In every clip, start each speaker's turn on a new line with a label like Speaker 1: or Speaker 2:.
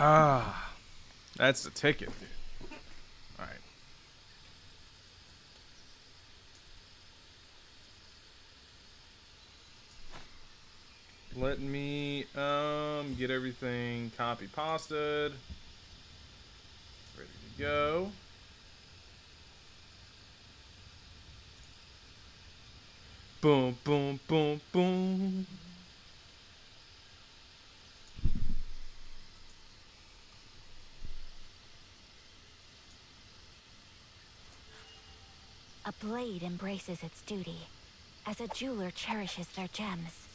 Speaker 1: Ah, that's the ticket, dude. All right. Let me get everything copy pasted. Ready to go. Boom, boom, boom, boom.
Speaker 2: A blade embraces its duty, as a jeweler cherishes their gems.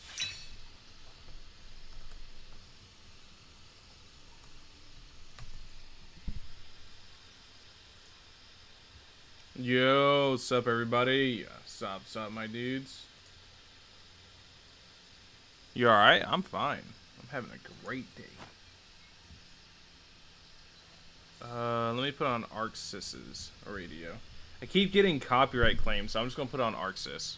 Speaker 1: Yo, what's up, everybody? What's up, my dudes? You alright? I'm fine. I'm having a great day. Let me put on Arxis's radio. I keep getting copyright claims, so I'm just gonna put on Arxis.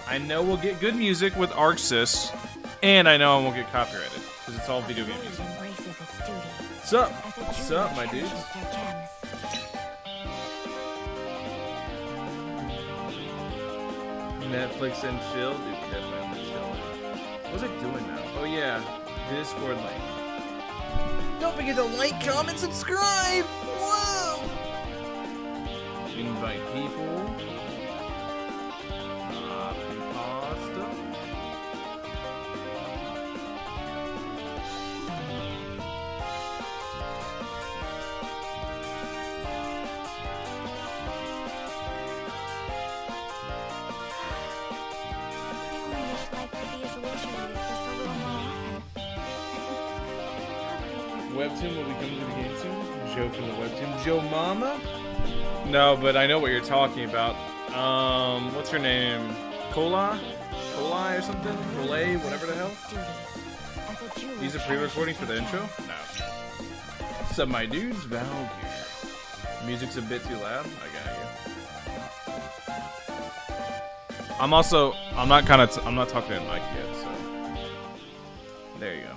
Speaker 1: I know we'll get good music with Arxis, and I know I won't get copyrighted, because it's all video game music. What's up? What's up, my dudes? Netflix and chill? Dude, we're definitely on the chill. What was I doing now? Oh yeah, Discord link. Don't forget to like, comment, subscribe! Whoa! Invite people. Copy pasta. Webtoon will be coming to the game soon. Joe from the Webtoon. Joe Mama? No, but I know what you're talking about. What's her name? Cola? Colai or something? Colay? Whatever the hell? These are pre-recording for the intro? No. What's up, my dudes? Val here. Music's a bit too loud. I got you. I'm not talking to Mike yet, so. There you go.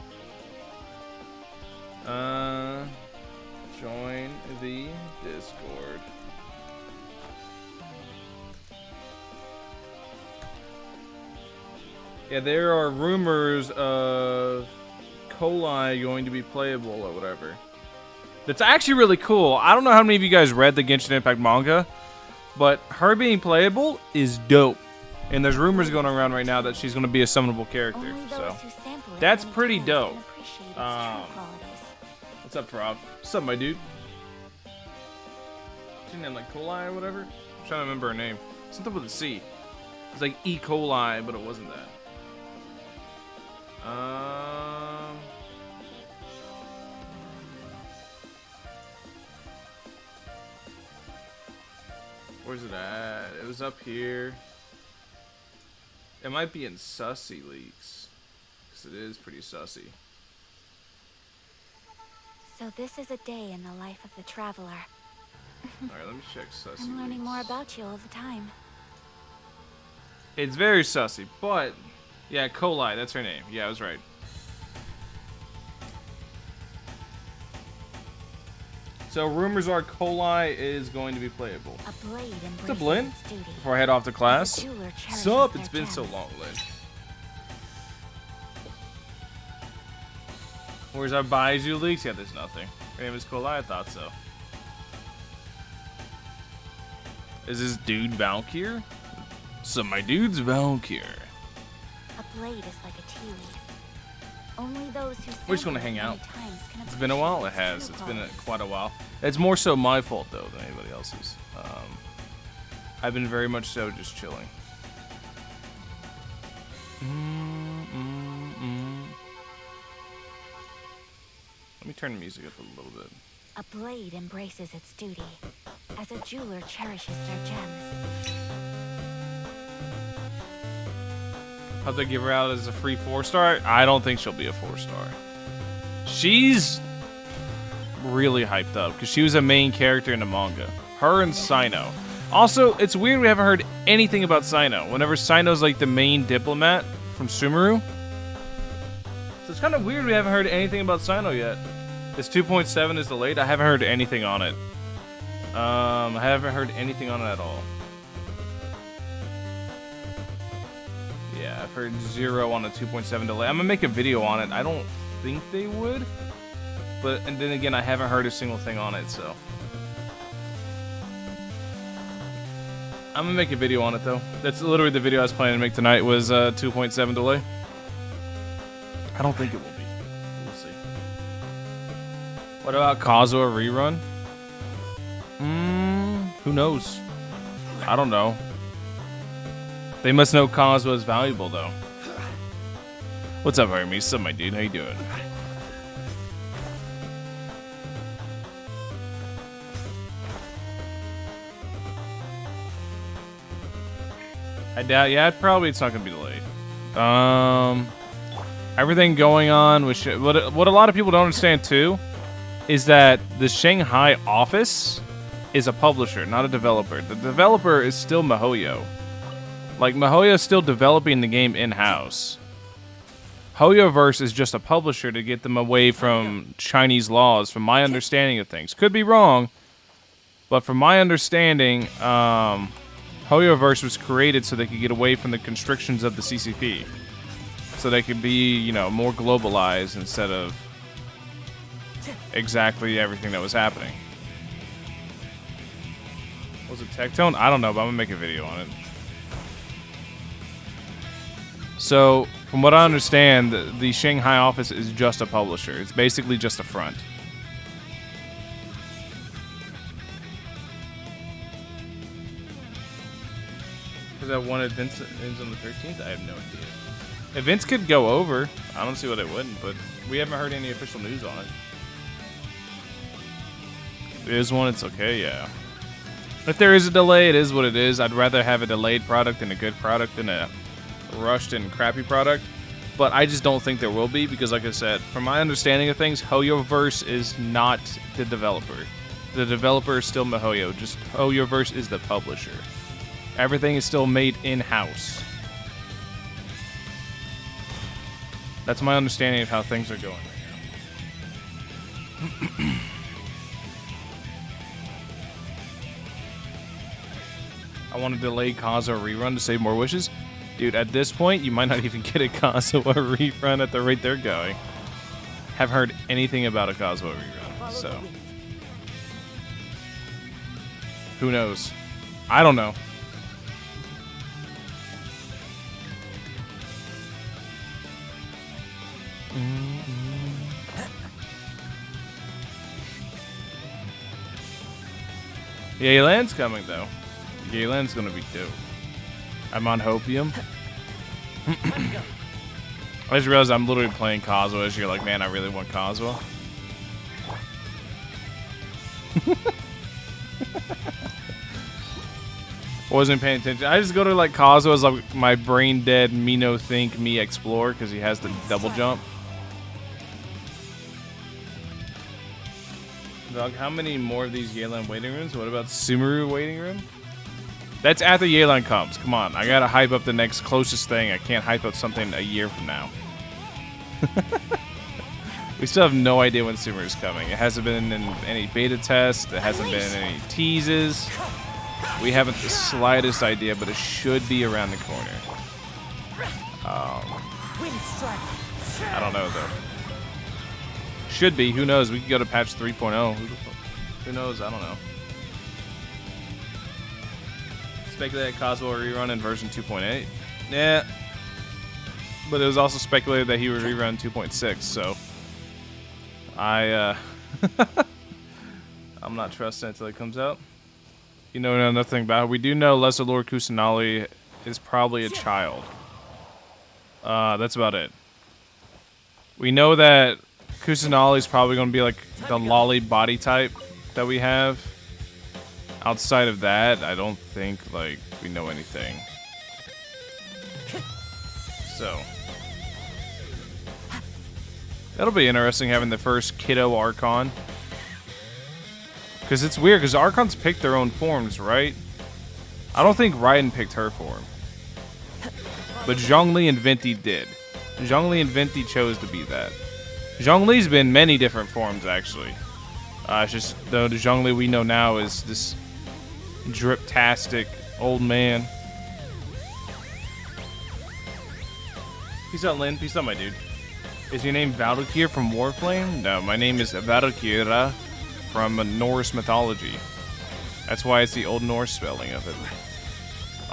Speaker 1: Join the Discord. Yeah, there are rumors of Colai going to be playable or whatever. That's actually really cool. I don't know how many of you guys read the Genshin Impact manga, but her being playable is dope. And there's rumors going around right now that she's going to be a summonable character. So that's pretty dope. What's up, Rob? What's up, my dude? What's her name, like Colai or whatever? I'm trying to remember her name. Something with a C. It's like E. coli, but it wasn't that. Where's it at? It was up here. It might be in Sussy Leaks. Because it is pretty sussy.
Speaker 2: So this is a day in the life of the traveler.
Speaker 1: Alright, let me check Sussy
Speaker 2: I'm learning
Speaker 1: Leaks.
Speaker 2: more about you all the time.
Speaker 1: It's very sussy, but... Yeah, Colai, that's her name. Yeah, I was right. So rumors are Colai is going to be playable. What's up, Lynn? Before I head off to class. What's up? It's been so long, Lynn. Where's our Baiju leaks? Yeah, there's nothing. Her name is Colai? I thought so. Is this dude Valkyr? So my dude's Valkyr.
Speaker 2: A blade is like a tea leaf. Only those who
Speaker 1: we're just gonna hang out. It's been a while. It has. It's been quite a while. It's more so my fault though than anybody else's. I've been very much so just chilling. Let me turn the music up a little bit.
Speaker 2: A blade embraces its duty, as a jeweler cherishes their gems.
Speaker 1: How'd they give her out as a free 4-star? I don't think she'll be a 4-star. She's really hyped up because she was a main character in the manga. Her and Sino. Also, it's weird we haven't heard anything about Sino. Whenever Sino's like the main diplomat from Sumeru. So it's kind of weird we haven't heard anything about Sino yet. This 2.7 is delayed. I haven't heard anything on it. I haven't heard anything on it at all. Yeah, I've heard 0 on a 2.7 delay. I'm gonna make a video on it. I don't think they would. But, and then again, I haven't heard a single thing on it, so. I'm gonna make a video on it, though. That's literally the video I was planning to make tonight, was 2.7 delay. I don't think it will be. We'll see. What about Kazuha rerun? Who knows? I don't know. They must know Kazuha is valuable, though. What's up, Hermes? What's up, my dude? How you doing? I doubt. Yeah, probably it's not gonna be delayed. Everything going on with what a lot of people don't understand too is that the Shanghai office is a publisher, not a developer. The developer is still MiHoYo. Like, MiHoYo is still developing the game in-house. HoYoverse is just a publisher to get them away from Chinese laws, from my understanding of things. Could be wrong, but from my understanding, HoYoverse was created so they could get away from the constrictions of the CCP. So they could be, you know, more globalized instead of exactly everything that was happening. Was it Tectone? I don't know, but I'm gonna make a video on it. So, from what I understand, the Shanghai office is just a publisher. It's basically just a front. Because that one event ends on the 13th? I have no idea. Events could go over. I don't see what it wouldn't, but we haven't heard any official news on it. If there is one, it's okay, yeah. If there is a delay, it is what it is. I'd rather have a delayed product than a good product than a rushed and crappy product. But I just don't think there will be, because like I said, from my understanding of things, HoYoverse is not the developer. The developer is still MiHoYo, just HoYoverse is the publisher. Everything is still made in-house. That's my understanding of how things are going right now. I want to delay Kazuha rerun to save more wishes. Dude, at this point, you might not even get a Kazuha rerun at the rate they're going. Haven't heard anything about a Kazuha rerun, so. Who knows? I don't know. Yeah, Yelan's coming, though. Yelan's gonna be dope. I'm on Hopium. I just realized I'm literally playing Kazuha as you're like, man, I really want Kazuha. Wasn't paying attention. I just go to like Kazuha as like my brain dead me no think me explore because he has the double jump. Dog, how many more of these Yelan waiting rooms? What about Sumeru waiting room? That's after Yelan comes. Come on, I gotta hype up the next closest thing. I can't hype up something a year from now. We still have no idea when Sumeru's coming. It hasn't been in any beta tests. It hasn't been in any teases. We haven't the slightest idea, but it should be around the corner. I don't know, though. Should be. Who knows? We could go to patch 3.0. Who knows? I don't know. Speculated Kazuha rerun in version 2.8. Yeah. But it was also speculated that he would rerun 2.6, so I'm not trusting it until it comes out. You know nothing about it. We do know Lesser Lord Kusanali is probably a child. That's about it. We know that Kusanali is probably going to be like the lolly body type that we have. Outside of that, I don't think like we know anything. So that'll be interesting having the first kiddo Archon. Because it's weird, because Archons pick their own forms, right? I don't think Raiden picked her form. but Zhongli and Venti did. Zhongli and Venti chose to be that. Zhongli's been many different forms, actually. It's just, though, the Zhongli we know now is this drip-tastic old man. Peace out, Lynn. Peace out, my dude. Is your name Valkyr from Warflame? No, my name is Valkyra from Norse mythology. That's why it's the Old Norse spelling of it.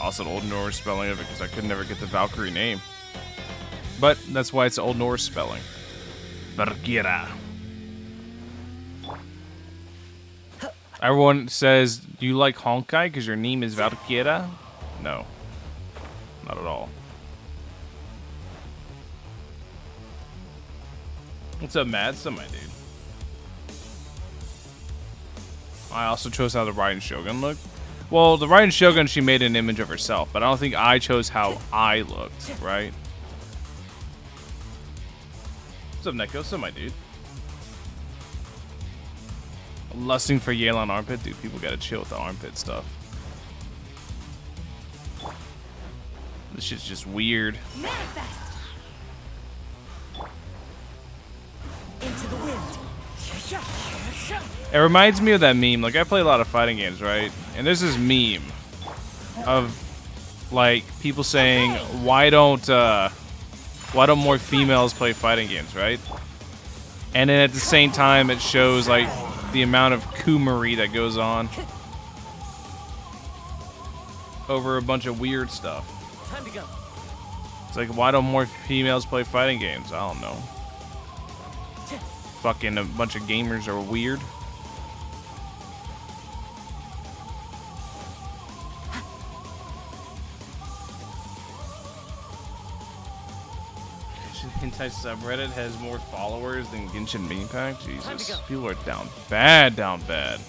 Speaker 1: Also the Old Norse spelling of it, because I could never get the Valkyrie name. But that's why it's the Old Norse spelling. Valkyra. Everyone says, do you like Honkai because your name is Valkyra? No. Not at all. What's up, Mads? What's up, my dude? I also chose how the Raiden Shogun looked. Well, the Raiden Shogun, she made an image of herself, but I don't think I chose how I looked, right? What's up, Neko? What's up, my dude? Lusting for Yelan armpit? Dude, people gotta chill with the armpit stuff. This shit's just weird.
Speaker 2: Manifest. Into the wind.
Speaker 1: It reminds me of that meme. Like, I play a lot of fighting games, right? And there's this meme of, like, people saying, why don't more females play fighting games, right? And then at the same time, it shows, like, the amount of coomery that goes on over a bunch of weird stuff.
Speaker 3: Time to go.
Speaker 1: It's like, why don't more females play fighting games? I don't know. Fucking a bunch of gamers are weird. Hentai subreddit has more followers than Genshin Main Pack. Jesus, people are down bad, down bad.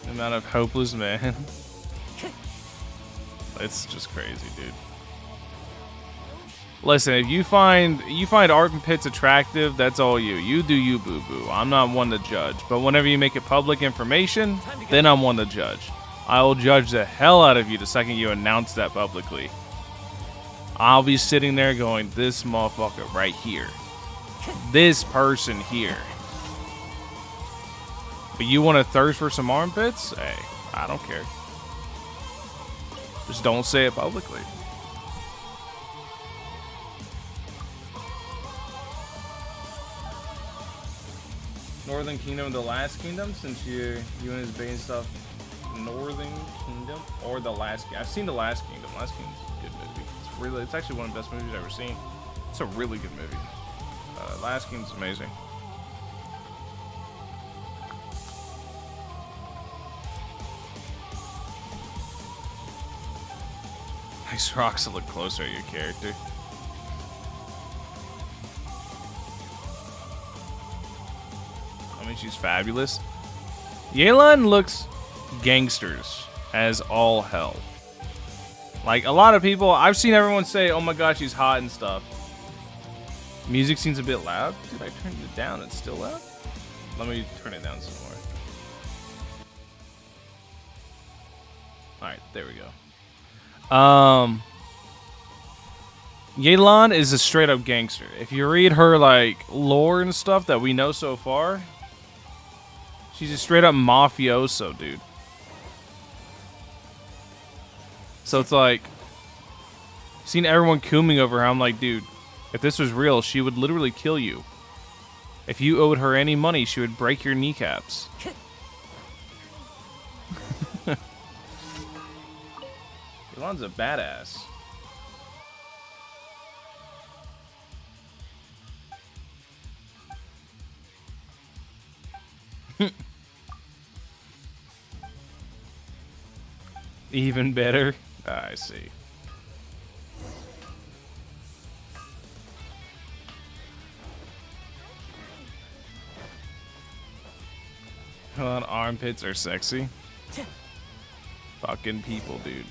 Speaker 1: The amount of hopeless men. It's just crazy, dude. Listen, if you find armpits attractive, that's all you. You do you, boo-boo. I'm not one to judge. But whenever you make it public information, then I'm one to judge. I will judge the hell out of you the second you announce that publicly. I'll be sitting there going, this motherfucker right here. This person here. But you want to thirst for some armpits? Hey, I don't care. Just don't say it publicly. Northern Kingdom, The Last Kingdom, since you and his based stuff. Northern Kingdom or The Last Kingdom. I've seen The Last Kingdom. Last Kingdom's a good movie. It's actually one of the best movies I've ever seen. It's a really good movie. Last Kingdom's amazing. Nice rocks to look closer at your character. I mean, she's fabulous. Yelan looks gangsters as all hell. Like, a lot of people, I've seen everyone say, oh my god, she's hot and stuff. Music seems a bit loud. Dude, I turned it down. It's still loud? Let me turn it down some more. Alright, there we go. Yelan is a straight up gangster. If you read her like lore and stuff that we know so far, she's a straight up mafioso, dude. So it's like, seeing everyone cooming over her, I'm like, dude, if this was real, she would literally kill you. If you owed her any money, she would break your kneecaps. Yelan's a badass. Even better? I see. Well, armpits are sexy. Fucking people, dude.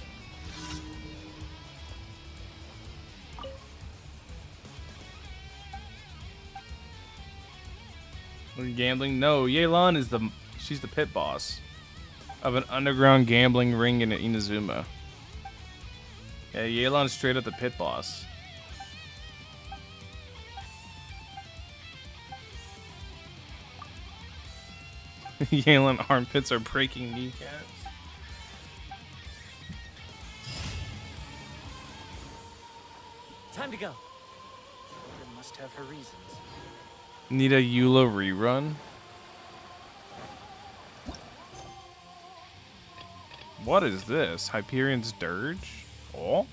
Speaker 1: Are you gambling? No, Yelan is She's the pit boss of an underground gambling ring in Inazuma. Yeah, Yelan's straight up the pit boss. Yelan armpits are breaking kneecaps.
Speaker 3: Time to go. Someone must have her reasons.
Speaker 1: Need a Eula rerun? What is this? Hyperion's Dirge? Oh?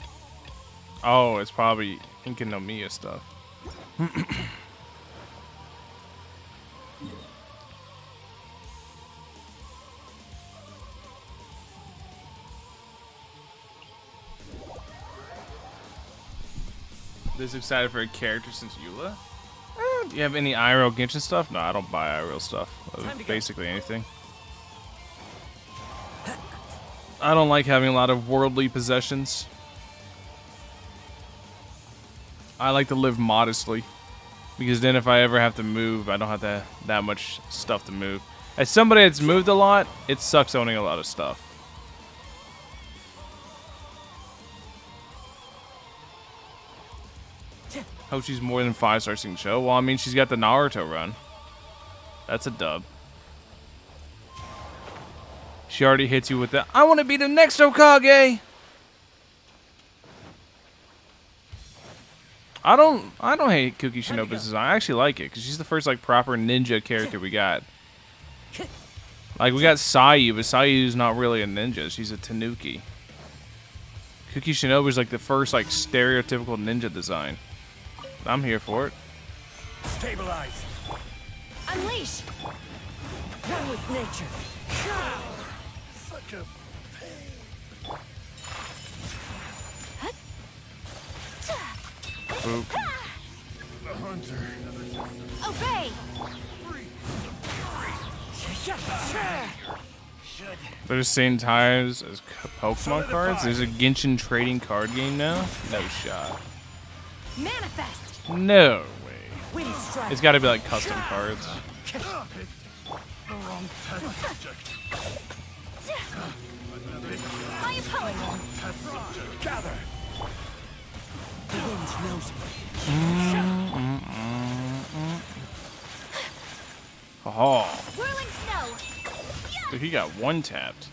Speaker 1: Oh, it's probably Inkanomiya stuff. This excited for a character since Eula? Do you have any IRL Genshin stuff? No, I don't buy IRL stuff. Basically anything. I don't like having a lot of worldly possessions. I like to live modestly. Because then if I ever have to move, I don't have that much stuff to move. As somebody that's moved a lot, it sucks owning a lot of stuff. Hope she's more than 5-star sing show. Well, I mean, she's got the Naruto run. That's a dub. She already hits you with the, I want to be the next Hokage. I don't hate Kuki Shinobu's design. I actually like it because she's the first like proper ninja character we got. Like we got Sayu, but Sayu's not really a ninja. She's a tanuki. Kuki Shinobu's like the first like stereotypical ninja design. I'm here for it.
Speaker 3: Stabilize.
Speaker 2: Unleash!
Speaker 3: One with nature. Such a pain.
Speaker 1: Boop.
Speaker 3: The hunter.
Speaker 2: Obey!
Speaker 1: They're the same times as Pokemon cards? There's a Genshin trading card game now? No shot.
Speaker 2: Manifest!
Speaker 1: No way.
Speaker 3: Wind strike.
Speaker 1: It's gotta be like custom cards.
Speaker 3: The wrong test subject.
Speaker 2: My opponent!
Speaker 3: Test subject. Gather. The wind knows me.
Speaker 1: Oh,
Speaker 2: Whirling snow!
Speaker 1: so he got one tapped.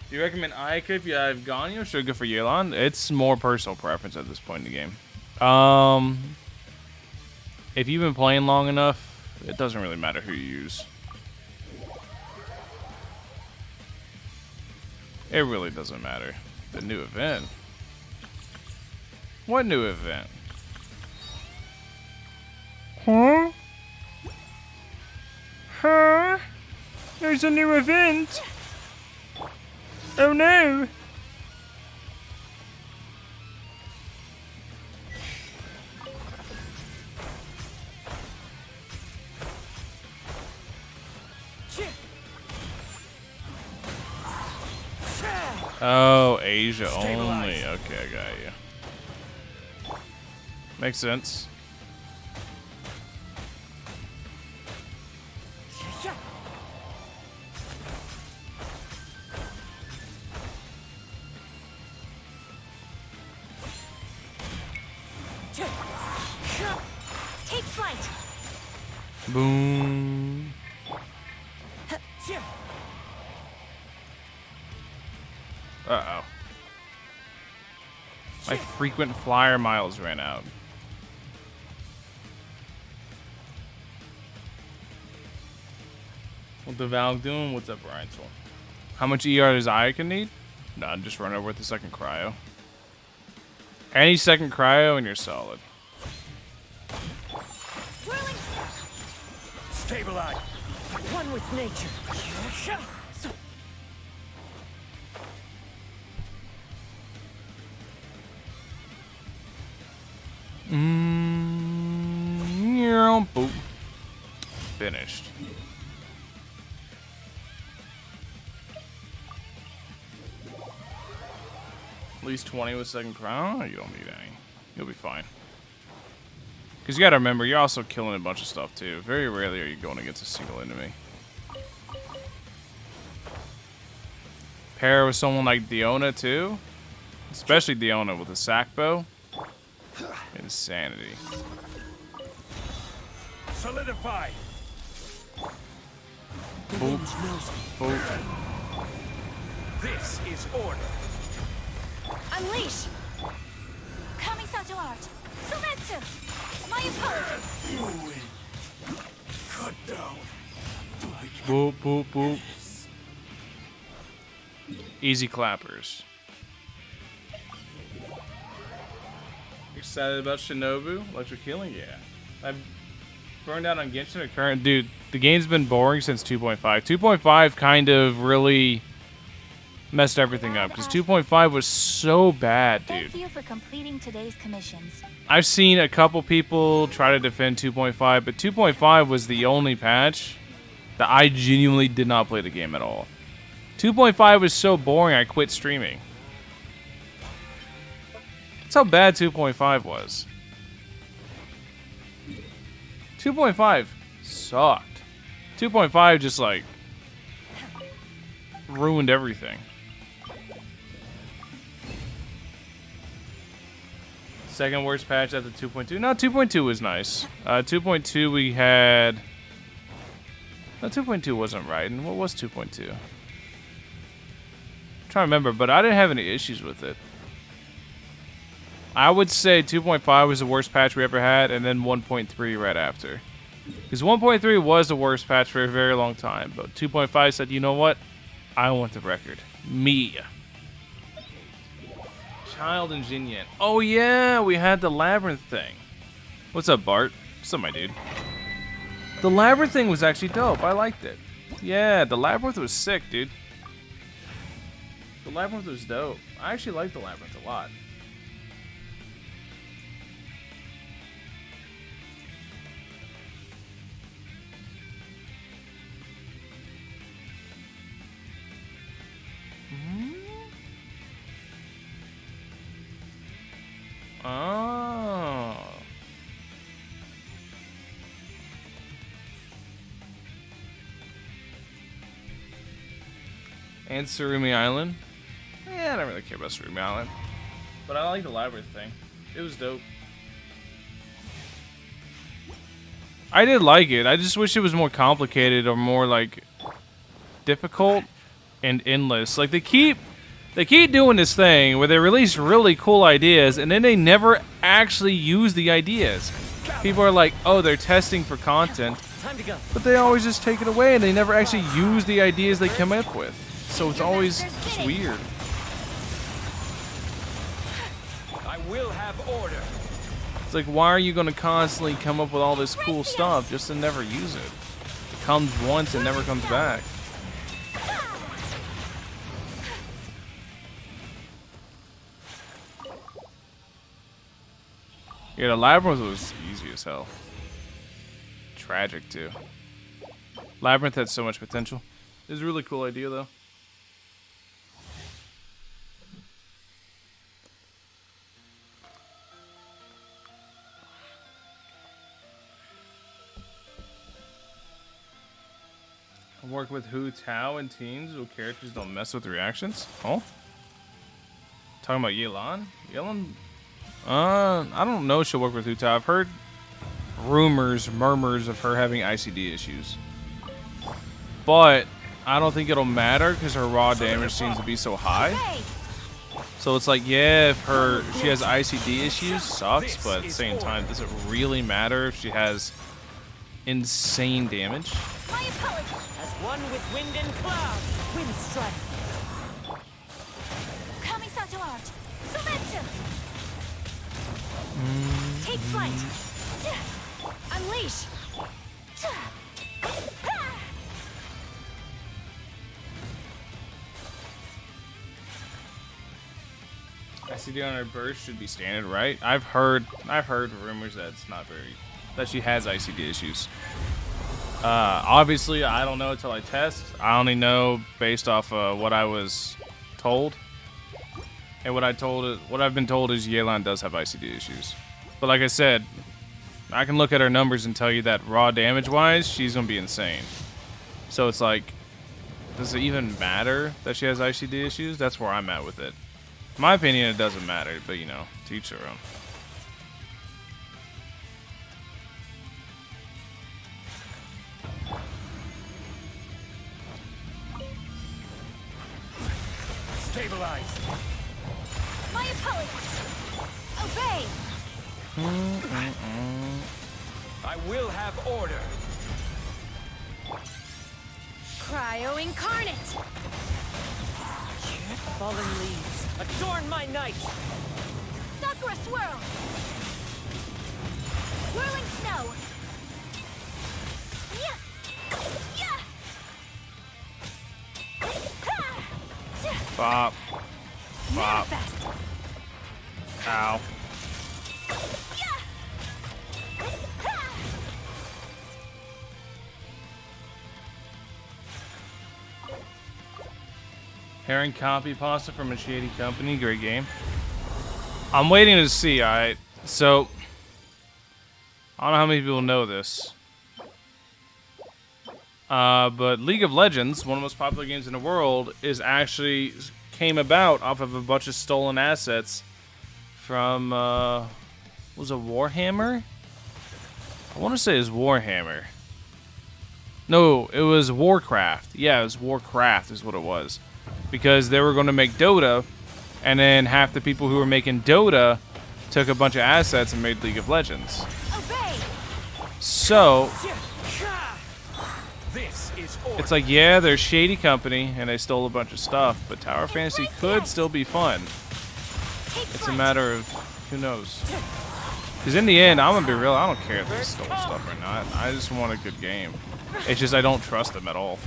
Speaker 1: Do you recommend Ayaka if you have Ganyu or should I go for Yelan? It's more personal preference at this point in the game. If you've been playing long enough, it doesn't really matter who you use. It really doesn't matter. The new event. What new event? Huh? Huh? There's a new event. Oh no. Oh, Asia only. Okay, I got you. Makes sense.
Speaker 2: Take flight!
Speaker 1: Boom. Uh-oh. My frequent flyer miles ran out. What the Valve doing? What's up, Ryan? How much ER does Ayaka need? Nah, just run over with the second cryo. Any second cryo and you're solid.
Speaker 2: Whirling
Speaker 3: Stabilize. One with nature.
Speaker 1: Boop. Finished. At least 20 with second crown? Oh, you don't need any. You'll be fine. Because you gotta remember, you're also killing a bunch of stuff too. Very rarely are you going against a single enemy. Pair with someone like Diona too, especially Diona with a sack bow. Insanity.
Speaker 3: Solidify. The
Speaker 1: Boop.
Speaker 3: wind knows me.
Speaker 1: Boop.
Speaker 3: This is order.
Speaker 2: Unleash! Kamisato art! Sumetsu! My apologies!
Speaker 3: You win. Cut down.
Speaker 1: Boop, boop, boop. Easy clappers. Excited about Shinobu? Electric Healing? Yeah. I've burned out on Genshin or current. Dude, the game's been boring since 2.5. 2.5 kind of really messed everything up because 2.5 was so bad, dude.
Speaker 2: Thank you for completing today's commissions.
Speaker 1: I've seen a couple people try to defend 2.5, but 2.5 was the only patch that I genuinely did not play the game at all. 2.5 was so boring I quit streaming. That's how bad 2.5 was. 2.5 sucked. 2.5 just like ruined everything. Second worst patch after 2.2. No, 2.2 was nice. 2.2 we had... No, 2.2 wasn't right. And what was 2.2? I'm trying to remember, but I didn't have any issues with it. I would say 2.5 was the worst patch we ever had, and then 1.3 right after. Because 1.3 was the worst patch for a very long time, but 2.5 said, you know what? I want the record. Me. Child and Jinyan. Oh yeah, we had the Labyrinth thing. What's up, Bart? What's up, my dude? The Labyrinth thing was actually dope. I liked it. Yeah, the Labyrinth was sick, dude. The Labyrinth was dope. I actually liked the Labyrinth a lot. Oh. And Surumi Island. Yeah, I don't really care about Surumi Island. But I like the Labyrinth thing. It was dope. I did like it. I just wish it was more complicated or more like difficult and endless. Like they keep doing this thing where they release really cool ideas and then they never actually use the ideas. People are like, oh, they're testing for content, but they always just take it away and they never actually use the ideas they come up with. So it's always just weird.
Speaker 3: I will have order.
Speaker 1: It's like, why are you going to constantly come up with all this cool stuff just to never use it? It comes once and never comes back. Yeah, the Labyrinth was easy as hell. Tragic, too. Labyrinth had so much potential. It was a really cool idea, though. Work with Hu Tao and teams so characters don't mess with reactions. Oh? Talking about Yelan? Yelan? I don't know if she'll work with Hu Tao. I've heard murmurs of her having ICD issues. But I don't think it'll matter because her raw damage seems to be so high. So it's like, yeah, if she has ICD issues, sucks, but at the same time, does it really matter if she has insane damage?
Speaker 2: My apologies.
Speaker 4: As one with wind and cloud.
Speaker 2: Wind strike. Kamisato art. Sumetsu. Take flight. Unleash.
Speaker 1: ICD on her burst should be standard, right? I've heard rumors that it's not that she has ICD issues. Obviously, I don't know until I test. I only know based off what I was told. And what I've been told is Yelan does have ICD issues. But like I said, I can look at her numbers and tell you that raw damage-wise, she's gonna be insane. So it's like, does it even matter that she has ICD issues? That's where I'm at with it. In my opinion, it doesn't matter, but you know, to each their own.
Speaker 3: Stabilize.
Speaker 2: My apologies. Obey.
Speaker 3: I will have order.
Speaker 2: Cryo incarnate.
Speaker 4: Fallen leaves, adorn my night!
Speaker 2: Sakura swirl. Whirling snow. Yeah. Yeah.
Speaker 1: Bop. Bop.
Speaker 2: Manifest.
Speaker 1: Ow. Herring copy pasta from a shady company. Great game. I'm waiting to see, alright? So, I don't know how many people know this. But League of Legends, one of the most popular games in the world, is actually came about off of a bunch of stolen assets from, was it Warhammer? I want to say it was Warhammer. No, it was Warcraft. Yeah, it was Warcraft is what it was. Because they were going to make Dota, and then half the people who were making Dota took a bunch of assets and made League of Legends.
Speaker 2: Obey.
Speaker 1: So,
Speaker 3: This is order.
Speaker 1: it's like, yeah, they're a shady company, and they stole a bunch of stuff, but Tower Fantasy could still be fun. It's a matter of who knows. Because in the end, I'm going to be real, I don't care if they stole stuff or not. I just want a good game. It's just I don't trust them at all.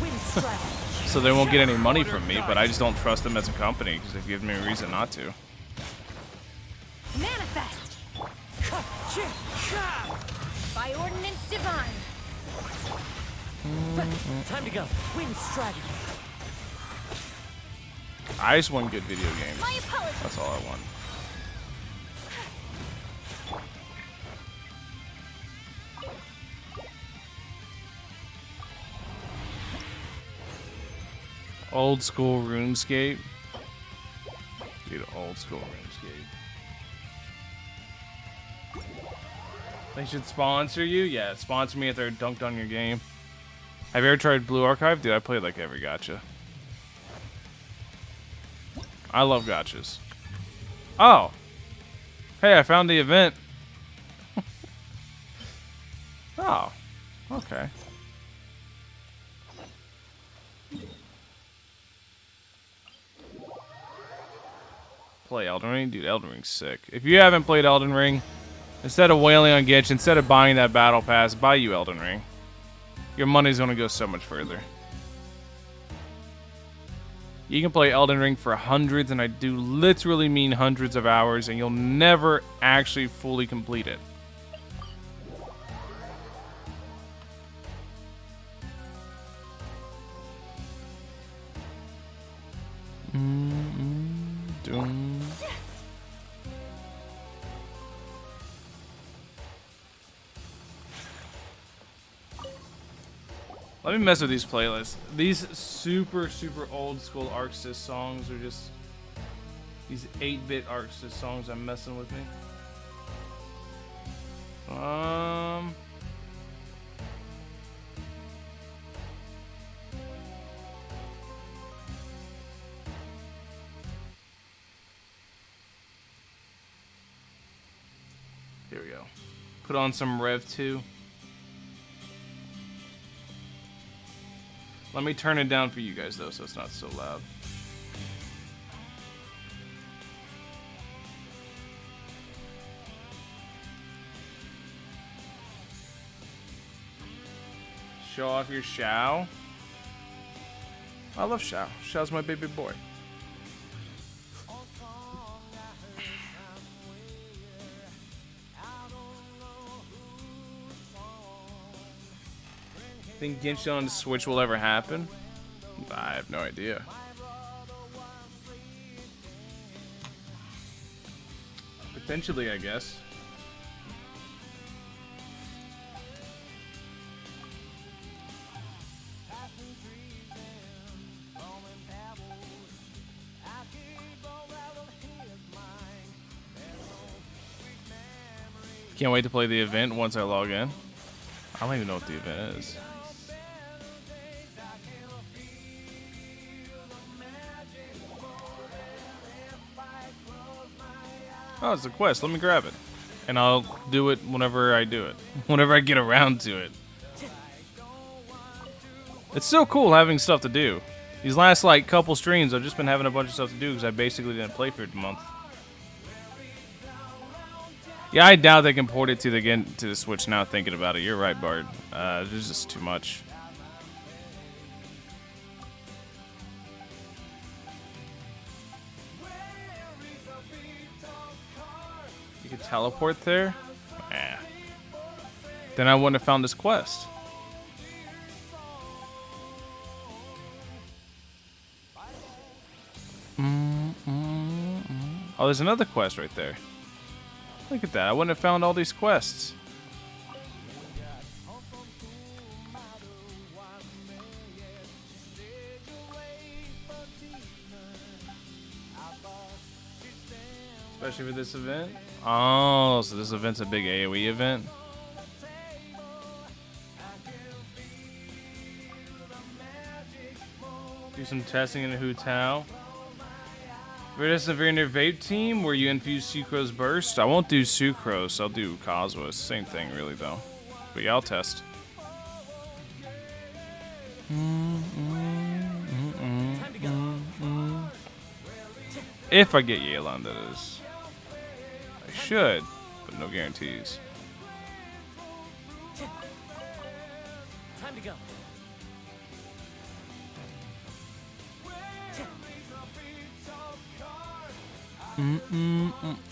Speaker 1: So they won't get any money from me, but I just don't trust them as a company because they've given me a reason not to.
Speaker 2: Manifest. By ordinance divine.
Speaker 4: Time to go. Wind strategy.
Speaker 1: I just want good video games.
Speaker 2: My apologies.
Speaker 1: That's all I want. Old school RuneScape. Dude, old school RuneScape. They should sponsor you? Yeah, sponsor me if they're dunked on your game. Have you ever tried Blue Archive? Dude, I played like every gacha. I love gachas. Oh! Hey, I found the event. Oh. Okay. Play Elden Ring? Dude, Elden Ring's sick. If you haven't played Elden Ring, instead of wailing on Genshin, instead of buying that battle pass, buy you Elden Ring. Your money's gonna go so much further. You can play Elden Ring for hundreds, and I do literally mean hundreds of hours, and you'll never actually fully complete it. Doom. Let me mess with these playlists. These super old school Arxis songs are just these 8-bit Arxis songs I'm messing with me. Here we go. Put on some Rev 2. Let me turn it down for you guys though, so it's not so loud. Show off your Shao. I love Shao. Shao's my baby boy. Think Genshin on the Switch will ever happen? I have no idea. Potentially, I guess. Can't wait to play the event once I log in. I don't even know what the event is. Oh, it's a quest. Let me grab it. And I'll do it whenever I do it. Whenever I get around to it. It's so cool having stuff to do. These last, like, couple streams, I've just been having a bunch of stuff to do because I basically didn't play for a month. Yeah, I doubt they can port it to the Switch now thinking about it. You're right, Bart. There's just too much. You could teleport there? Nah. Then I wouldn't have found this quest. Oh, there's another quest right there. Look at that. I wouldn't have found all these quests. Especially for this event. Oh, so this event's a big AoE event. Do some testing in a Hu-Tao. Redisavir vape team where you infuse Sucrose Burst. I won't do Sucrose. I'll do Cosmos. Same thing, really, though. But yeah, I'll test.
Speaker 4: Time to go.
Speaker 1: If I get Yelan, that is. I should, but no guarantees.
Speaker 4: Time to go.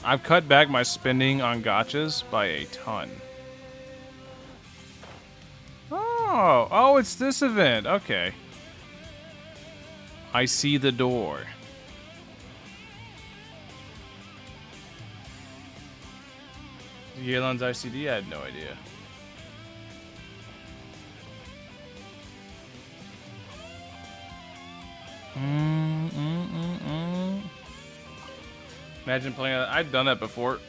Speaker 1: I've cut back my spending on gachas by a ton. Oh, it's this event. Okay. I see the door. Yelan's ICD? I had no idea. Imagine playing that. I've done that before.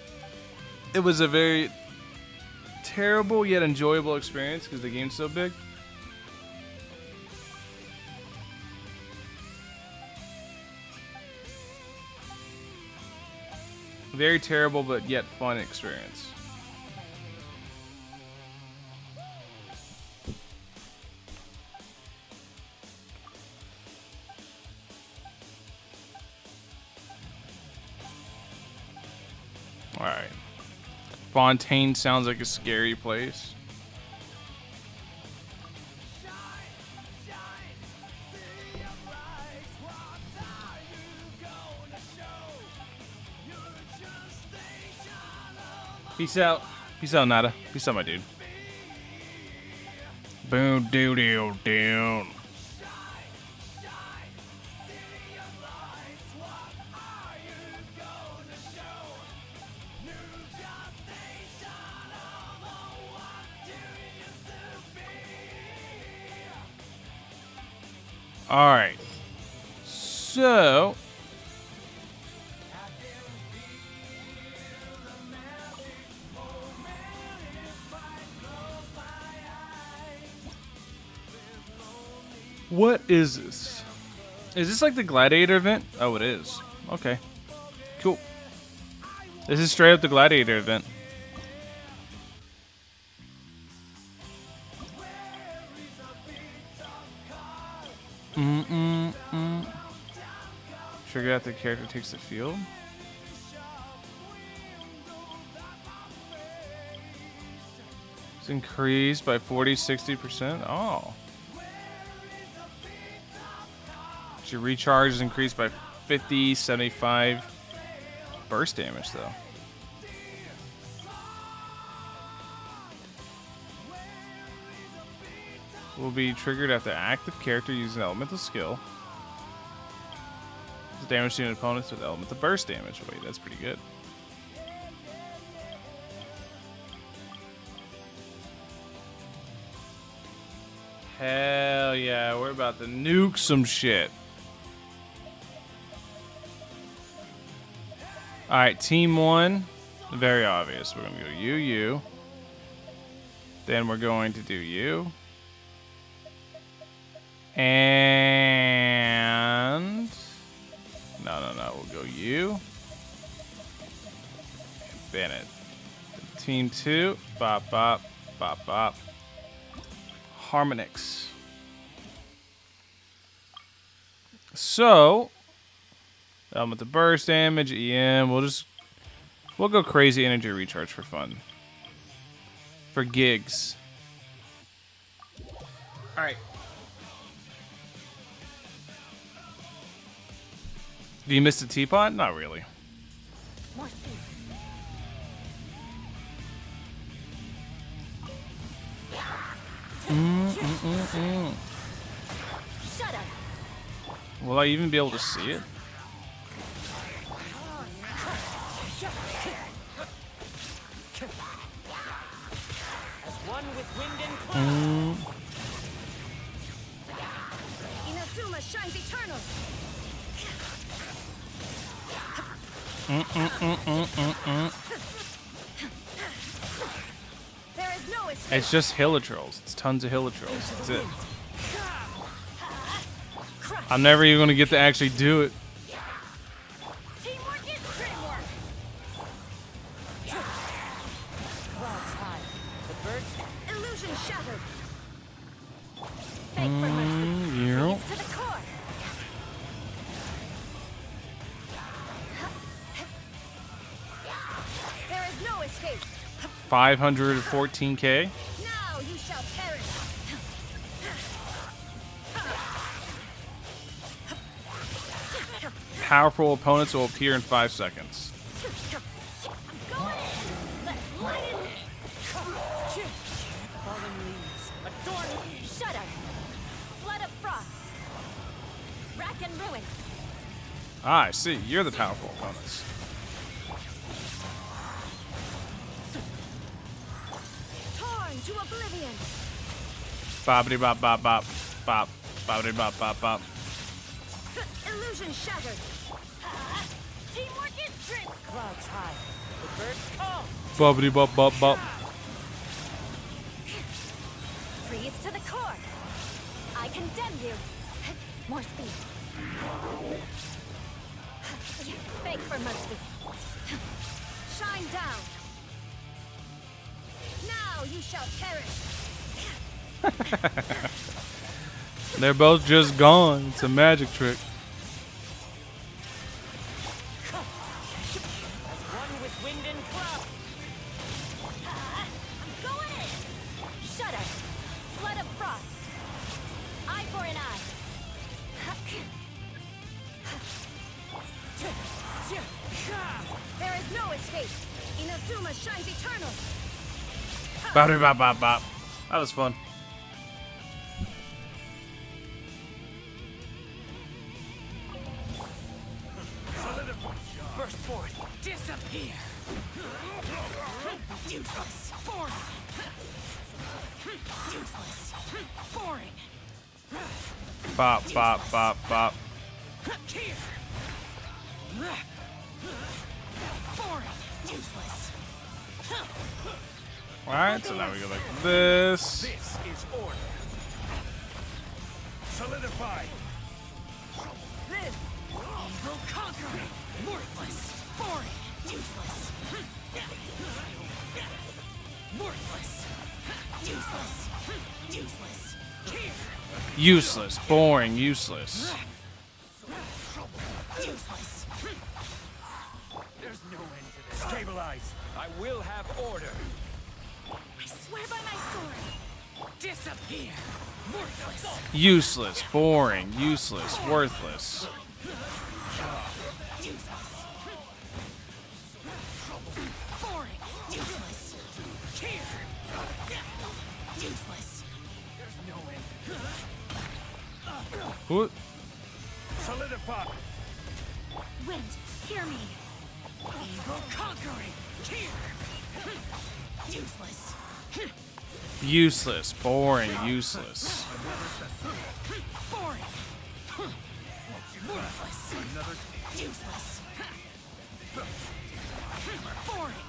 Speaker 1: It was a very terrible yet enjoyable experience because the game's so big. Very terrible but yet fun experience. Alright. Fontaine sounds like a scary place. Peace out. Peace out, Nada. Peace out, my dude. Boom, doo doo down. All right. So. What is this? Is this like the Gladiator event? Oh, it is. Okay. Cool. This is straight up the Gladiator event. Trigger out the character takes the field. It's increased by 40-60%. Oh. Your recharge is increased by 50-75 burst damage, though. Will be triggered after active character using elemental skill. The damage to opponents with elemental burst damage. Wait, that's pretty good. Hell yeah, we're about to nuke some shit. Alright, team 1. Very obvious. We're going to go you, you. Then we're going to do you. And... No. We'll go you. Bennett. Team 2. Bop, bop, bop, bop. Harmonix. So, with the burst damage, EM, we'll go crazy energy recharge for fun. For gigs. Alright. Do you miss the teapot? Not really.
Speaker 2: More speed. Shut up.
Speaker 1: Will I even be able to see it?
Speaker 4: As one with wind and cloud.
Speaker 2: Inazuma shines eternal. There is no escape.
Speaker 1: It's just Hilitrolls. It's tons of Hilitrolls. That's it. I'm never even going to get to actually do it.
Speaker 2: Teamwork is dreamwork.
Speaker 4: Clouds high. The birds.
Speaker 2: Illusion shattered. Beg for mercy.
Speaker 1: Yeah.
Speaker 2: To the core.
Speaker 1: 514k.
Speaker 2: Now you shall perish.
Speaker 1: Powerful opponents will appear in 5 seconds.
Speaker 2: I'm going in. Let's light it.
Speaker 4: Fallen leaves. Adorn.
Speaker 2: Shut up. Flood of frost. Rack and ruin.
Speaker 1: Ah, I see. You're the powerful opponents.
Speaker 2: Torn to oblivion.
Speaker 1: Boppity bop bop bop. Bop. Boppity bop bop bop.
Speaker 2: Illusion shattered. Teamwork is dream.
Speaker 4: Clouds high. The birds call.
Speaker 1: Boppity bop bop bop.
Speaker 2: Freeze to the core. I condemn you. More speed. Beg for mercy. Shine down. Now you shall perish.
Speaker 1: They're both just gone. It's a magic trick.
Speaker 4: As one with wind and cloud.
Speaker 2: I'm going in. Shudder. Flood of frost. Eye for an eye. There is no escape. Inazuma shines eternal.
Speaker 1: Boppity bop bop bop. That was fun.
Speaker 4: Burst forth. Disappear. Useless. Boring. Useless. Boring.
Speaker 1: Bop bop bop bop.
Speaker 4: Here. Boring. Useless.
Speaker 1: Alright, so now we go like this.
Speaker 3: This is order. Solidify.
Speaker 4: Live. Evil conquering. Worthless. Boring. Useless. Worthless. Useless. Useless. Here.
Speaker 1: Useless, boring, useless.
Speaker 4: Useless.
Speaker 3: There's no end to this. Stabilize. I will have order.
Speaker 2: I swear by my sword.
Speaker 4: Disappear. Worthless.
Speaker 1: Useless, boring, useless, worthless.
Speaker 4: Useless. Boring. Useless. Here. Useless.
Speaker 3: There's no end.
Speaker 1: What?
Speaker 3: Solidify.
Speaker 2: Wind, hear me.
Speaker 4: Evil conquering. Here. Useless.
Speaker 1: Useless, boring, useless.
Speaker 4: Boring. Worthless. Useless. Boring.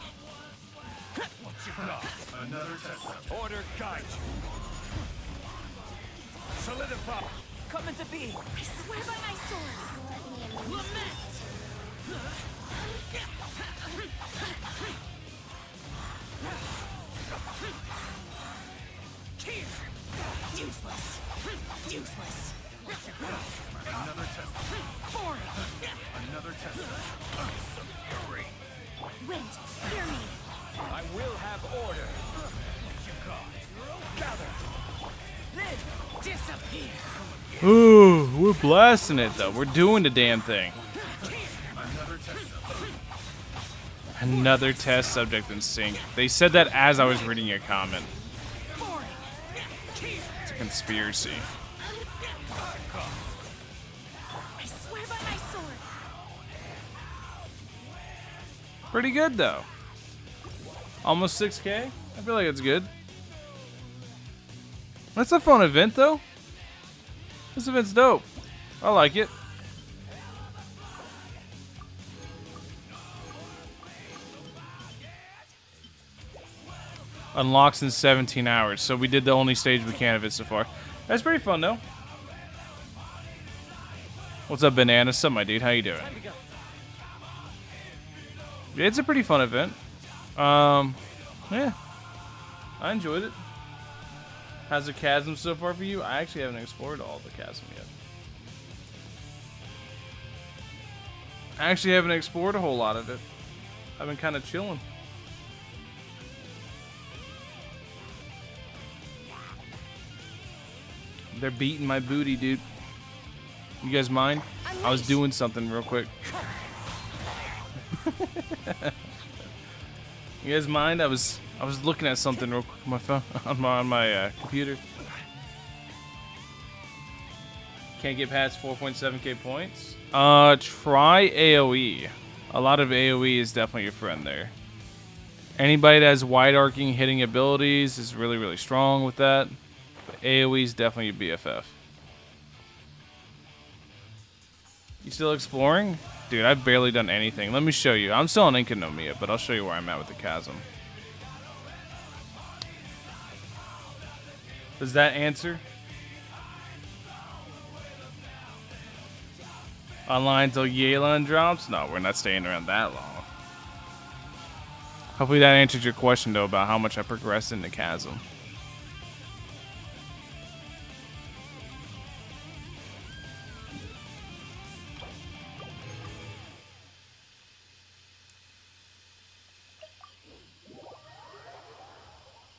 Speaker 3: Another test. Order guide you. Solidify.
Speaker 4: Coming to be.
Speaker 2: I swear by my sword.
Speaker 4: Lament.
Speaker 2: Useless. Useless.
Speaker 3: Another test.
Speaker 2: Boring.
Speaker 3: Another test.
Speaker 2: Wind, hear me.
Speaker 3: I will have order. Gather.
Speaker 4: Live. Disappear.
Speaker 1: Ooh, we're blasting it though. We're doing the damn thing. Another test subject in sync. They said that as I was reading your comment. It's a conspiracy.
Speaker 2: I swear by my sword.
Speaker 1: Pretty good though. Almost 6K. I feel like it's good. That's a fun event though. This event's dope. I like it. Unlocks in 17 hours. So we did the only stage we can of it so far. That's pretty fun though. What's up, Banana? What's up, my dude? How you doing? Yeah, it's a pretty fun event. Yeah. I enjoyed it. How's the chasm so far for you? I actually haven't explored all the chasm yet. I actually haven't explored a whole lot of it. I've been kind of chilling. They're beating my booty, dude. You guys mind? I was doing something real quick. You guys mind? I was looking at something real quick on my phone, on my computer. Can't get past 4.7k points. Try AOE. A lot of AOE is definitely your friend there. Anybody that has wide arcing hitting abilities is really, really strong with that. But AOE is definitely your BFF. You still exploring? Dude, I've barely done anything. Let me show you. I'm still on Inkonomiya, but I'll show you where I'm at with the chasm. Does that answer? Online till Yelan drops? No, we're not staying around that long. Hopefully that answered your question, though, about how much I progressed in the chasm.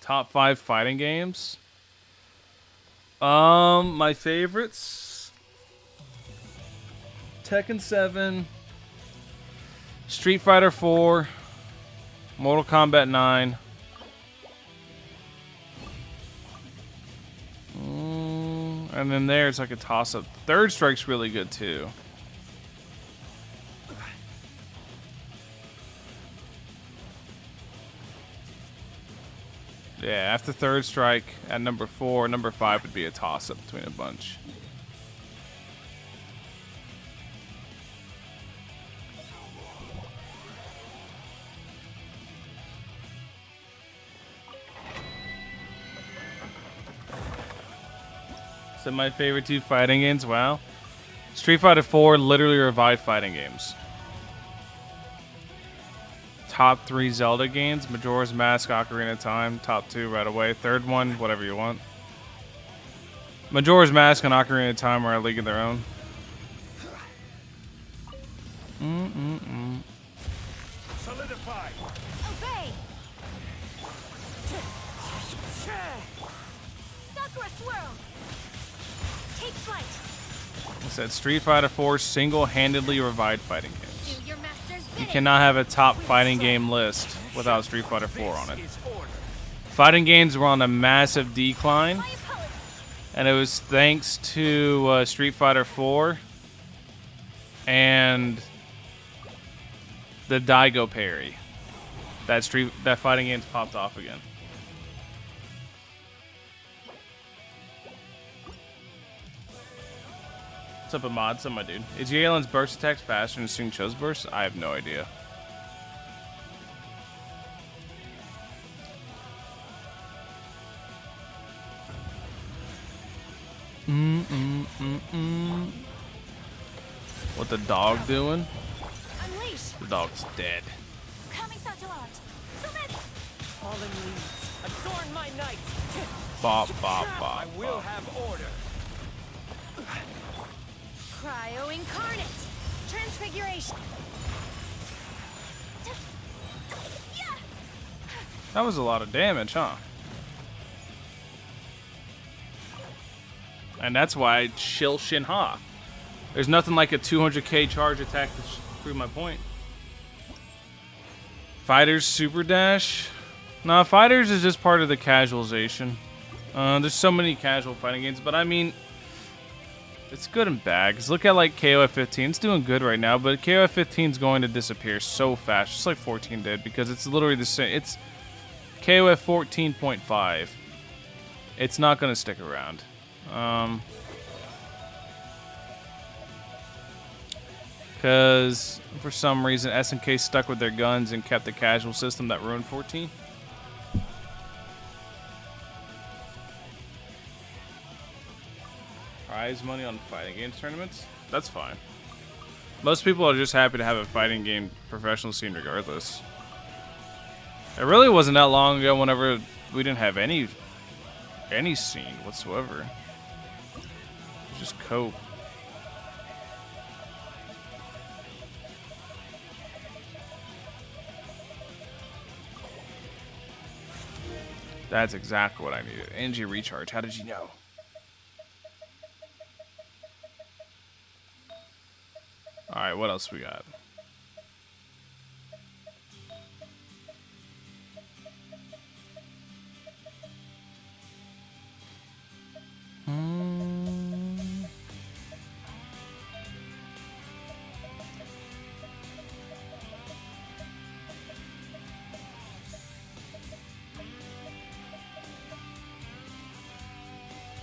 Speaker 1: Top 5 fighting games. My favorites: Tekken 7, Street Fighter 4, Mortal Kombat 9. And then there's like a toss-up. Third Strike's really good too. Yeah, after Third Strike at number 4, number 5 would be a toss-up between a bunch. So my favorite 2 fighting games, wow. Street Fighter 4 literally revived fighting games. Top 3 Zelda games: Majora's Mask, Ocarina of Time. Top 2 right away. Third one, whatever you want. Majora's Mask and Ocarina of Time are a league of their own.
Speaker 3: Solidify.
Speaker 2: Obey! Sakura swirl! Take flight!
Speaker 1: I said Street Fighter 4 single-handedly revived fighting games.
Speaker 2: Do your master's
Speaker 1: You
Speaker 2: bidding!
Speaker 1: cannot have a top fighting game list without Street Fighter 4 on it.
Speaker 3: Is order.
Speaker 1: Fighting games were on a massive decline,
Speaker 2: My apologies!
Speaker 1: and it was thanks to Street Fighter 4 and the Daigo parry that fighting games popped off again. What's up, Ahmad? What's up, my dude? Is Yelan's burst attacks faster than Sing Cho's burst? I have no idea. What the dog doing?
Speaker 2: Unleash!
Speaker 1: The dog's dead.
Speaker 4: Fallen leaves, adorn my night.
Speaker 1: Bop, bop,
Speaker 4: I
Speaker 1: bop,
Speaker 4: will
Speaker 1: bop.
Speaker 4: have order.
Speaker 2: Cryo incarnate! Transfiguration!
Speaker 1: That was a lot of damage, huh? And that's why I chill Shinha. There's nothing like a 200k charge attack to prove my point. Fighters Super Dash? Nah, Fighters is just part of the casualization. There's so many casual fighting games, but I mean, it's good and bad. 'Cause look at like KOF 15. It's doing good right now, but KOF 15 is going to disappear so fast, just like 14 did, because it's literally the same. It's KOF 14.5. It's not going to stick around. Because for some reason SNK stuck with their guns and kept the casual system that ruined 14. Prize money on fighting games tournaments? That's fine. Most people are just happy to have a fighting game professional scene regardless. It really wasn't that long ago whenever we didn't have any scene whatsoever. It was just cope. That's exactly what I needed. Energy recharge. How did you know? Alright, what else we got?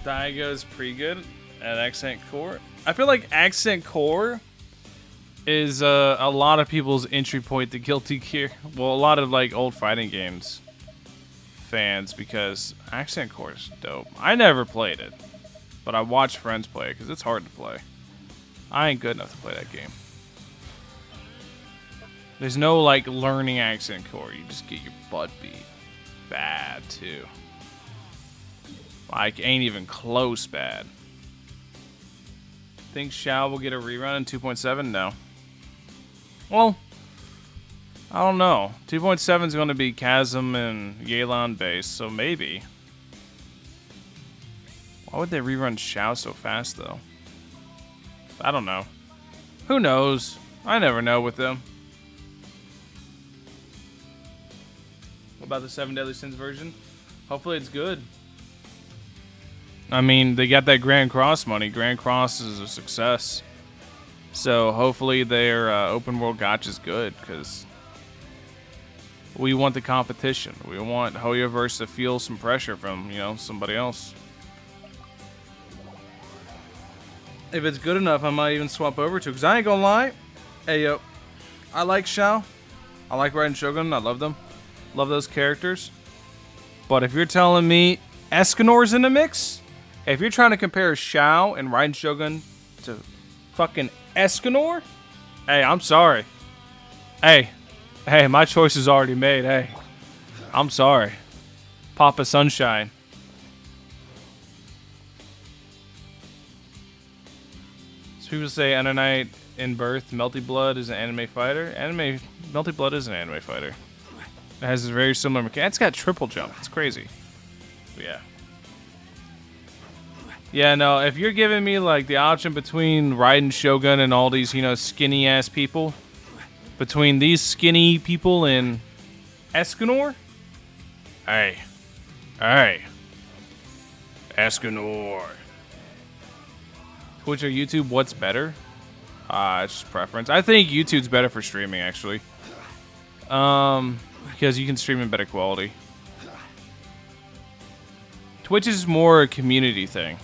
Speaker 1: Daigo's pretty good at Accent Core. I feel like Accent Core is a lot of people's entry point to Guilty Gear. Well, a lot of like old fighting games fans, because Accent Core is dope. I never played it, but I watched friends play it because it's hard to play. I ain't good enough to play that game. There's no like learning Accent Core. You just get your butt beat bad too. Like, ain't even close bad. Think Shao will get a rerun in 2.7? No. Well, I don't know. 2.7 is going to be Chasm and Yelan based, so maybe. Why would they rerun Shao so fast, though? I don't know. Who knows? I never know with them. What about the 7 Deadly Sins version? Hopefully it's good. I mean, they got that Grand Cross money. Grand Cross is a success. So hopefully their open world gacha is good, because we want the competition. We want Hoyoverse to feel some pressure from, you know, somebody else. If it's good enough, I might even swap over to, because I ain't gonna lie. Hey, yo, I like Shao. I like Raiden Shogun. I love them. Love those characters. But if you're telling me Escanor's in the mix, if you're trying to compare Shao and Raiden Shogun to fucking Escanor, hey, I'm sorry. Hey, my choice is already made. Hey, I'm sorry. Papa Sunshine. So people say Ananite in Birth, Melty Blood is an anime fighter. Melty Blood is an anime fighter. It has a very similar mechanic. It's got triple jump. It's crazy. But yeah. Yeah, no, if you're giving me, like, the option between Raiden Shogun and all these, you know, skinny-ass people, between these skinny people and Escanor, hey, Escanor. Twitch or YouTube, what's better? It's just preference. I think YouTube's better for streaming, actually. Because you can stream in better quality. Twitch is more a community thing.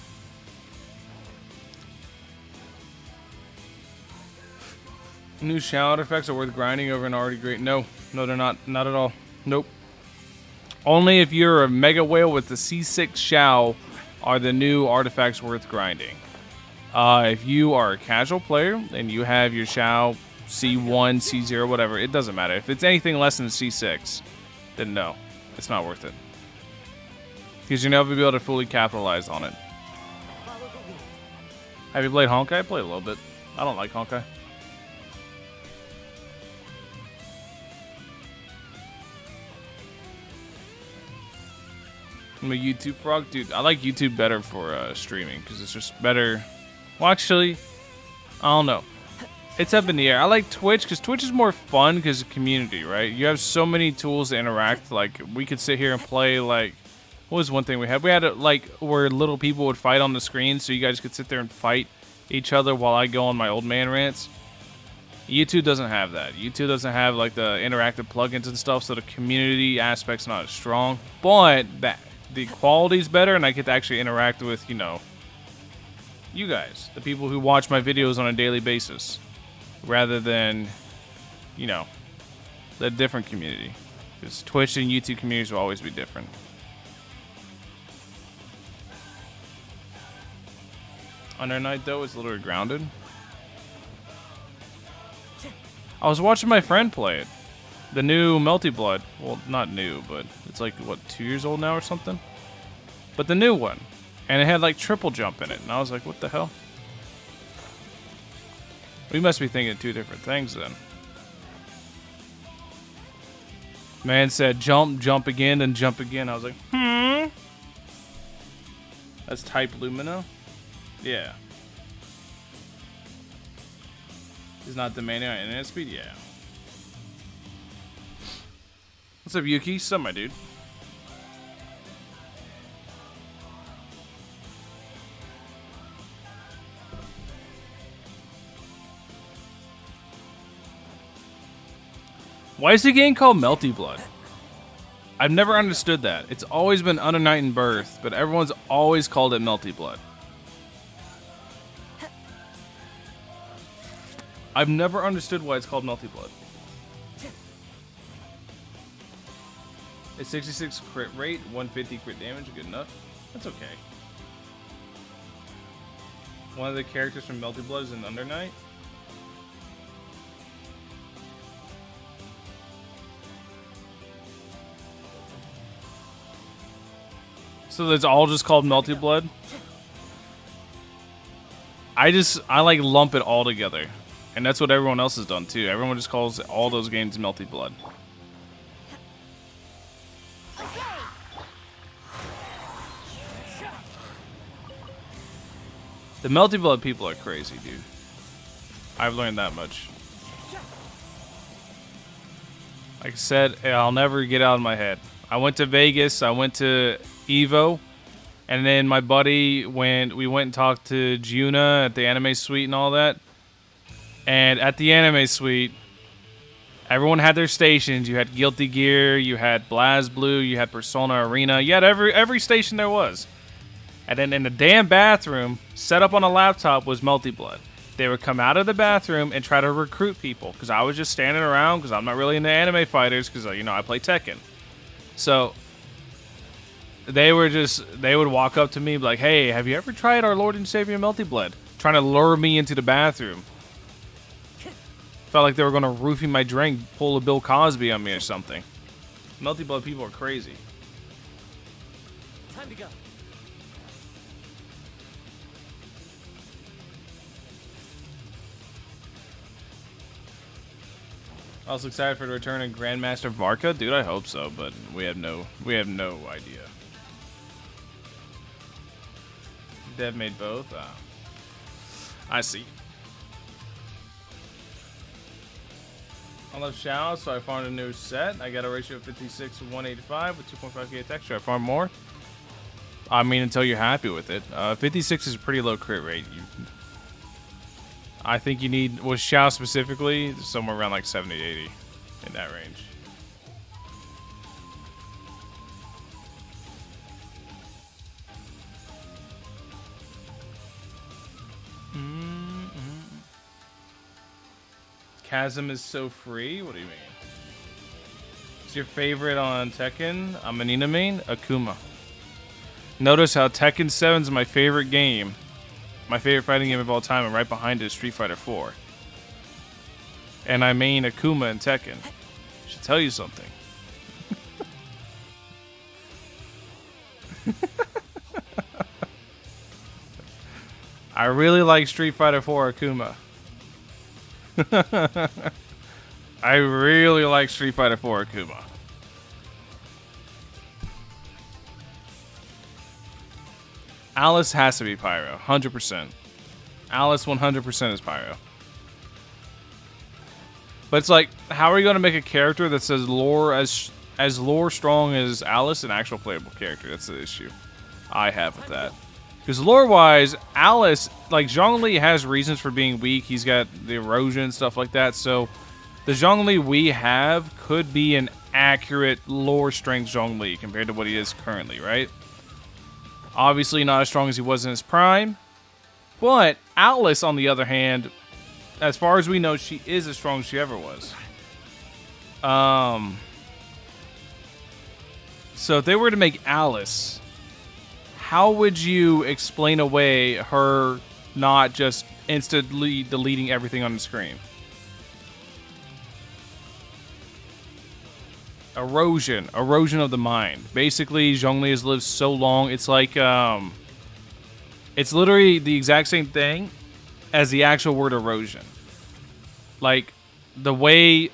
Speaker 1: New Shao artifacts are worth grinding over an already great. No, they're not. Not at all. Nope. Only if you're a Mega Whale with the C6 Shao are the new artifacts worth grinding. If you are a casual player and you have your Shao C1, C0, whatever, it doesn't matter. If it's anything less than C6, then no, it's not worth it. Because you'll never be able to fully capitalize on it. Have you played Honkai? I played a little bit. I don't like Honkai. I'm a YouTube frog. Dude, I like YouTube better for streaming because it's just better. Well, actually, I don't know. It's up in the air. I like Twitch because Twitch is more fun because of community, right? You have so many tools to interact. Like, we could sit here and play, like, what was one thing we had? We had, like, where little people would fight on the screen so you guys could sit there and fight each other while I go on my old man rants. YouTube doesn't have that. YouTube doesn't have, like, the interactive plugins and stuff, so the community aspect's not as strong. But the quality's better, and I get to actually interact with, you know, you guys, the people who watch my videos on a daily basis, rather than, you know, the different community. Because Twitch and YouTube communities will always be different. Under Night, though, is literally grounded. I was watching my friend play it. The new Melty Blood. Well, not new, but it's like, what, 2 years old now or something? But the new one. And it had, like, triple jump in it. And I was like, what the hell? We must be thinking two different things then. Man said jump, jump again, then jump again. I was like, That's type Lumina? Yeah. Is not demanding on internet speed? Yeah. What's up, Yuki? What's up, my dude? Why is the game called Melty Blood? I've never understood that. It's always been Under Night and Birth, but everyone's always called it Melty Blood. I've never understood why it's called Melty Blood. It's 66 crit rate, 150 crit damage, good enough. That's okay. One of the characters from Melty Blood is in Under Night. So it's all just called Melty Blood? I like lump it all together. And that's what everyone else has done too. Everyone just calls all those games Melty Blood. The Melty Blood people are crazy, dude. I've learned that much. Like I said, I'll never get out of my head. I went to Vegas, I went to Evo, and then my buddy, we went and talked to Juna at the Anime Suite and all that. And at the Anime Suite, everyone had their stations. You had Guilty Gear, you had BlazBlue, you had Persona Arena. You had every station there was. And then in the damn bathroom, set up on a laptop, was Melty Blood. They would come out of the bathroom and try to recruit people. Because I was just standing around, because I'm not really into anime fighters, because, you know, I play Tekken. So they would walk up to me like, hey, have you ever tried our Lord and Savior Melty Blood? Trying to lure me into the bathroom. Felt like they were going to roofie my drink, pull a Bill Cosby on me or something. Melty Blood people are crazy.
Speaker 4: Time to go.
Speaker 1: I was excited for the return of Grandmaster Varka. Dude, I hope so, but we have no idea. Dev made both? I see. I love Shao, so I farmed a new set. I got a ratio of 56 to 185 with 2.5k texture. I farm more. I mean, until you're happy with it. 56 is a pretty low crit rate. I think you need, with Shao specifically, somewhere around like 70 to 80 in that range. Chasm is so free? What do you mean? What's your favorite on Tekken? I'm an Ina main? Akuma. Notice how Tekken 7 is my favorite game. My favorite fighting game of all time, and right behind it is Street Fighter 4. And I main Akuma in Tekken. Should tell you something. I really like Street Fighter 4 Akuma. I really like Street Fighter 4 Akuma. Alice has to be Pyro, 100%. Alice 100% is Pyro. But it's like, how are you going to make a character that's as lore strong as Alice, an actual playable character? That's the issue I have with that. Because lore-wise, Alice, like, Zhongli has reasons for being weak. He's got the erosion and stuff like that. So the Zhongli we have could be an accurate lore-strength Zhongli compared to what he is currently, right? Obviously not as strong as he was in his prime. But Alice, on the other hand, as far as we know, she is as strong as she ever was. So if they were to make Alice, how would you explain away her not just instantly deleting everything on the screen? Erosion of the mind. Basically, Zhongli has lived so long, it's like, it's literally the exact same thing as the actual word erosion. Like, the way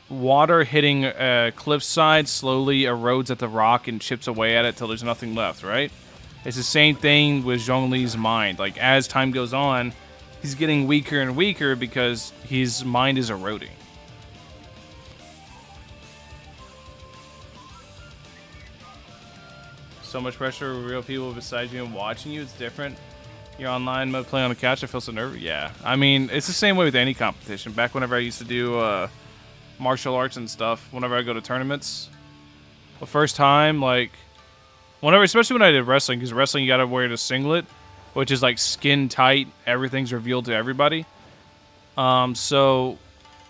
Speaker 1: water hitting a cliffside slowly erodes at the rock and chips away at it till there's nothing left, right? It's the same thing with Zhongli's mind. Like, as time goes on, he's getting weaker and weaker because his mind is eroding. So much pressure with real people besides you and watching you. It's different. You're online mode playing on the couch. I feel so nervous. Yeah. I mean, it's the same way with any competition. Back whenever I used to do martial arts and stuff, whenever I go to tournaments, the first time, like, whenever, especially when I did wrestling, because wrestling you gotta wear the singlet, which is like skin tight. Everything's revealed to everybody. So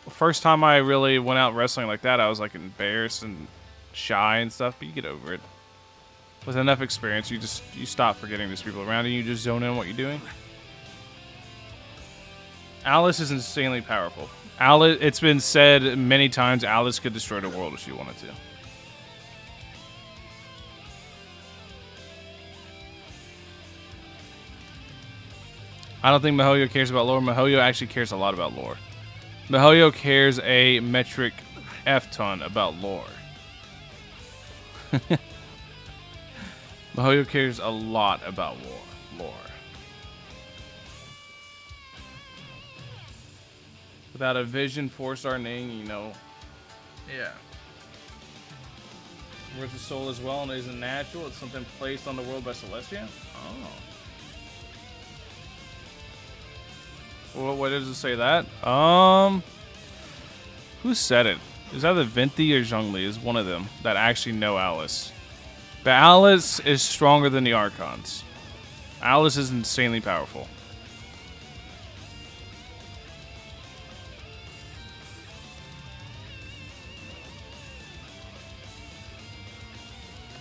Speaker 1: first time I really went out wrestling like that, I was like embarrassed and shy and stuff, but you get over it. With enough experience, you stop forgetting there's people around you. You just zone in on what you're doing. Alice is insanely powerful. Alice, it's been said many times, Alice could destroy the world if she wanted to. I don't think Mihoyo cares about lore. Mihoyo actually cares a lot about lore. Mihoyo cares a metric F-ton about lore. Mihoyo cares a lot about lore. Without a vision, 4-star name, you know. Yeah. Worth the soul as well, and it isn't natural. It's something placed on the world by Celestia. Oh. Well, what does it say that? Who said it? Is that the Venti or Zhongli? Is one of them that actually know Alice. But Alice is stronger than the Archons. Alice is insanely powerful.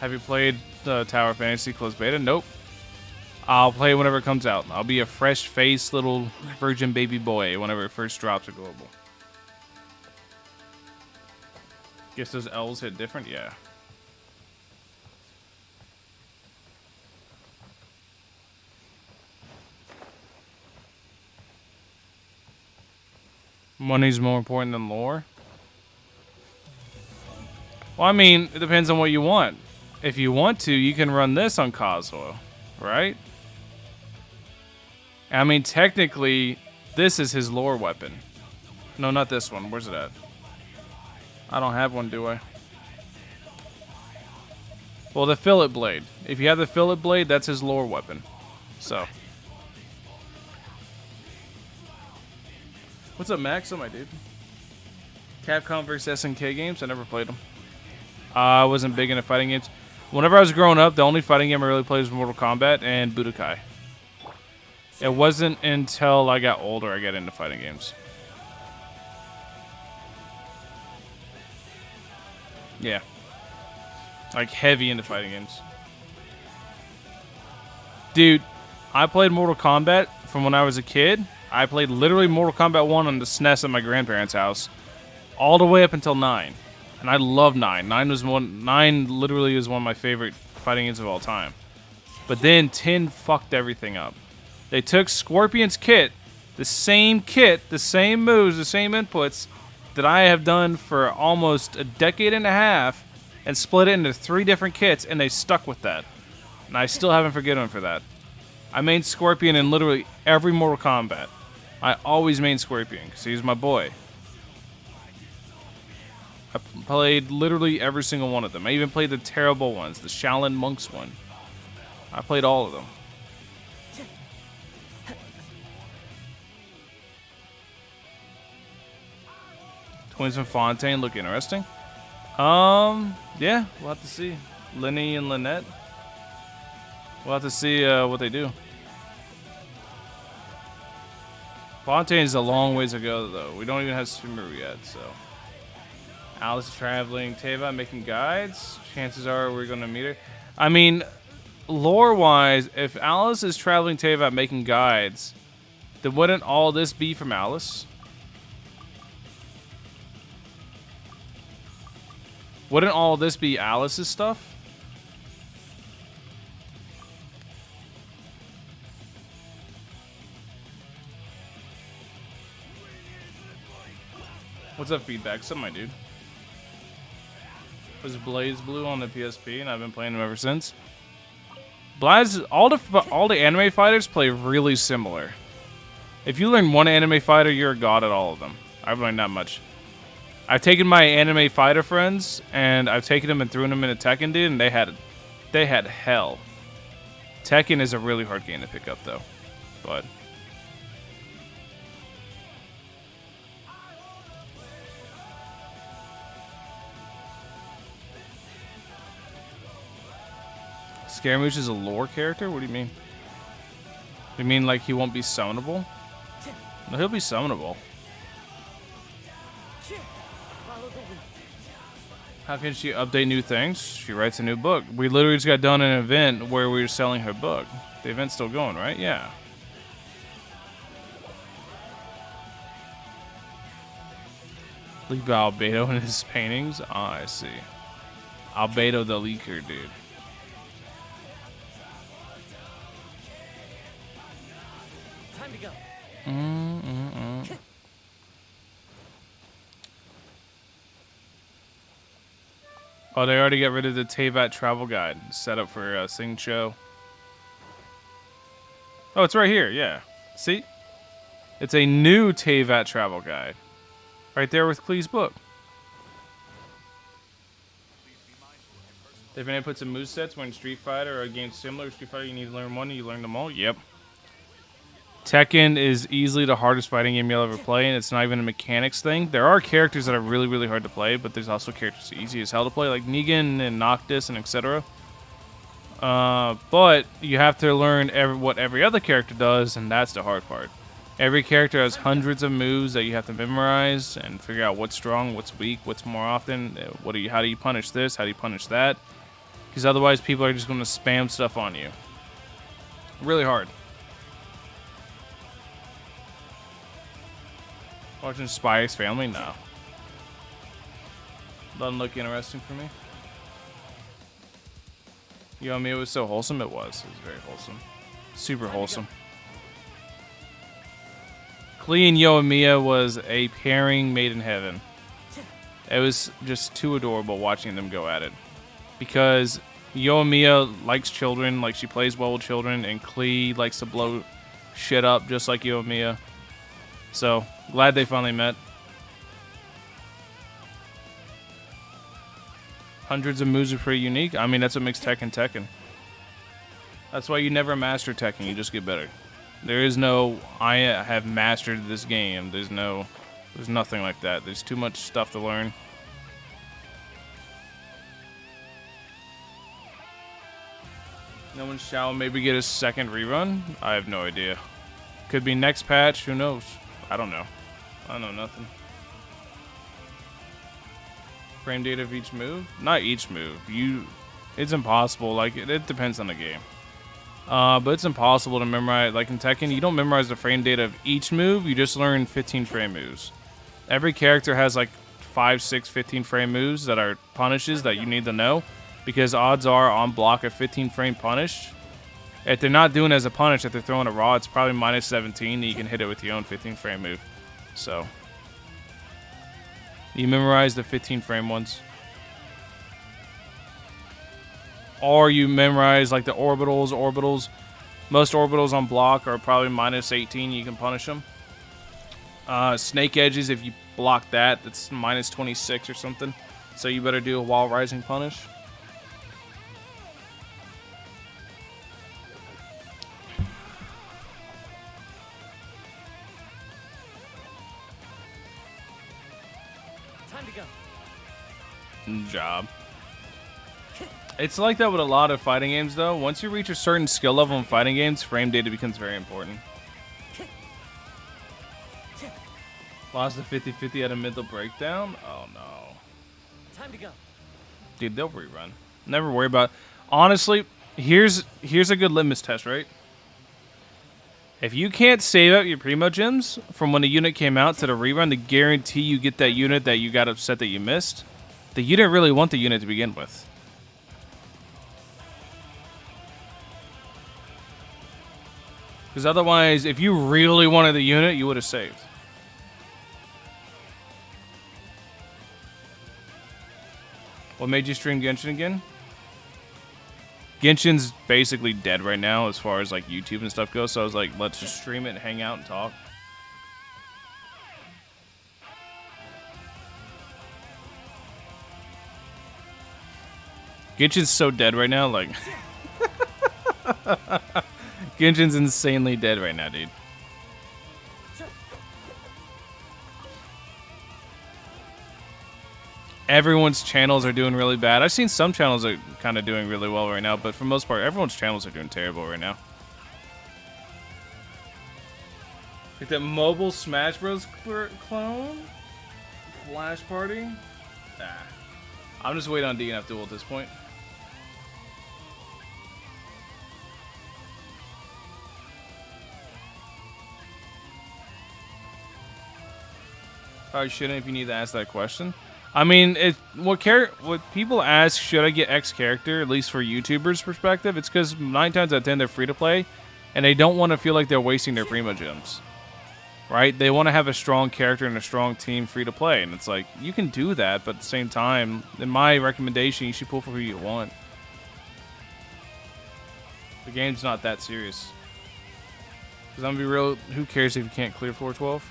Speaker 1: Have you played the Tower Fantasy closed beta? Nope. I'll play it whenever it comes out. I'll be a fresh-faced little virgin baby boy whenever it first drops at global. Guess those L's hit different? Yeah. Money's more important than lore? Well, I mean, it depends on what you want. If you want to, you can run this on Kazuo, right? I mean, technically, this is his lore weapon. No, not this one. Where's it at? I don't have one, do I? Well, the fillet blade. If you have the fillet blade, that's his lore weapon. So. What's up, Max? Oh, my dude. Capcom vs. SNK games? I never played them. I wasn't big into fighting games. Whenever I was growing up, the only fighting game I really played was Mortal Kombat and Budokai. It wasn't until I got older I got into fighting games. Yeah. Like, heavy into fighting games. Dude, I played Mortal Kombat from when I was a kid. I played literally Mortal Kombat 1 on the SNES at my grandparents' house, all the way up until 9. And I love 9. 9 literally is one of my favorite fighting games of all time. But then 10 fucked everything up. They took Scorpion's kit, the same moves, the same inputs that I have done for almost a decade and a half, and split it into 3 different kits, and they stuck with that. And I still haven't forgiven them for that. I main Scorpion in literally every Mortal Kombat. I always main Scorpion because he's my boy. I played literally every single one of them. I even played the terrible ones, the Shaolin Monks one. I played all of them. Twins from Fontaine look interesting. Yeah, we'll have to see. Lenny and Lynette. We'll have to see what they do. Fontaine's a long ways ago, though. We don't even have Sumeru yet, so. Alice is traveling. Teva making guides. Chances are we're going to meet her. I mean, lore-wise, if Alice is traveling Teva making guides, then wouldn't all this be from Alice? Wouldn't all this be Alice's stuff? What's up, feedback? What's up, my dude? Was Blaze Blue on the PSP, and I've been playing him ever since. Blaze, all the anime fighters play really similar. If you learn one anime fighter, you're a god at all of them. I've learned that much. I've taken my anime fighter friends, and I've taken them and thrown them into Tekken, dude, and they had hell. Tekken is a really hard game to pick up, though. But Scaramouche is a lore character? What do you mean? You mean like he won't be summonable? No, he'll be summonable. How can she update new things? She writes a new book. We literally just got done an event where we were selling her book. The event's still going, right? Yeah. Leave Albedo in his paintings? Ah, I see. Albedo the leaker, dude.
Speaker 4: Time to go.
Speaker 1: Oh, they already got rid of the Teyvat travel guide set up for Sing Show. Oh, it's right here. Yeah. See? It's a new Teyvat travel guide. Right there with Klee's book. They've been able to put some movesets when Street Fighter or a game similar to Street Fighter, you need to learn one and you learn them all. Yep. Tekken is easily the hardest fighting game you'll ever play, and it's not even a mechanics thing. There are characters that are really, really hard to play, but there's also characters easy as hell to play, like Negan and Noctis and etc. But you have to learn what every other character does, and that's the hard part. Every character has hundreds of moves that you have to memorize and figure out what's strong, what's weak, what's more often. How do you punish this? How do you punish that? Because otherwise, people are just going to spam stuff on you. Really hard. Watching Spy X Family? No. Doesn't look interesting for me. Yo, I mean, it was so wholesome. It was. It was very wholesome. Super wholesome. Klee and Yoimiya was a pairing made in heaven. It was just too adorable watching them go at it. Because Yoimiya likes children, like she plays well with children, and Klee likes to blow shit up just like Yoimiya. So, glad they finally met. Hundreds of moves are pretty unique. I mean, that's what makes Tekken Tekken. That's why you never master Tekken, you just get better. There is no, I have mastered this game. There's nothing like that. There's too much stuff to learn. No one shall maybe get a second rerun? I have no idea. Could be next patch, who knows? I don't know. I know nothing. Frame data of each move? Not each move. It's impossible. Like, it depends on the game. But it's impossible to memorize. Like in Tekken, you don't memorize the frame data of each move. You just learn 15 frame moves. Every character has like 5, 6, 15 frame moves that are punishes that you need to know. Because odds are on block a 15 frame punish. If they're not doing it as a punish, if they're throwing a raw, it's probably minus 17. And you can hit it with your own 15 frame move. So you memorize the 15 frame ones. Or you memorize like the orbitals. Most orbitals on block are probably minus 18. You can punish them. Snake edges, if you block that, it's minus 26 or something. So you better do a wall rising punish.
Speaker 4: Time to go.
Speaker 1: Job. It's like that with a lot of fighting games, though. Once you reach a certain skill level in fighting games, frame data becomes very important. Lost the 50-50 at a middle breakdown? Oh, no.
Speaker 4: Time to go.
Speaker 1: Dude, they'll rerun. Never worry about it. Honestly, here's a good litmus test, right? If you can't save up your Primo Gems from when the unit came out to the rerun to guarantee you get that unit that you got upset that you missed, then you didn't really want the unit to begin with. Because otherwise, if you really wanted the unit, you would have saved. What made you stream Genshin again? Genshin's basically dead right now as far as like YouTube and stuff goes. So I was like, let's just stream it and hang out and talk. Genshin's so dead right now, like... Genshin's insanely dead right now, dude. Everyone's channels are doing really bad. I've seen some channels are kind of doing really well right now, but for the most part, everyone's channels are doing terrible right now. Like that mobile Smash Bros. Clone? Flash Party? Nah. I'm just waiting on DNF Duel at this point. Probably shouldn't if you need to ask that question. I mean, what people ask, should I get X character, at least for YouTubers' perspective, it's because 9 times out of 10 they're free to play, and they don't want to feel like they're wasting their Primo Gems. Right? They want to have a strong character and a strong team free to play, and it's like, you can do that, but at the same time, in my recommendation, you should pull for who you want. The game's not that serious. Because I'm gonna be real, who cares if you can't clear 412?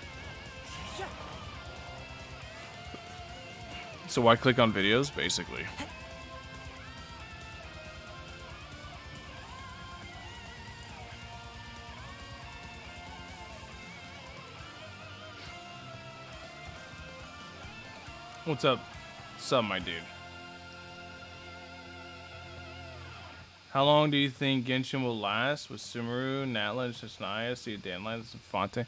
Speaker 1: So why click on videos, basically? What's up? What's up, my dude? How long do you think Genshin will last with Sumeru, Natlan, Shasnaya, Sea Danlands, and Fonte?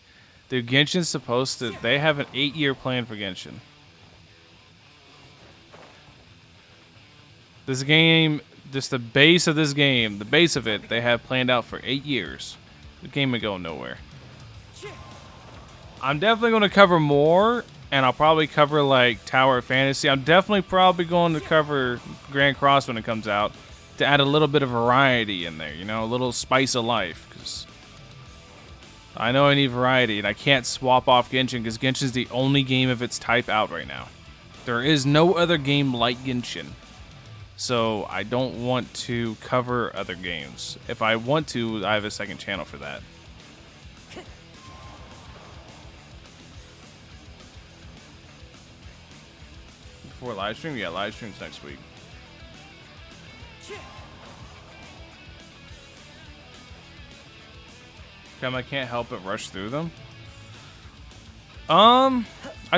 Speaker 1: Dude, Genshin's supposed to... They have an 8-year plan for Genshin. This game, just the base of this game, the base of it, they have planned out for 8 years. The game would go nowhere. I'm definitely going to cover more, and I'll probably cover like Tower of Fantasy. I'm definitely probably going to cover Grand Cross when it comes out to add a little bit of variety in there, you know, a little spice of life. Because I know I need variety, and I can't swap off Genshin because Genshin's the only game of its type out right now. There is no other game like Genshin. So I don't want to cover other games. If I want to, I have a second channel for that. Before live stream? Yeah, live stream's next week. I can't help but rush through them. I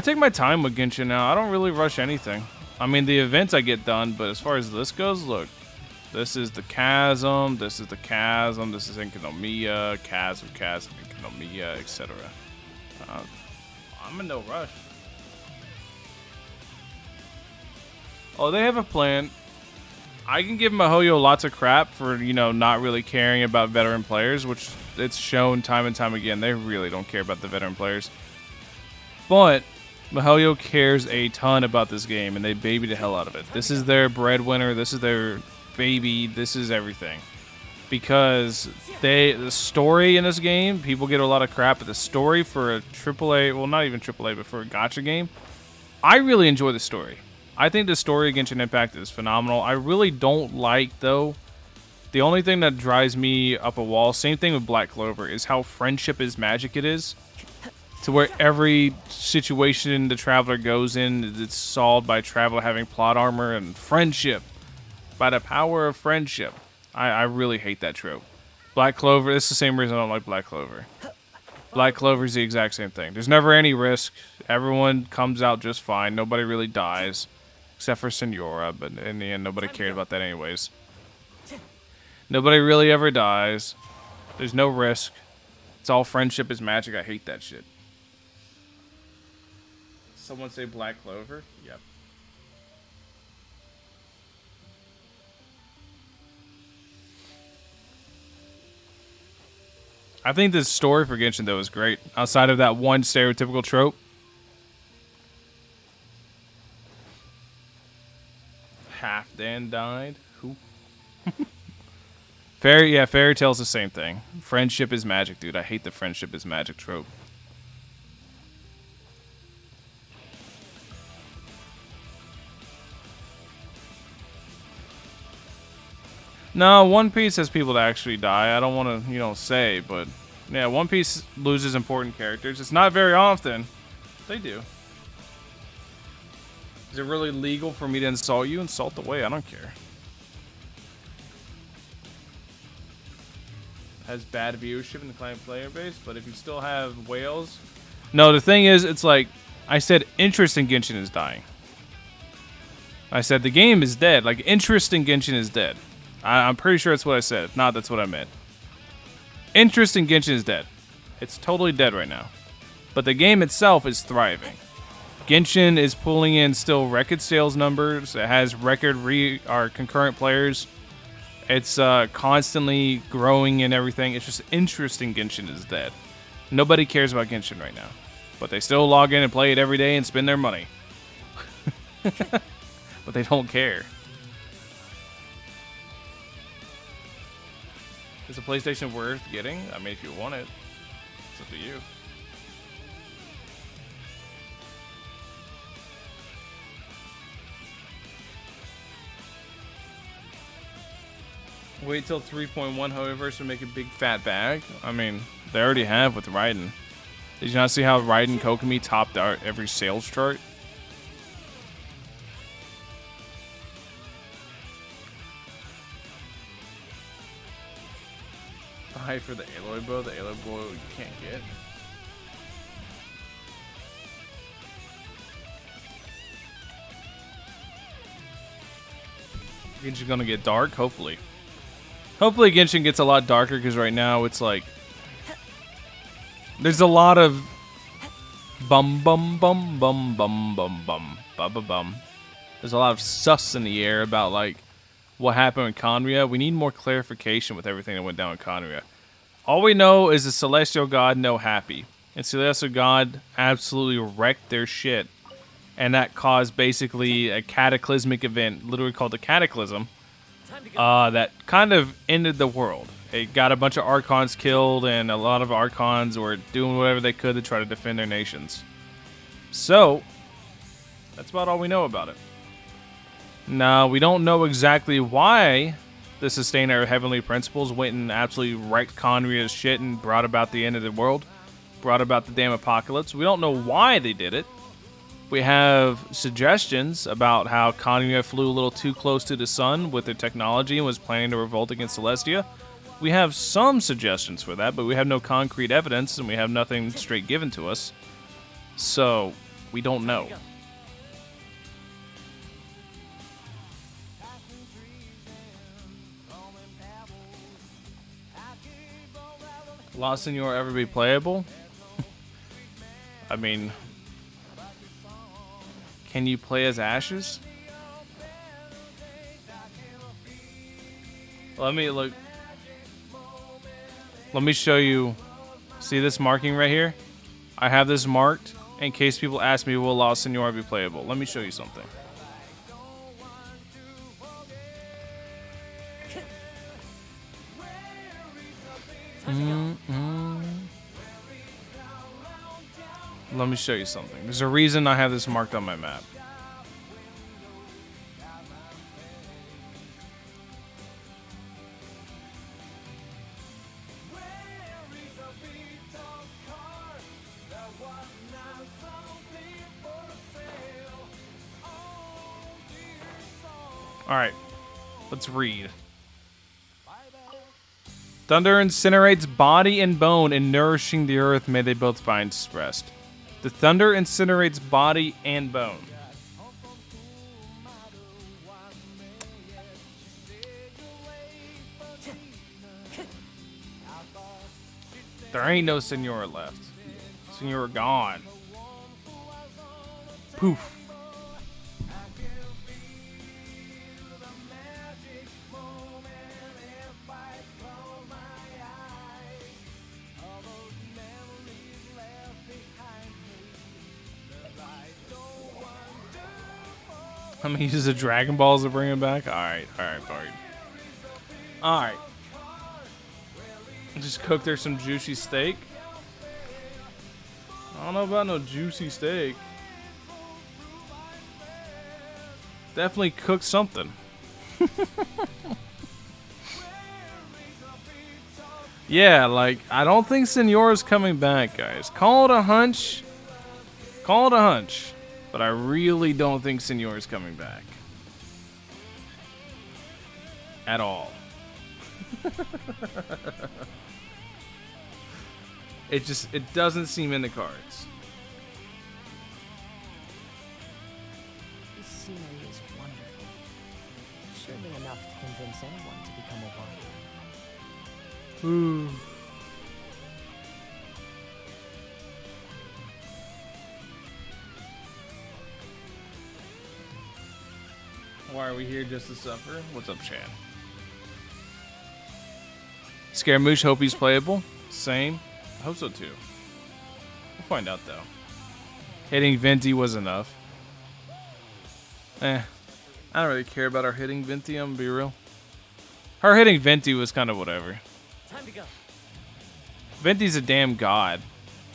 Speaker 1: take my time with Genshin now. I don't really rush anything. I mean, the events I get done, but as far as this goes, look. This is the Chasm, this is the Chasm, this is Enkanomiya, Chasm, Enkanomiya, etc. I'm in no rush. Oh, they have a plan. I can give Mihoyo lots of crap for, you know, not really caring about veteran players, which it's shown time and time again. They really don't care about the veteran players. But Mihoyo cares a ton about this game, and they baby the hell out of it. This is their breadwinner. This is their baby. This is everything. Because the story in this game, people get a lot of crap, but the story for a AAA, well, not even AAA, but for a gacha game, I really enjoy the story. I think the story of Genshin Impact is phenomenal. I really don't like, though, the only thing that drives me up a wall, same thing with Black Clover, is how friendship is magic it is. To where every situation the Traveler goes in, it's solved by Traveler having plot armor and friendship. By the power of friendship. I really hate that trope. Black Clover, it's the same reason I don't like Black Clover. Black Clover is the exact same thing. There's never any risk. Everyone comes out just fine. Nobody really dies. Except for Senora, but in the end, nobody cared about that anyways. Nobody really ever dies. There's no risk. It's all friendship is magic. I hate that shit. Someone say Black Clover? Yep. I think the story for Genshin, though, is great. Outside of that one stereotypical trope. Half Dan died. Who? Fairy Tail's the same thing. Friendship is magic, dude. I hate the friendship is magic trope. No, One Piece has people that actually die. I don't want to, you know, say, but yeah, One Piece loses important characters. It's not very often. They do. Is it really legal for me to insult you? Insult away. I don't care. Has bad viewership in the client player base, but if you still have whales... No, the thing is, it's like, I said interest in Genshin is dying. I said the game is dead. Like, interest in Genshin is dead. I'm pretty sure that's what I said. If not, that's what I meant. Interest in Genshin is dead. It's totally dead right now. But the game itself is thriving. Genshin is pulling in still record sales numbers. It has record concurrent players. It's constantly growing and everything. It's just interest in Genshin is dead. Nobody cares about Genshin right now. But they still log in and play it every day and spend their money. But they don't care. Is a PlayStation worth getting? I mean, if you want it, it's up to you. Wait till 3.1, however, to make a big fat bag. I mean, they already have with Raiden. Did you not see how Raiden Kokomi topped out every sales chart? Buy for the Aloy bow. The Aloy bow you can't get. Genshin's gonna get dark, hopefully. Hopefully Genshin gets a lot darker, because right now it's like... There's a lot of... Bum bum bum bum bum bum bum bum bum. There's a lot of sus in the air about, like, what happened in Conria. We need more clarification with everything that went down in Conria. All we know is the Celestial God no happy. And Celestial God absolutely wrecked their shit. And that caused basically a cataclysmic event, literally called the Cataclysm, that kind of ended the world. It got a bunch of Archons killed, and a lot of Archons were doing whatever they could to try to defend their nations. So, that's about all we know about it. Now, we don't know exactly why the Sustainer of Heavenly Principles went and absolutely wrecked Conria's shit and brought about the end of the world, brought about the damn apocalypse. We don't know why they did it. We have suggestions about how Conria flew a little too close to the sun with their technology and was planning to revolt against Celestia. We have some suggestions for that, but we have no concrete evidence and we have nothing straight given to us. So, we don't know. Lost Senor ever be playable? I mean... Can you play as Ashes? Let me look. Let me show you. See this marking right here? I have this marked in case people ask me, will La Senora be playable? Let me show you something. Let me show you something. There's a reason I have this marked on my map. Alright, let's read. Thunder incinerates body and bone, and nourishing the earth may they both find rest. The thunder incinerates body and bone. There ain't no Senora left. Senora gone. Poof. I'm gonna use the Dragon Balls to bring him back. Alright, alright. Alright. Just cook there some juicy steak. I don't know about no juicy steak. Definitely cook something. Yeah, like, I don't think Senora's coming back, guys. Call it a hunch. Call it a hunch. But I really don't think Senora's coming back. At all. It doesn't seem in the cards.
Speaker 4: This scenery is wonderful. Surely enough to convince anyone to become a warrior.
Speaker 1: Ooh. Why are we here just to suffer? What's up, Chad? Scaramouche, hope he's playable. Same. I hope so too. We'll find out though. Hitting Venti was enough. I don't really care about our hitting Venti, I'm gonna be real. Her hitting Venti was kind of whatever.
Speaker 4: Time to go.
Speaker 1: Venti's a damn god.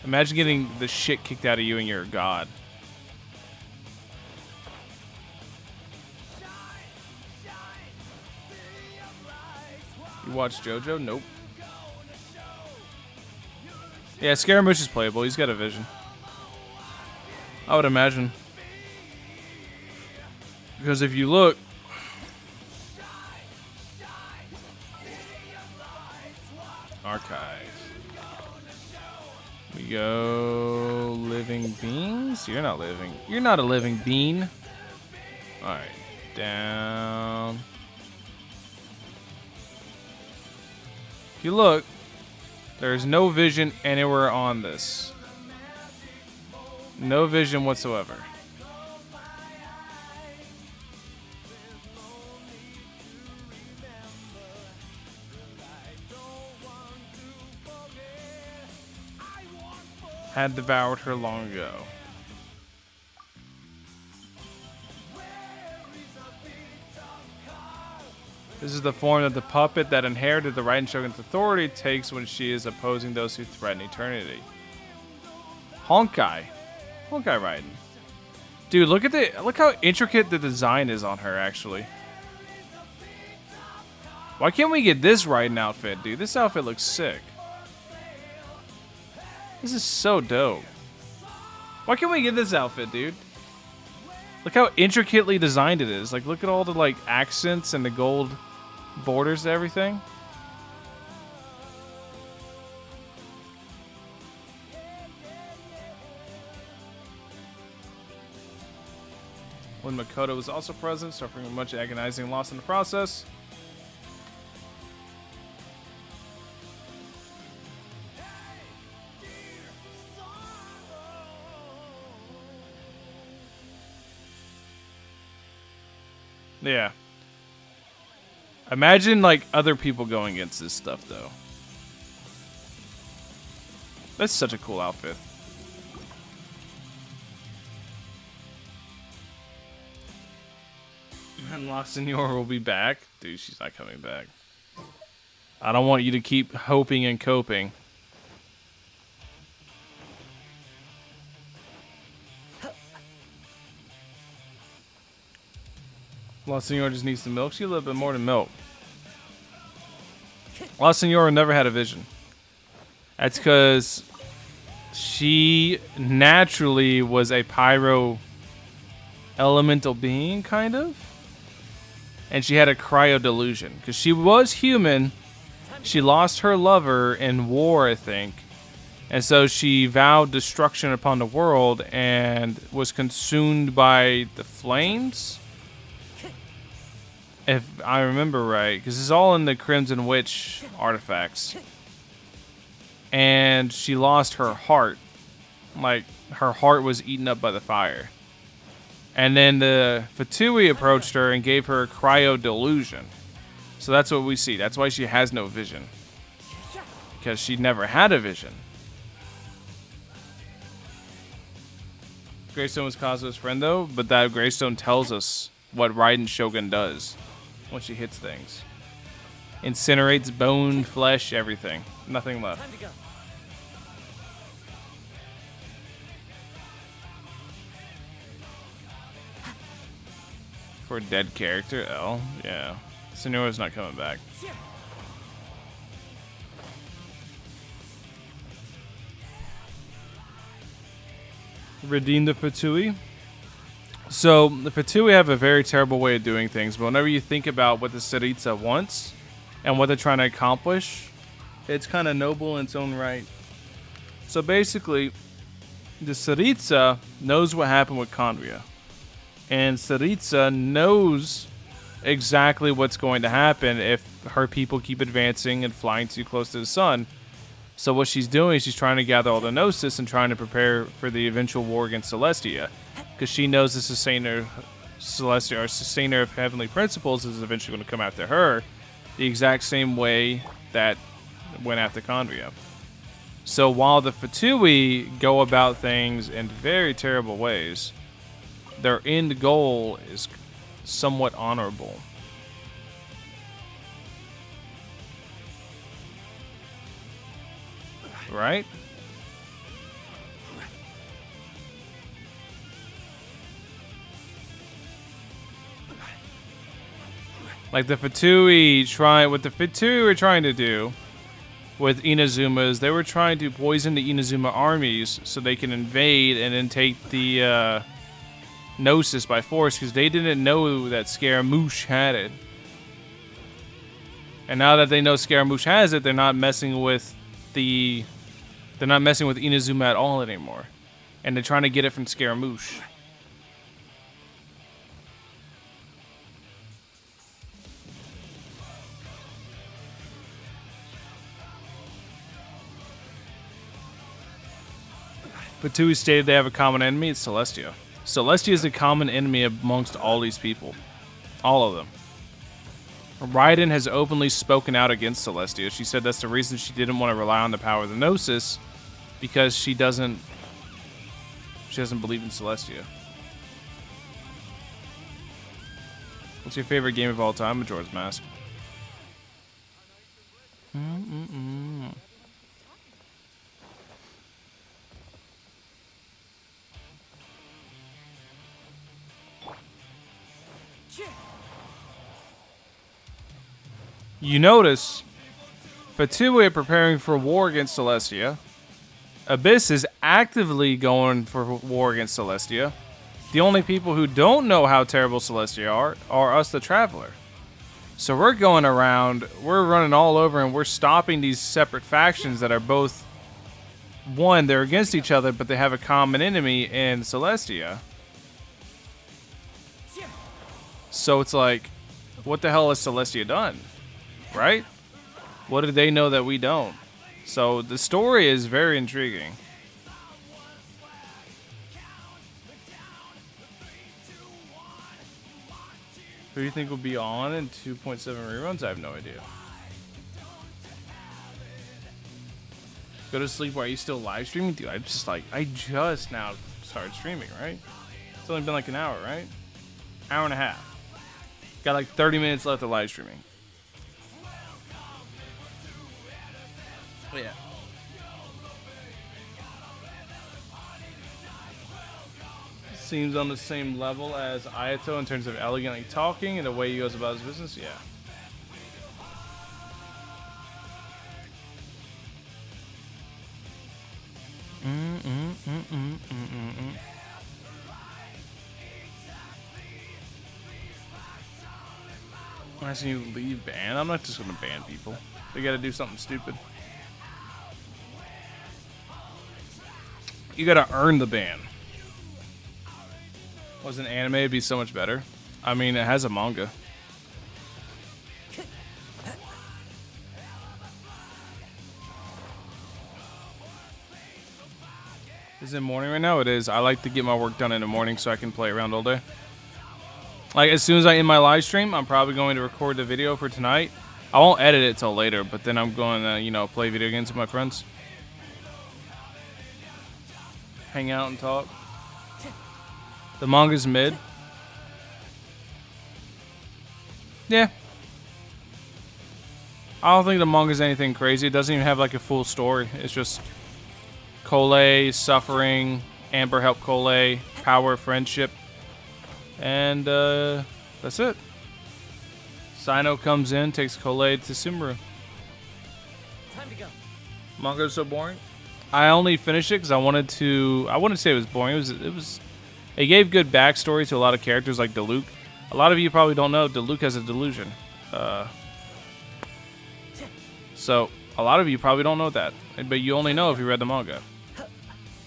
Speaker 1: Imagine getting the shit kicked out of you and you're a god. You watch JoJo? Nope. Yeah, Scaramouche is playable. He's got a vision. I would imagine. Because if you look... Archive. We go... Living beings? You're not living. You're not a living bean. Alright. Down... If you look, there's no vision anywhere on this. No vision whatsoever. Had devoured her long ago. This is the form that the puppet that inherited the Raiden Shogun's authority takes when she is opposing those who threaten eternity. Honkai. Honkai Raiden. Dude, look how intricate the design is on her, actually. Why can't we get this Raiden outfit, dude? This outfit looks sick. This is so dope. Why can't we get this outfit, dude? Look how intricately designed it is. Like, look at all the, like, accents and the gold borders and everything. When Makoto was also present, suffering much agonizing loss in the process. Yeah. Imagine like other people going against this stuff though. That's such a cool outfit. And La Senora will be back. Dude, she's not coming back. I don't want you to keep hoping and coping. La Senora just needs some milk. She a little bit more than milk. La Senora never had a vision. That's because she naturally was a pyro elemental being, kind of. And she had a cryo delusion. Because she was human. She lost her lover in war, I think. And so she vowed destruction upon the world and was consumed by the flames. If I remember right. Because it's all in the Crimson Witch artifacts. And she lost her heart. Like, her heart was eaten up by the fire. And then the Fatui approached her and gave her a cryo delusion. So that's what we see. That's why she has no vision. Because she never had a vision. Greystone was Kazuo's friend, though. But that Greystone tells us what Raiden Shogun does when she hits things. Incinerates bone, flesh, everything. Nothing left.
Speaker 3: Time to go.
Speaker 1: For a dead character, L. Yeah. Senora's not coming back. Redeem the Fatui. So, the Fatui have a very terrible way of doing things, but whenever you think about what the Tsaritsa wants and what they're trying to accomplish, it's kind of noble in its own right. So basically, the Tsaritsa knows what happened with Kandria. And Tsaritsa knows exactly what's going to happen if her people keep advancing and flying too close to the sun. So what she's doing is she's trying to gather all the Gnosis and trying to prepare for the eventual war against Celestia. Because she knows the sustainer Celestia, or sustainer of heavenly principles, is eventually going to come after her the exact same way that went after Kandria. So while the Fatui go about things in very terrible ways, their end goal is somewhat honorable. Right? Like the Fatui what the Fatui were trying to do with Inazuma's, they were trying to poison the Inazuma armies so they can invade and then take the Gnosis by force, because they didn't know that Scaramouche had it. And now that they know Scaramouche has it, they're not messing with Inazuma at all anymore. And they're trying to get it from Scaramouche. Fatui stated they have a common enemy. It's Celestia. Celestia is a common enemy amongst all these people. All of them. Raiden has openly spoken out against Celestia. She said that's the reason she didn't want to rely on the power of the Gnosis, because she doesn't believe in Celestia. What's your favorite game of all time? Majora's Mask. You notice Fatui are preparing for war against Celestia. Abyss is actively going for war against Celestia. The only people who don't know how terrible Celestia are us, the Traveler. So we're going around, we're running all over, and we're stopping these separate factions that are both, one, they're against each other, but they have a common enemy in Celestia. So it's like, what the hell has Celestia done? Right? What do they know that we don't? So the story is very intriguing. Who do you think will be on in 2.7 reruns? I have no idea. Go to sleep while you still live streaming? Dude, I just now started streaming, right? It's only been like an hour, right? Hour and a half. Got like 30 minutes left of live streaming. Yeah. Seems on the same level as Ayato in terms of elegantly talking and the way he goes about his business. Yeah. I see you leave ban. I'm not just gonna ban people. They gotta do something stupid. You gotta earn the ban. Was an anime, it'd be so much better. I mean, it has a manga. Is it morning right now? It is. I like to get my work done in the morning so I can play around all day. Like, as soon as I end my live stream, I'm probably going to record the video for tonight. I won't edit it till later, but then I'm going to, you know, play video games with my friends. Hang out and talk. The manga's mid. Yeah. I don't think the manga's anything crazy. It doesn't even have like a full story. It's just Cole suffering, Amber helped Cole, power, friendship, and that's it. Sino comes in, takes Cole to Sumeru.
Speaker 3: Time to go.
Speaker 1: Manga's so boring. I only finished it because I wanted to. I wouldn't say it was boring. It gave good backstory to a lot of characters like Diluc. A lot of you probably don't know Diluc has a delusion. So a lot of you probably don't know that, but you only know if you read the manga.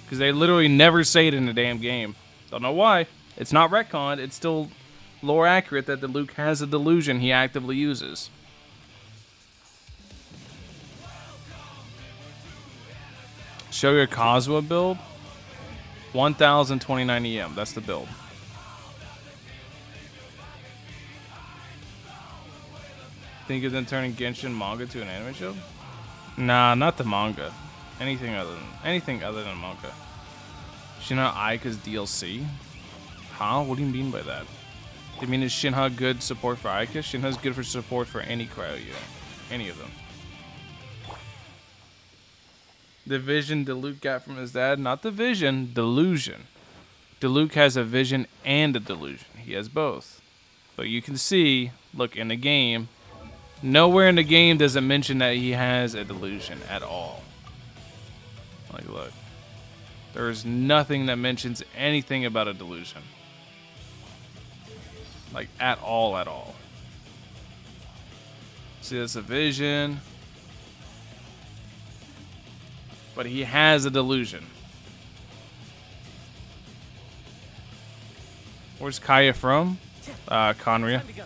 Speaker 1: Because they literally never say it in the damn game. Don't know why. It's not retconned. It's still lore accurate that Diluc has a delusion he actively uses. Show your Kazuha build. 1029 EM. That's the build. Think of them turning Genshin manga to an anime show? Nah, not the manga. Anything other than manga. Shinha Aika's DLC? Huh? What do you mean by that? Do you mean is Shinha good support for Aika? Shinha's good for support for any cryo unit. Any of them. The vision Diluc got from his dad? Not the vision, delusion. Diluc has a vision and a delusion. He has both. But you can see, look, in the game, nowhere in the game does it mention that he has a delusion at all. Like, look. There is nothing that mentions anything about a delusion. Like, at all, at all. See, that's a vision. But he has a delusion. Where's Kaya from? Conria.
Speaker 3: Time to go.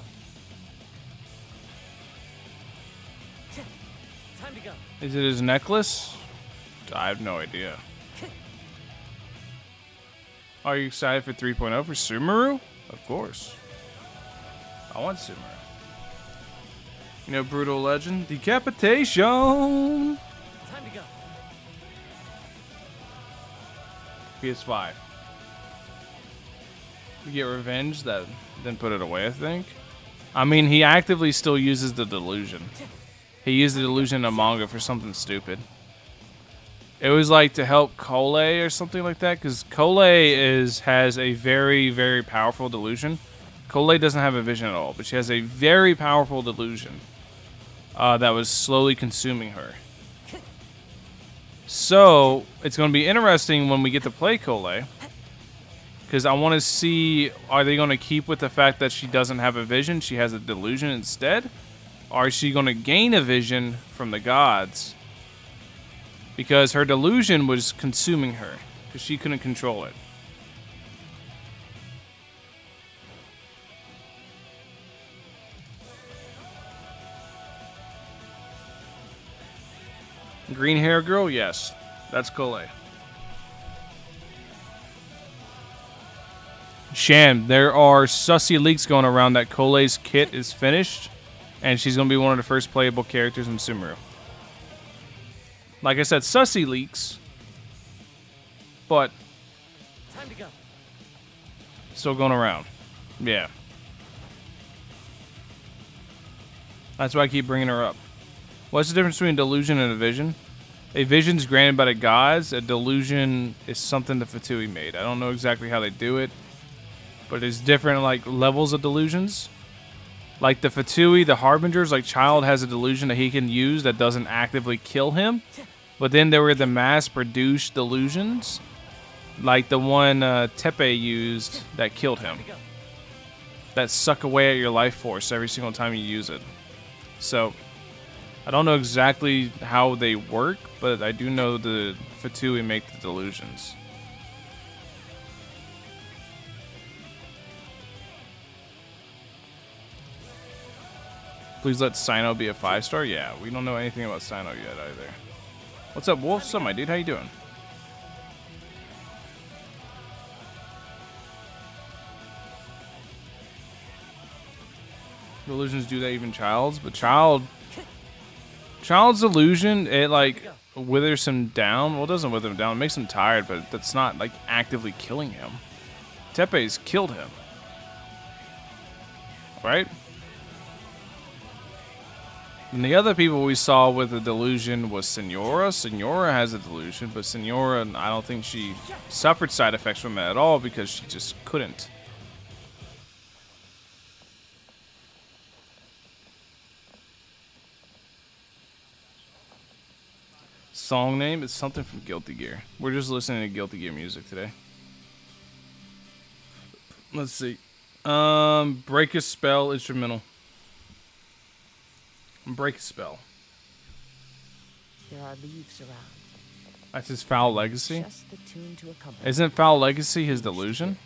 Speaker 3: Time to go.
Speaker 1: Is it his necklace? I have no idea. Are you excited for 3.0 for Sumeru? Of course. I want Sumeru. You know, brutal legend? Decapitation!
Speaker 3: Time to go.
Speaker 1: PS5. We get revenge, that then put it away, I think. I mean, he actively still uses the delusion. He used the delusion in manga for something stupid. It was like to help Cole or something like that, because Cole has a very, very powerful delusion. Cole doesn't have a vision at all, but she has a very powerful delusion that was slowly consuming her. So, it's going to be interesting when we get to play Cole, because I want to see, are they going to keep with the fact that she doesn't have a vision, she has a delusion instead? Or is she going to gain a vision from the gods? Because her delusion was consuming her, because she couldn't control it. Green hair girl? Yes. That's Cole. Sham, there are sussy leaks going around that Kolei's kit is finished, and she's going to be one of the first playable characters in Sumeru. Like I said, sussy leaks, but
Speaker 3: Time to go.
Speaker 1: still going around. Yeah. That's why I keep bringing her up. What's the difference between a delusion and a vision? A vision is granted by the gods. A delusion is something the Fatui made. I don't know exactly how they do it, but it's different, like, levels of delusions. Like the Fatui, the Harbingers, like Child has a delusion that he can use that doesn't actively kill him. But then there were the mass-produced delusions, like the one Tepe used that killed him. That suck away at your life force every single time you use it. So, I don't know exactly how they work, but I do know the Fatui make the delusions. Please let Sino be a 5-star? Yeah, we don't know anything about Sino yet either. What's up, Wolf? What's up, my dude? How you doing? Delusions do that even Child's, but Child's illusion, it like withers him down. Well, it doesn't wither him down, it makes him tired, but that's not like actively killing him. Tepe's killed him. Right? And the other people we saw with the delusion was Senora. Senora has a delusion, but Senora, I don't think she suffered side effects from it at all because she just couldn't. Song name is something from Guilty Gear. We're just listening to Guilty Gear music today. Let's see. Break a Spell instrumental. Break a Spell.
Speaker 4: There are leaves around.
Speaker 1: That's his Foul Legacy?
Speaker 4: Just the tune to accompany.
Speaker 1: Isn't Foul Legacy his delusion?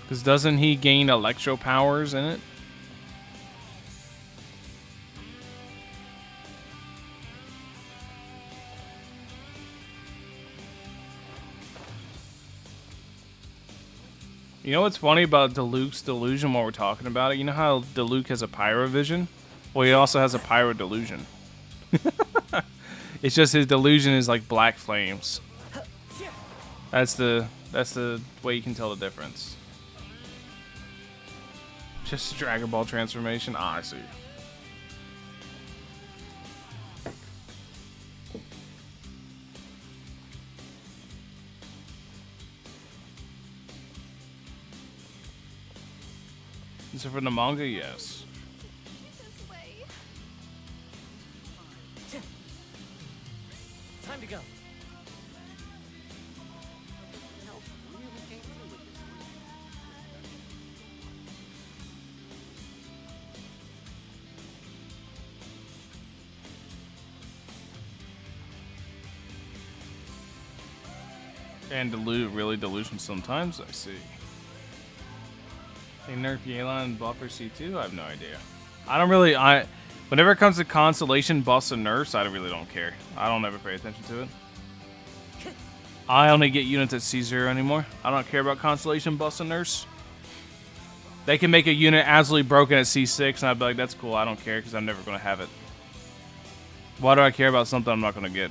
Speaker 1: Because doesn't he gain electro powers in it? You know what's funny about Diluc's delusion while we're talking about it? You know how Diluc has a pyro vision? Well, he also has a pyro delusion. It's just his delusion is like black flames. That's the way you can tell the difference. Just Dragon Ball transformation? Ah, I see. Is it from the manga? Yes.
Speaker 3: Time to go.
Speaker 1: And really delusion sometimes? I see. They nerf Yelan and buffer C2? I have no idea. I don't really... Whenever it comes to Constellation buffs and nerfs, I really don't care. I don't ever pay attention to it. I only get units at C0 anymore. I don't care about Constellation buffs and nerfs. They can make a unit absolutely broken at C6, and I'd be like, that's cool, I don't care, because I'm never going to have it. Why do I care about something I'm not going to get?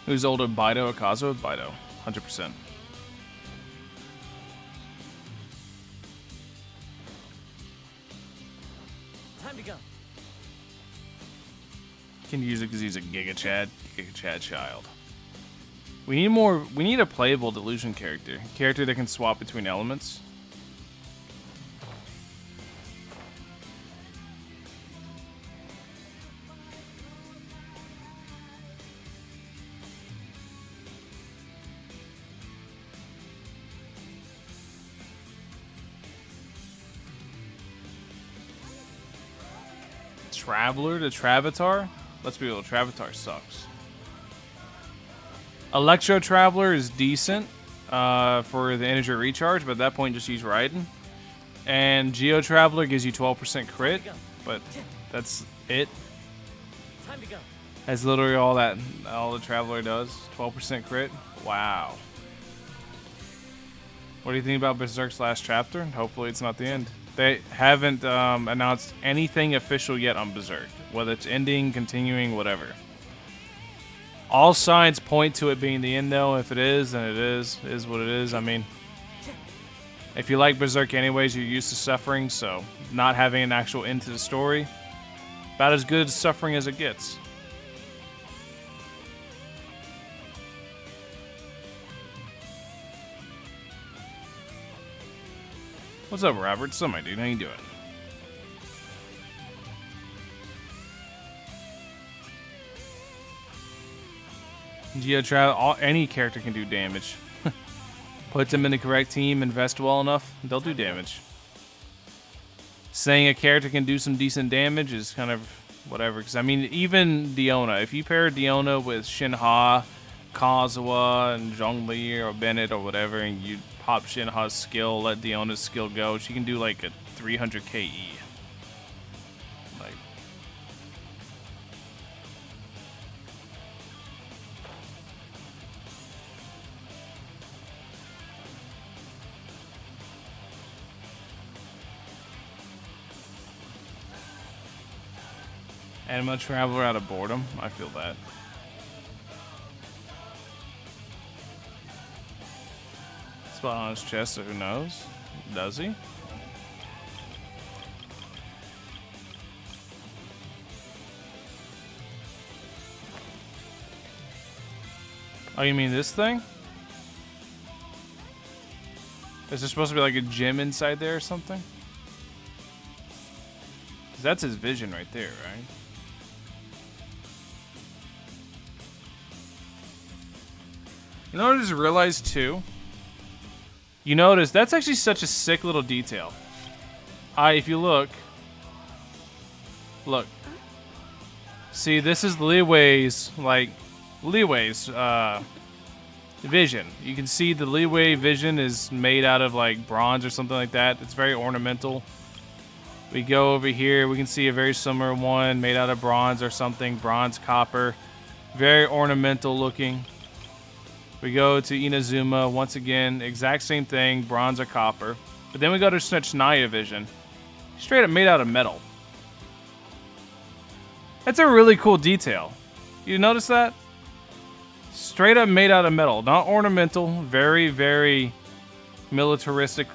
Speaker 1: Who's older, Bido or Kazuo? Bido. 100%.
Speaker 3: Time to go.
Speaker 1: Can use it because he's a Giga Chad child. We need a playable delusion character. Character that can swap between elements. Traveler to Travatar? Let's be real, Travatar sucks. Electro Traveler is decent for the integer recharge, but at that point just use Raiden. And Geo Traveler gives you 12% crit, but that's it.
Speaker 3: Time to go.
Speaker 1: That's literally all the Traveler does. 12% crit. Wow. What do you think about Berserk's last chapter? Hopefully it's not the end. They haven't announced anything official yet on Berserk. Whether it's ending, continuing, whatever. All signs point to it being the end, though. If it is, then it is. It is what it is. I mean, if you like Berserk anyways, you're used to suffering, so not having an actual end to the story, about as good as suffering as it gets. What's up, Robert? What's up, my dude? How you doing? Any character can do damage. Put them in the correct team, invest well enough, they'll do damage. Saying a character can do some decent damage is kind of whatever. Because, I mean, even Diona. If you pair Diona with Shinha, Kazuha, and Zhongli, or Bennett, or whatever, and you pop Shinha's skill, let Diona's skill go, she can do like a 300 KE. Like, Anima Traveler out of boredom? I feel that. Spot on his chest, so who knows? Does he? Oh, you mean this thing? Is there supposed to be like a gym inside there or something? 'Cause that's his vision right there, right? You know what I just realized too? You notice that's actually such a sick little detail. If you look. See, this is Liwei's vision. You can see the Liwei vision is made out of like bronze or something like that. It's very ornamental. We go over here, we can see a very similar one made out of bronze or something, bronze copper. Very ornamental looking. We go to Inazuma, once again, exact same thing, bronze or copper. But then we go to Snechnaya vision. Straight up made out of metal. That's a really cool detail. You notice that? Straight up made out of metal. Not ornamental. Very, very militaristic.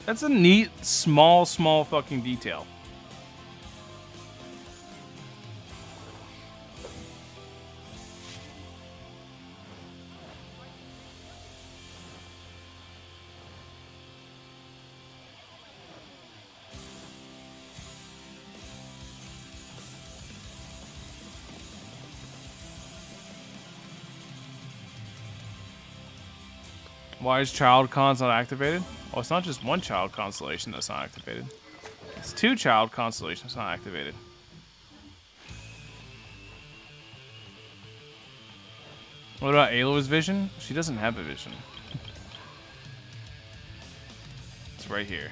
Speaker 1: That's a neat, small fucking detail. Why is Child Cons not activated? Oh, it's not just one Child Constellation that's not activated. It's 2 Child Constellations not activated. What about Aloy's vision? She doesn't have a vision. It's right here.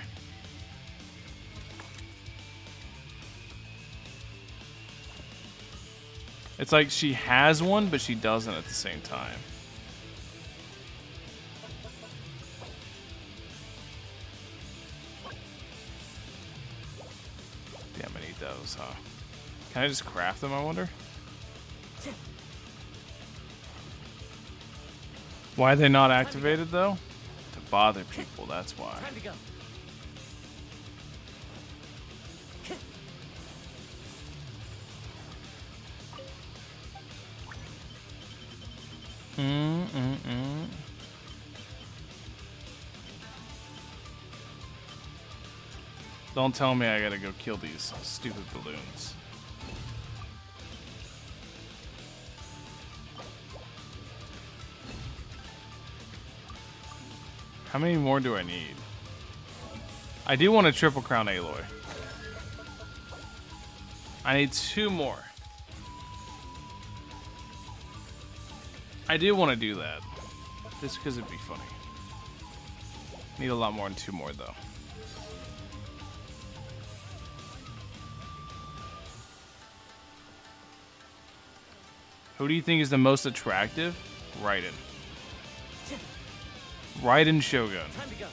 Speaker 1: It's like she has one, but she doesn't at the same time. Damn, I need those, huh? Can I just craft them, I wonder? Why are they not activated, though? To bother people, that's why.
Speaker 3: Time to go.
Speaker 1: Don't tell me I gotta go kill these stupid balloons. How many more do I need? I do want a triple crown Aloy. I need 2 more. I do want to do that. Just because it'd be funny. Need a lot more than 2 more, though. Who do you think is the most attractive? Raiden. Raiden Shogun.
Speaker 3: Time to go.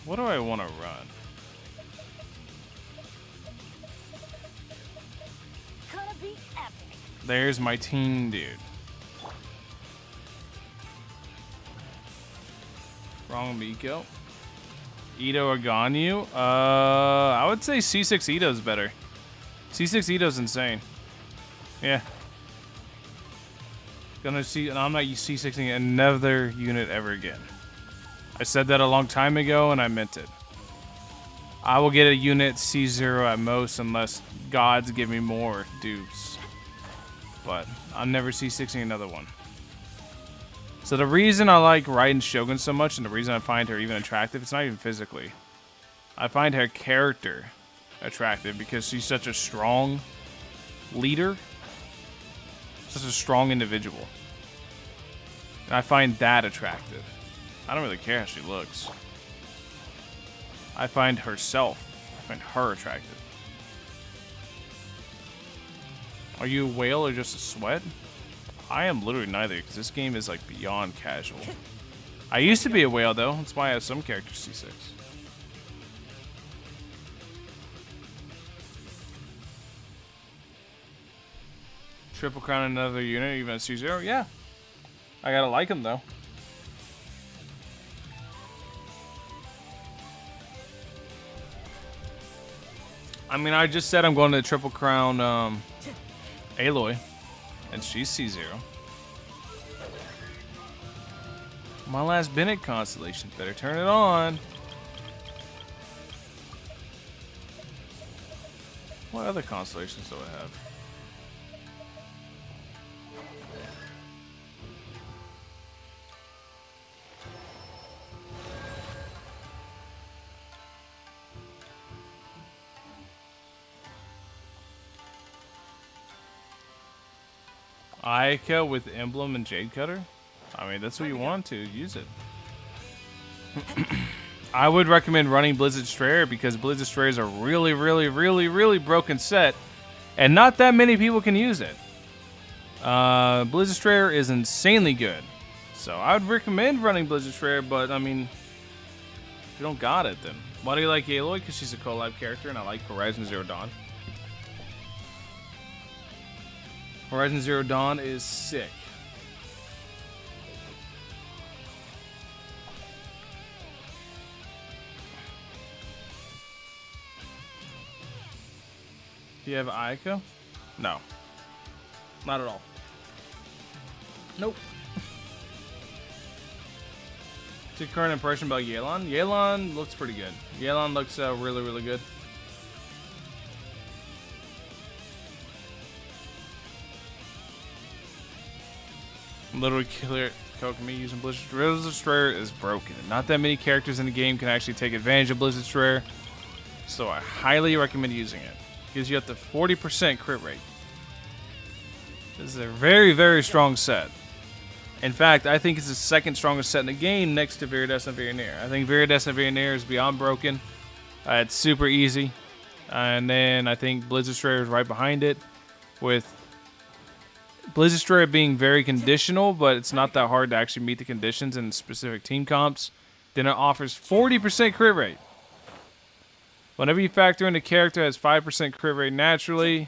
Speaker 1: What do I want to run?
Speaker 2: Gonna be epic.
Speaker 1: There's my team, dude. Wrong Miko. Ito or Ganyu? I would say C6 Ito's better. C6 Ito's insane. Yeah. Gonna see, and I'm not C6ing another unit ever again. I said that a long time ago, and I meant it. I will get a unit C0 at most, unless gods give me more dupes. But I'll never C6ing another one. So the reason I like Raiden Shogun so much, and the reason I find her even attractive, it's not even physically. I find her character attractive because she's such a strong leader. Such a strong individual. And I find that attractive. I don't really care how she looks. I find herself, I find her attractive. Are you a whale or just a sweat? I am literally neither, because this game is like beyond casual. I used to be a whale though, that's why I have some characters C6. Triple crown another unit, even at C0? Yeah. I gotta like him though. I mean, I just said I'm going to the Triple Crown Aloy, and she's C0. My last Bennett constellation. Better turn it on. What other constellations do I have? Aika with Emblem and Jade Cutter? I mean, that's what you want to. Use it. I would recommend running Blizzard Strayer because Blizzard Strayer is a really, really, really, really broken set. And not that many people can use it. Blizzard Strayer is insanely good. So I would recommend running Blizzard Strayer, but I mean, if you don't got it, then why do you like Aloy? Because she's a collab character and I like Horizon Zero Dawn. Horizon Zero Dawn is sick. Do you have Aiko? No. Not at all. Nope. What's your current impression about Yelan? Yelan looks pretty good. Yelan looks really, really good. Literally clear Kokomi using Blizzard Strayer is broken. Not that many characters in the game can actually take advantage of Blizzard Strayer, so I highly recommend using it. Gives you up to 40% crit rate. This is a very, very strong set. In fact, I think it's the second strongest set in the game next to Viridescent Virenir. I think Viridescent Virenir is beyond broken. It's super easy. And then I think Blizzard Strayer is right behind it, with Blizzard Strayer being very conditional, but it's not that hard to actually meet the conditions in specific team comps. Then it offers 40% crit rate. Whenever you factor in a character that has 5% crit rate naturally,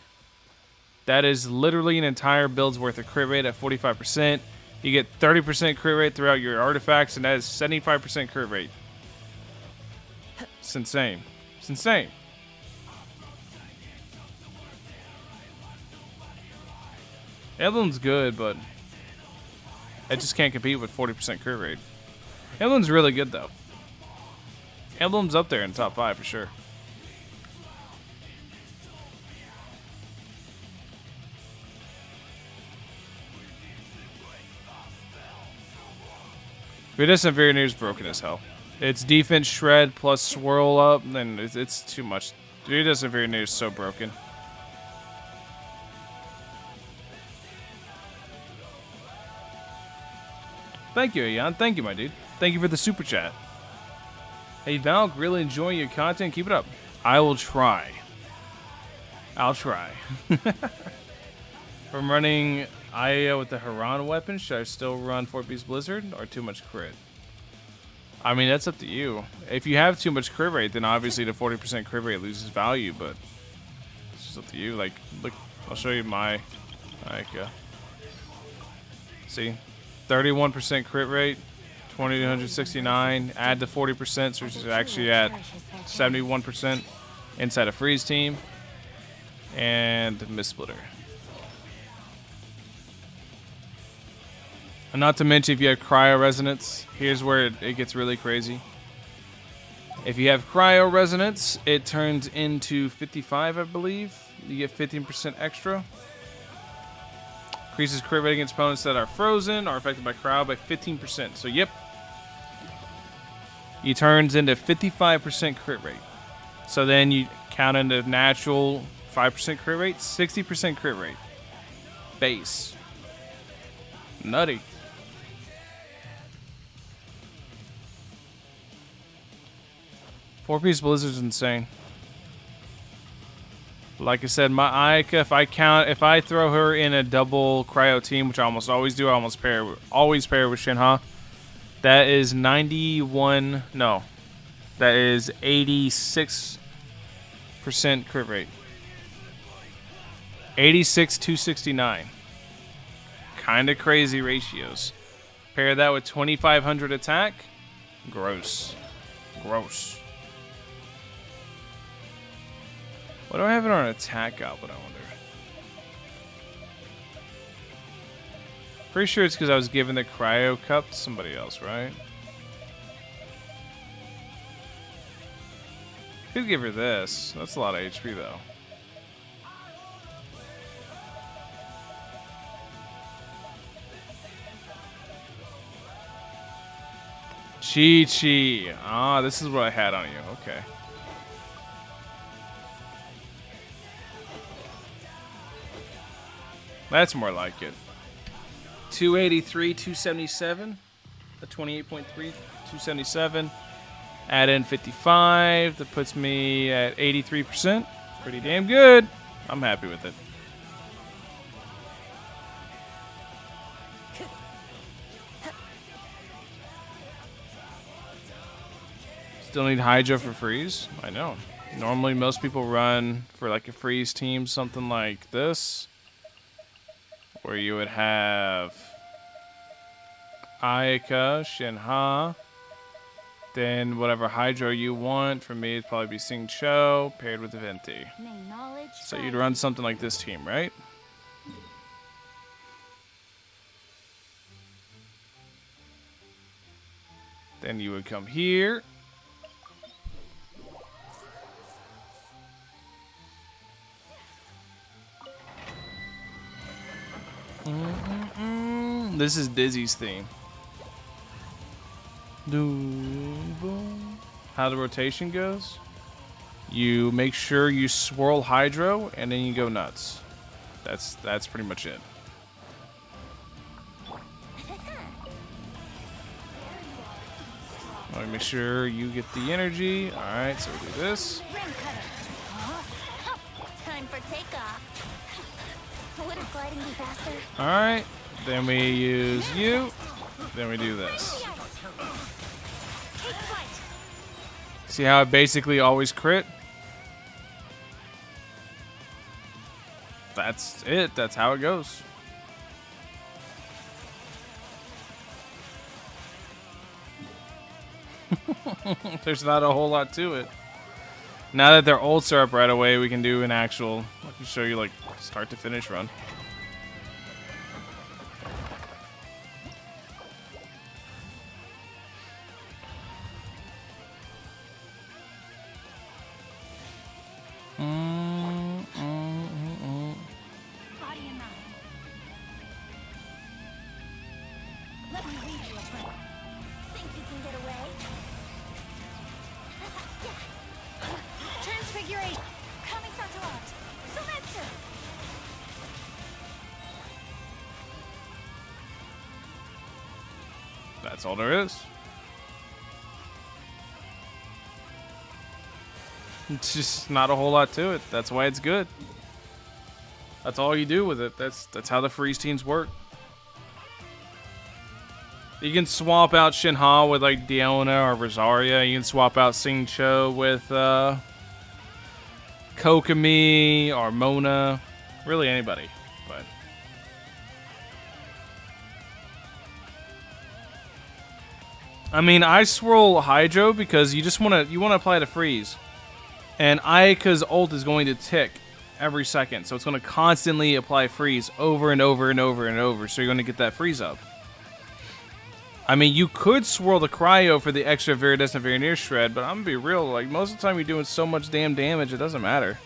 Speaker 1: that is literally an entire build's worth of crit rate at 45%. You get 30% crit rate throughout your artifacts, and that is 75% crit rate. It's insane. It's insane. Emblem's good, but it just can't compete with 40% crit rate. Emblem's really good, though. Emblem's up there in the top 5 for sure. Viridescent Virenir is broken as hell. It's defense shred plus swirl up, and it's too much. Viridescent Virenir is so broken. Thank you, Yelan. Thank you, my dude. Thank you for the super chat. Hey, Valk, really enjoying your content. Keep it up. I will try. I'll try. From running Aya with the Haran weapon, should I still run 4-piece Blizzard or too much crit? I mean, that's up to you. If you have too much crit rate, then obviously the 40% crit rate loses value, but it's just up to you. Like, look, I'll show you my, like, see, 31% crit rate, 2,269, add the 40%, so it's actually at 71% inside a freeze team, and Mist Splitter. And not to mention, if you have Cryo Resonance, here's where it gets really crazy. If you have Cryo Resonance, it turns into 55, I believe. You get 15% extra. Increases crit rate against opponents that are frozen or affected by cryo by 15%. So, yep. He turns into 55% crit rate. So then you count into natural 5% crit rate, 60% crit rate. Base. Nutty. Four-piece Blizzard's insane. Like I said, my Ayaka, if I throw her in a double cryo team, which I almost always do, I always pair with Shinha. That is 91. No, that is 86% crit rate. 86 269. Kind of crazy ratios. Pair that with 2,500 attack. Gross. Gross. What do I have in our attack output, I wonder? Pretty sure it's because I was giving the cryo cup to somebody else, right? Could give her this. That's a lot of HP, though. Chi-Chi. Ah, this is what I had on you. Okay. That's more like it. 283, 277. The 28.3, 277. Add in 55. That puts me at 83%. Pretty damn good. I'm happy with it. Still need Hydra for freeze? I know. Normally most people run for like a freeze team, something like this, where you would have Ayaka, Shinha, then whatever Hydro you want. For me, it'd probably be Sing Cho paired with Venti. So you'd run something like this team, right? Then you would come here. This is Dizzy's theme. How the rotation goes? You make sure you swirl Hydro, and then you go nuts. That's pretty much it. Let me make sure you get the energy. All right, so we do this.
Speaker 2: Time for takeoff. Wouldn't gliding be faster?
Speaker 1: All right, then we use you. Then we do this. See how I basically always crit? That's it. That's how it goes. There's not a whole lot to it. Now that their ults are up right away, we can do an actual, I can show you like start to finish run.
Speaker 2: Body and mind. Let me read you a friend. Think you can get away? Transfiguration. Kami-Satorat. Sumetsu.
Speaker 1: That's all there is. It's just not a whole lot to it. That's why it's good. That's all you do with it. That's how the freeze teams work. You can swap out Shinha with like Diona or Rosaria. You can swap out Sing Cho with Kokomi or Mona. Really anybody. But I mean, I swirl Hydro because you just want to apply the freeze. And Ayaka's ult is going to tick every second. So it's going to constantly apply freeze over and over and over and over. So you're going to get that freeze up. I mean, you could swirl the cryo for the extra Viridescent Veneer shred, but I'm gonna be real, like, most of the time you're doing so much damn damage, it doesn't matter.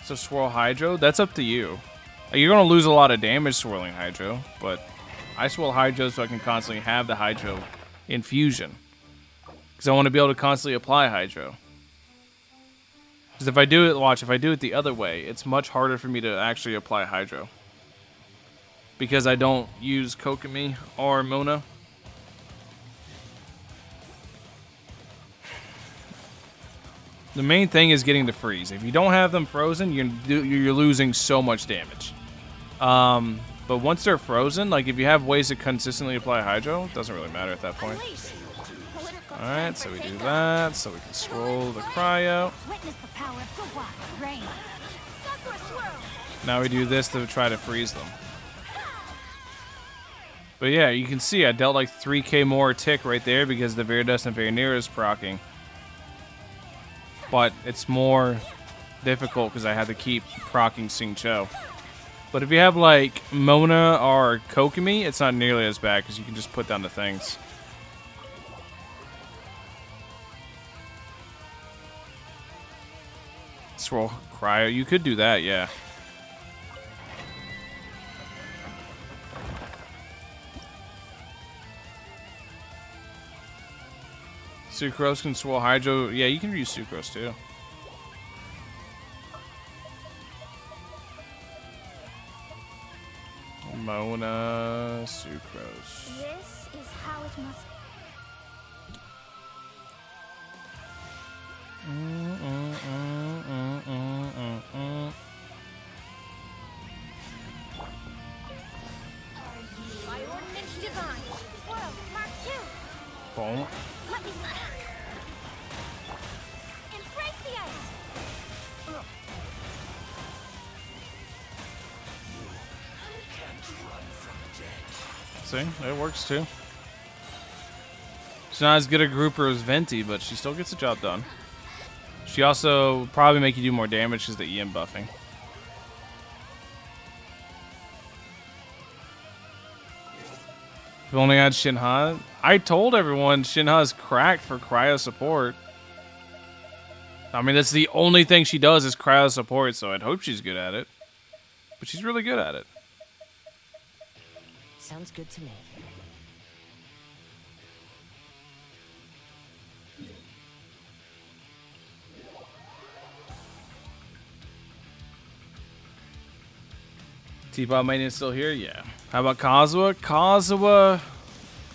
Speaker 1: So swirl Hydro, that's up to you. You're gonna lose a lot of damage swirling Hydro, but I swirl Hydro so I can constantly have the Hydro infusion. Because I want to be able to constantly apply Hydro. Because if I do it, watch, if I do it the other way, it's much harder for me to actually apply Hydro. Because I don't use Kokomi or Mona. The main thing is getting the freeze. If you don't have them frozen, you're losing so much damage. But once they're frozen, like if you have ways to consistently apply Hydro, it doesn't really matter at that point. Alright, so we do that, so we can swirl the cryo. Now we do this to try to freeze them. But yeah, you can see I dealt like 3k more tick right there because the Viridescent Veneer is proccing. But it's more difficult because I have to keep proccing Sing Cho. But if you have like Mona or Kokomi, it's not nearly as bad because you can just put down the things. Swirl cryo. You could do that, yeah. Sucrose can swirl Hydro. Yeah, you can use Sucrose too. Mona, Sucrose.
Speaker 2: This is how it must.
Speaker 5: By ordinance divine.
Speaker 2: World Mark II.
Speaker 1: Boom.
Speaker 2: Let me embrace the ice.
Speaker 1: See, it works too. She's not as good a grouper as Venti, but she still gets the job done. She also probably make you do more damage because the EM buffing. If we only had Shinha. I told everyone Shinha's cracked for cryo support. I mean, that's the only thing she does is cryo support, so I'd hope she's good at it. But she's really good at it.
Speaker 4: Sounds good to me.
Speaker 1: Teapot Maintenance still here? Yeah. How about Kazuha?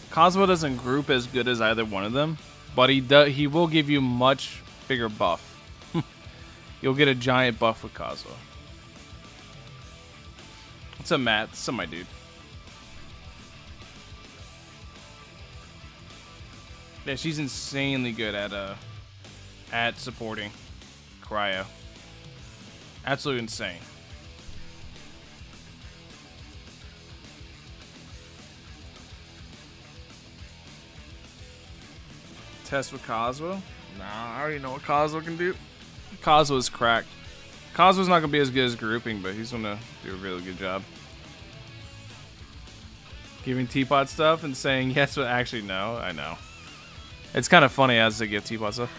Speaker 1: Kazuha doesn't group as good as either one of them, but he will give you much bigger buff. You'll get a giant buff with Kazuha. What's up, Matt? What's up, my dude? Yeah, she's insanely good at supporting cryo. Absolutely insane. Test with Kazuha? Nah, I already know what Kazuha can do. Kazuha's cracked. Kazuha's not gonna be as good as grouping, but he's gonna do a really good job. Giving Teapot stuff and saying yes, but actually no. I know. It's kind of funny as they give Teapot stuff.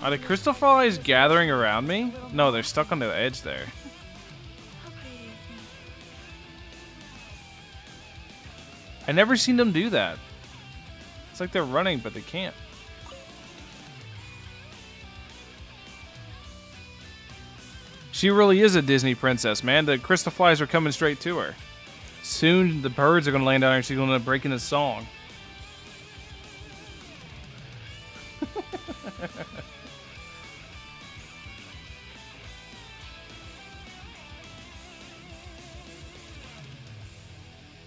Speaker 1: Are the Crystal Flies gathering around me? No, they're stuck on the edge there. I never seen them do that. It's like they're running, but they can't. She really is a Disney princess, man. The crystal flies are coming straight to her. Soon the birds are going to land on her and she's going to break into song.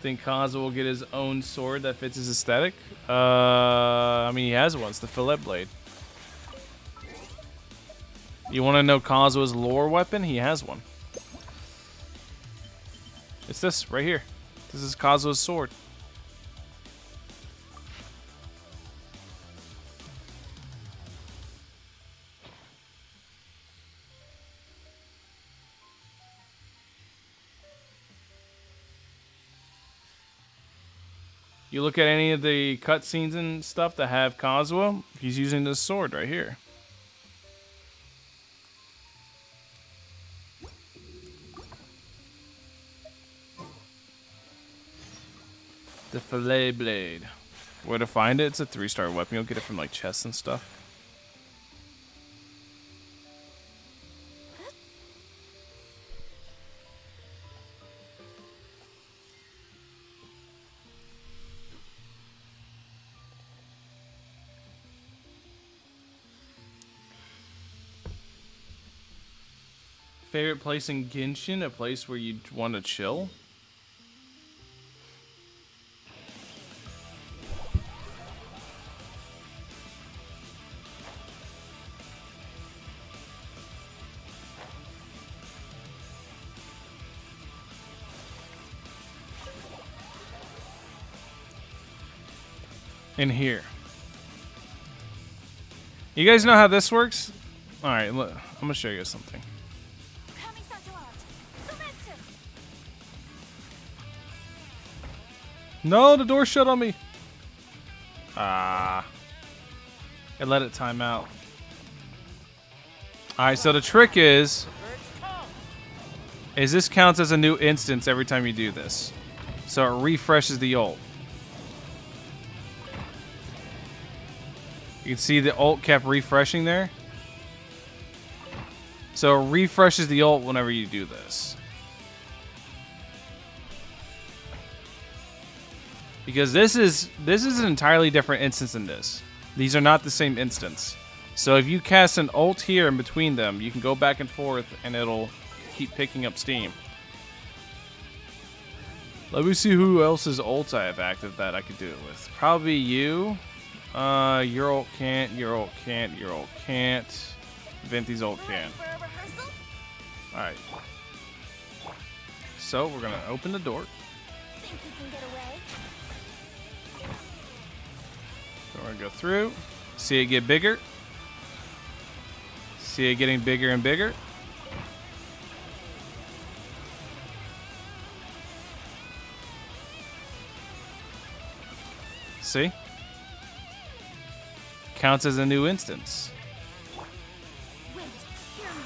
Speaker 1: Think Kazuo will get his own sword that fits his aesthetic? I mean, he has one. It's the fillet blade. You want to know Kazuo's lore weapon? He has one. It's this right here. This is Kazuo's sword. You look at any of the cutscenes and stuff that have Kazuo, he's using this sword right here. The fillet blade. Where to find it? It's a 3-star weapon. You'll get it from like chests and stuff. Favorite place in Genshin? A place where you want to chill? In here. You guys know how this works? Alright, look, I'm gonna show you something. No, the door shut on me. Ah. I let it time out. Alright, so the trick is this counts as a new instance every time you do this. So it refreshes the ult. You can see the ult kept refreshing there. So it refreshes the ult whenever you do this. Because this is an entirely different instance than this. These are not the same instance. So if you cast an ult here in between them, you can go back and forth and it'll keep picking up steam. Let me see who else's ults I have active that I could do it with. Probably you. Your ult can't, your ult can't, your ult can't. Venti's ult can. Alright. So we're gonna open the door.
Speaker 5: Think you can get away?
Speaker 1: So we're gonna go through. See it get bigger. See it getting bigger and bigger. See? Counts as a new instance.
Speaker 5: Wait, hear me.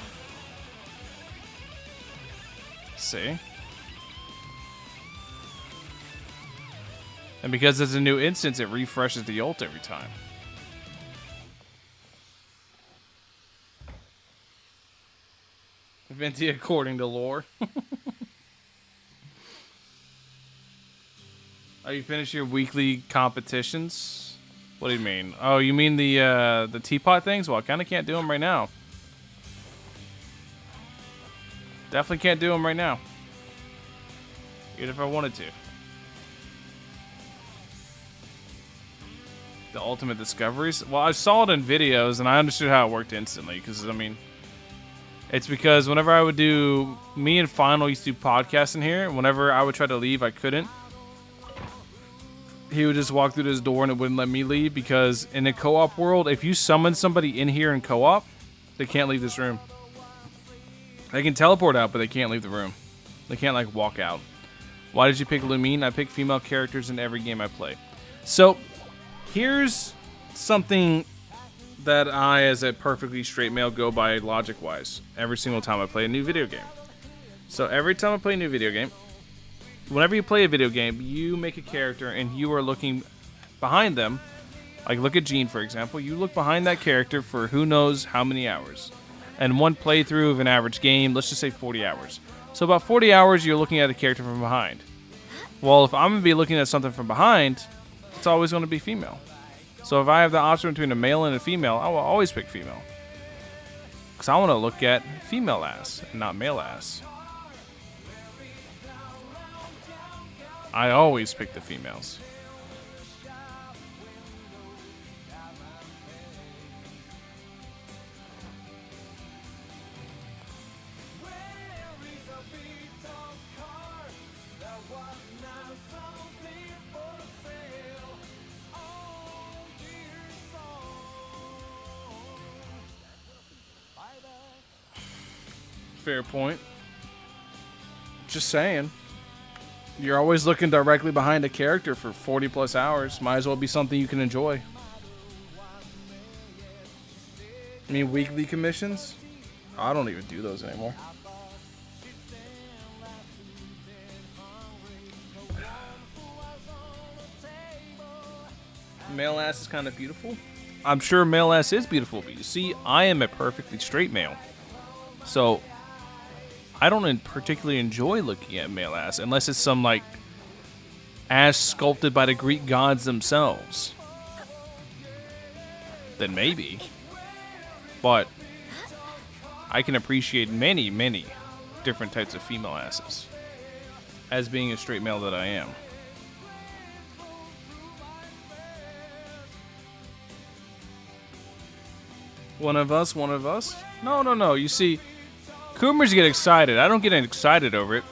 Speaker 1: See? And because it's a new instance, it refreshes the ult every time. Venti according to lore. Are you finished your weekly competitions? What do you mean? Oh, you mean the teapot things? Well, I kind of can't do them right now. Definitely can't do them right now. Even if I wanted to. The ultimate discoveries? Well, I saw it in videos and I understood how it worked instantly. Because, I mean, it's because whenever I would do... Me and Final used to do podcasts in here. Whenever I would try to leave, I couldn't. He would just walk through this door and it wouldn't let me leave. Because in a co-op world, if you summon somebody in here in co-op, they can't leave this room. They can teleport out, but they can't leave the room. They can't, like, walk out. Why did you pick Lumine? I pick female characters in every game I play. So... here's something that I, as a perfectly straight male, go by logic-wise every single time I play a new video game. So every time I play a new video game, whenever you play a video game, you make a character and you are looking behind them. Like, look at Jean, for example. You look behind that character for who knows how many hours. And one playthrough of an average game, let's just say 40 hours. So about 40 hours, you're looking at a character from behind. Well, if I'm going to be looking at something from behind, it's always going to be female. So if I have the option between a male and a female, I will always pick female. Because I want to look at female ass and not male ass. I always pick the females. Fair point. Just saying. You're always looking directly behind a character for 40 plus hours. Might as well be something you can enjoy. I mean, weekly commissions? I don't even do those anymore. Male ass is kind of beautiful. I'm sure male ass is beautiful, but you see, I am a perfectly straight male. So I don't particularly enjoy looking at male ass unless it's some like ass sculpted by the Greek gods themselves. Then maybe. But I can appreciate many, many different types of female asses as being a straight male that I am. One of us, one of us? No. You see, Coomers get excited. I don't get excited over it.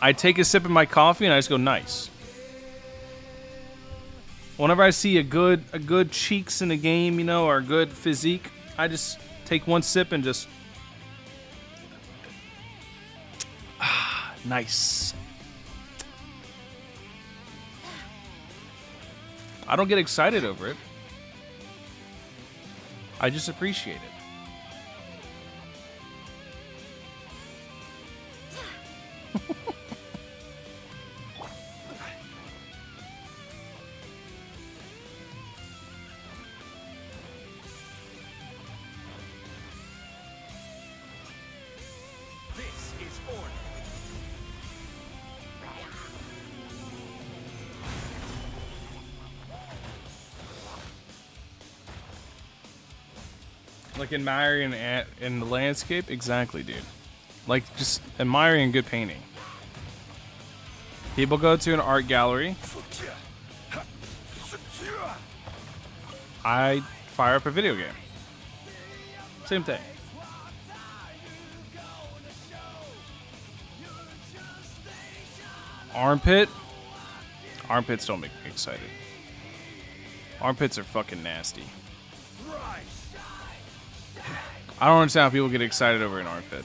Speaker 1: I take a sip of my coffee and I just go, nice. Whenever I see a good cheeks in a game, you know, or a good physique, I just take one sip and just nice. I don't get excited over it. I just appreciate it.
Speaker 3: This is order.
Speaker 1: Like admiring in the landscape? Exactly, dude. Like just admiring good painting. People go to an art gallery. I fire up a video game. Same thing. Armpit? Armpits don't make me excited. Armpits are fucking nasty. I don't understand how people get excited over an armpit.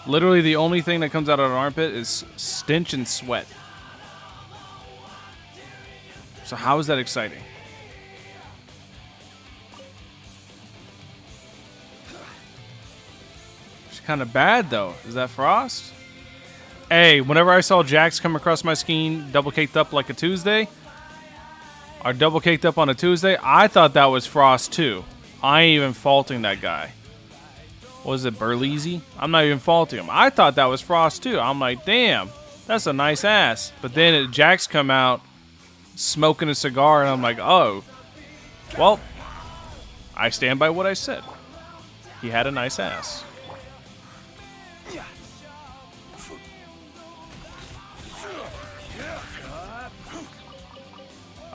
Speaker 1: Literally the only thing that comes out of an armpit is stench and sweat. So how is that exciting? It's kind of bad though. Is that Frost? Hey, whenever I saw Jax come across my screen double caked up like a Tuesday, or double caked up on a Tuesday, I thought that was Frost too. I ain't even faulting that guy. Was it Burleezy? I'm not even faulting him. I thought that was Frost too. I'm like, damn, that's a nice ass. But then Jax come out smoking a cigar, and I'm like, oh, well, I stand by what I said. He had a nice ass.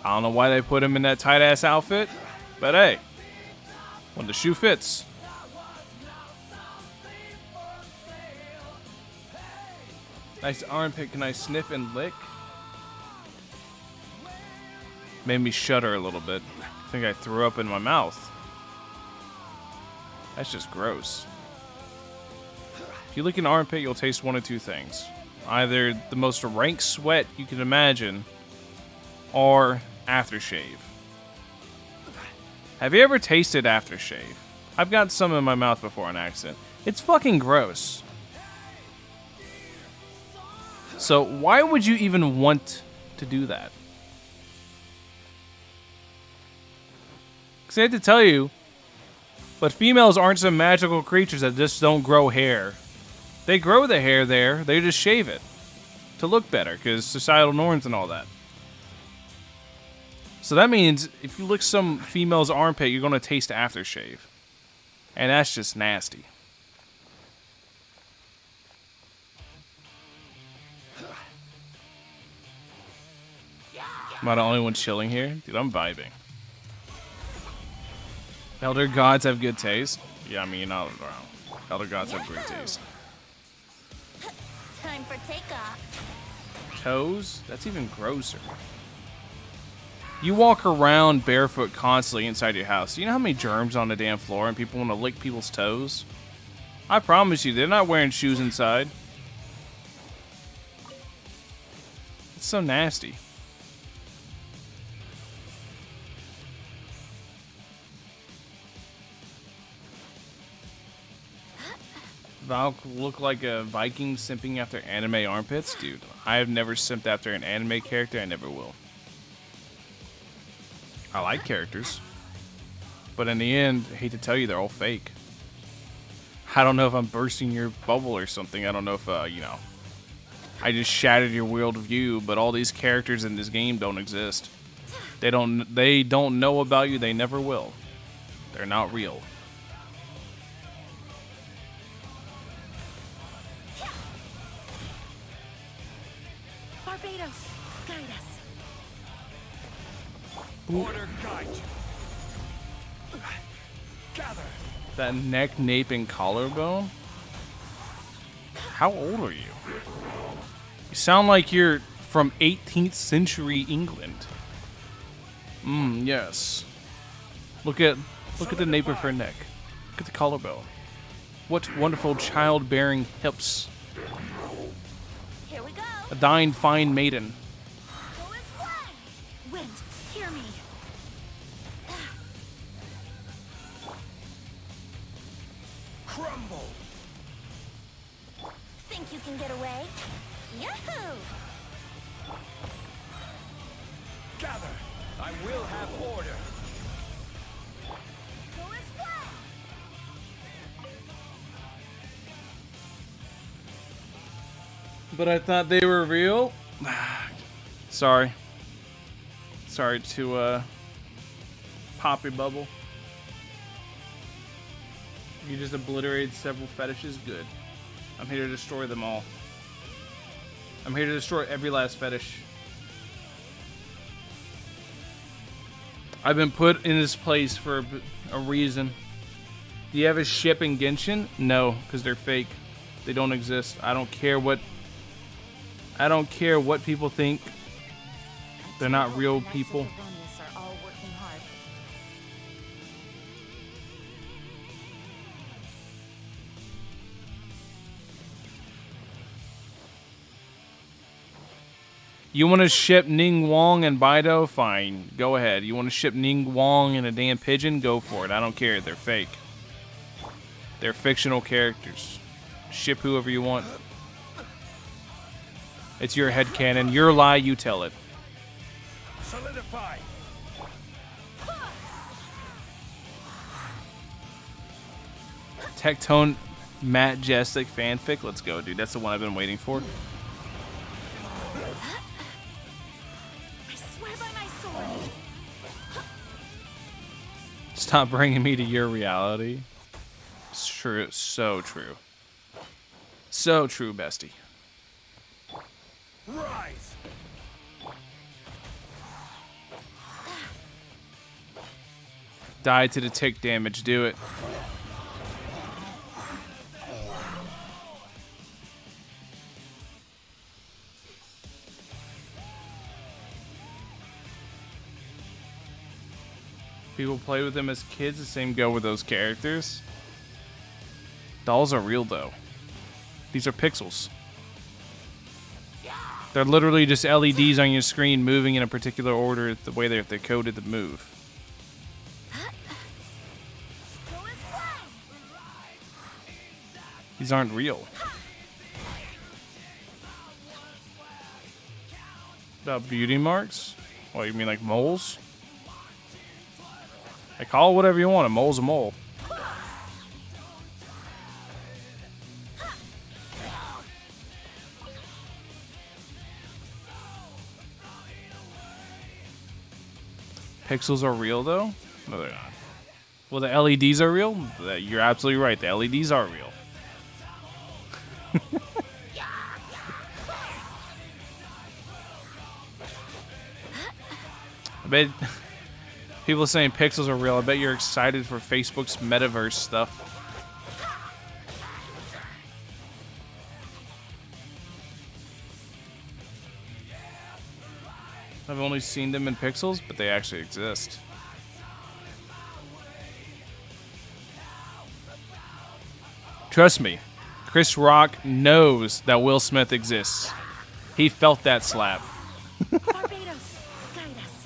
Speaker 1: I don't know why they put him in that tight ass outfit, but hey, when the shoe fits. Nice armpit. Can I sniff and lick? Made me shudder a little bit. I think I threw up in my mouth. That's just gross. If you lick an armpit, you'll taste one of two things. Either the most rank sweat you can imagine, or aftershave. Have you ever tasted aftershave? I've got some in my mouth before on accident. It's fucking gross. So why would you even want to do that? Because I have to tell you, But females aren't some magical creatures that just don't grow hair. They grow the hair there, they just shave it to look better, because societal norms and all that. So that means if you lick some female's armpit, you're going to taste aftershave. And that's just nasty. Am I the only one chilling here? Dude, I'm vibing. Elder gods have good taste. Yeah, I mean, you're not wrong. Elder gods have great taste.
Speaker 5: Time for takeoff.
Speaker 1: Toes? That's even grosser. You walk around barefoot constantly inside your house. Do you know how many germs on the damn floor and people want to lick people's toes? I promise you, they're not wearing shoes inside. It's so nasty. Val look like a Viking simping after anime armpits? Dude, I have never simped after an anime character. I never will. I like characters. But in the end, I hate to tell you, they're all fake. I don't know if I'm bursting your bubble or something. I don't know if, you know, I just shattered your worldview, but all these characters in this game don't exist. They don't know about you. They never will. They're not real.
Speaker 2: Barbados, guide us.
Speaker 3: Order guide you. Gather.
Speaker 1: That neck, nape, and collarbone? How old are you? You sound like you're from 18th century England. Yes. Look at the nape of her neck. Look at the collarbone. What wonderful childbearing hips.
Speaker 5: Here we go.
Speaker 1: A dying fine maiden.
Speaker 5: Go as one. Wind, hear me.
Speaker 3: Crumble.
Speaker 5: Think you can get away? Yahoo!
Speaker 3: Gather. I will have order.
Speaker 5: Go as one.
Speaker 1: But I thought they were real. Sorry. Sorry to pop your bubble. You just obliterated several fetishes. Good. I'm here to destroy them all. I'm here to destroy every last fetish. I've been put in this place for a reason. Do you have a ship in Genshin? No, because they're fake. They don't exist. I don't care what people think. They're not real people.
Speaker 2: Are all working hard.
Speaker 1: You want to ship Ning Wong and Baido? Fine. Go ahead. You want to ship Ning Wong and a damn pigeon? Go for it. I don't care. They're fake. They're fictional characters. Ship whoever you want. It's your headcanon. Your lie, you tell it.
Speaker 3: Solidify.
Speaker 1: Tectone Majestic fanfic. Let's go, dude. That's the one I've been waiting for.
Speaker 5: I swear by my sword.
Speaker 1: Stop bringing me to your reality. It's true. So true. So true, bestie.
Speaker 3: Rise.
Speaker 1: Die to the tick damage. Do it. People play with them as kids. The same go with those characters. Dolls are real, though. These are pixels. They're literally just LEDs on your screen moving in a particular order the way they're coded to move.
Speaker 5: Go as one.
Speaker 1: These aren't real. About beauty marks? What, you mean like moles? I call it whatever you want. A mole's a mole. Pixels are real though? No, they're not. Well, the LEDs are real? You're absolutely right. The LEDs are real. I bet people saying pixels are real. I bet you're excited for Facebook's metaverse stuff. I've only seen them in pixels, but they actually exist. Trust me, Chris Rock knows that Will Smith exists. He felt that slap.
Speaker 5: Barbados, guide us.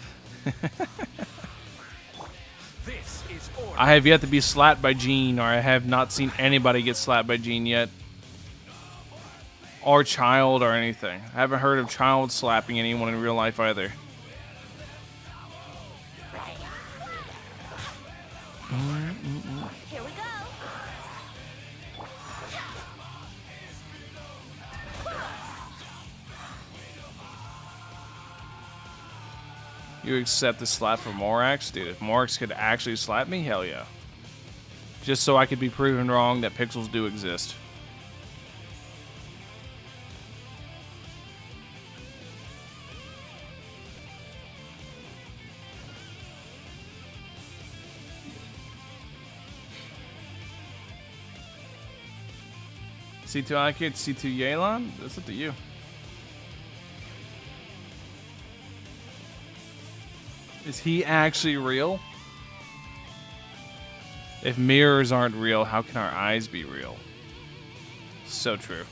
Speaker 3: This is order.
Speaker 1: I have yet to be slapped by Gene, or I have not seen anybody get slapped by Gene yet. Or Child or anything. I haven't heard of Child slapping anyone in real life either.
Speaker 5: Here we go.
Speaker 1: You accept the slap from Morax? Dude, if Morax could actually slap me, hell yeah. Just so I could be proven wrong that pixels do exist. C2 Akid, C2 Yelan? That's up to you. Is he actually real? If mirrors aren't real, how can our eyes be real? So true.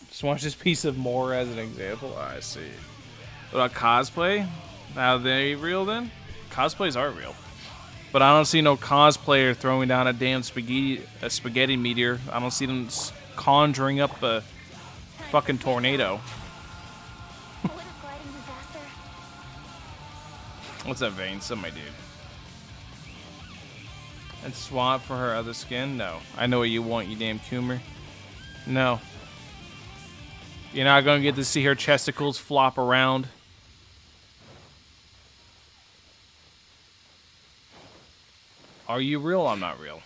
Speaker 1: Just watch this piece of more as an example. I see. What about cosplay? Are they real then? Cosplays are real. But I don't see no cosplayer throwing down a damn spaghetti meteor. I don't see them conjuring up a fucking tornado.
Speaker 5: Would a gliding be faster?
Speaker 1: What's that vein? Somebody dude. And swap for her other skin? No. I know what you want, you damn Coomer. No. You're not gonna get to see her chesticles flop around. Are you real? I'm not real.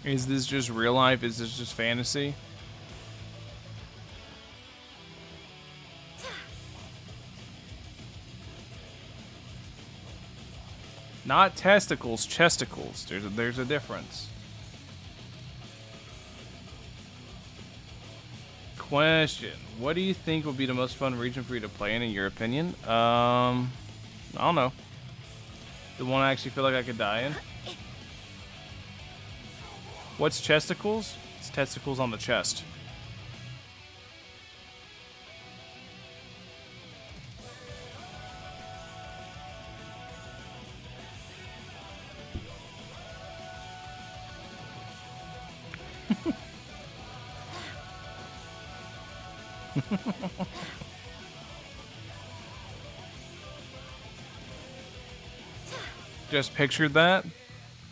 Speaker 1: Is this just real life? Is this just fantasy? Not testicles, chesticles. There's a difference. Question. What do you think would be the most fun region for you to play in your opinion? I don't know. The one I actually feel like I could die in. What's chesticles? It's testicles on the chest. Just pictured that?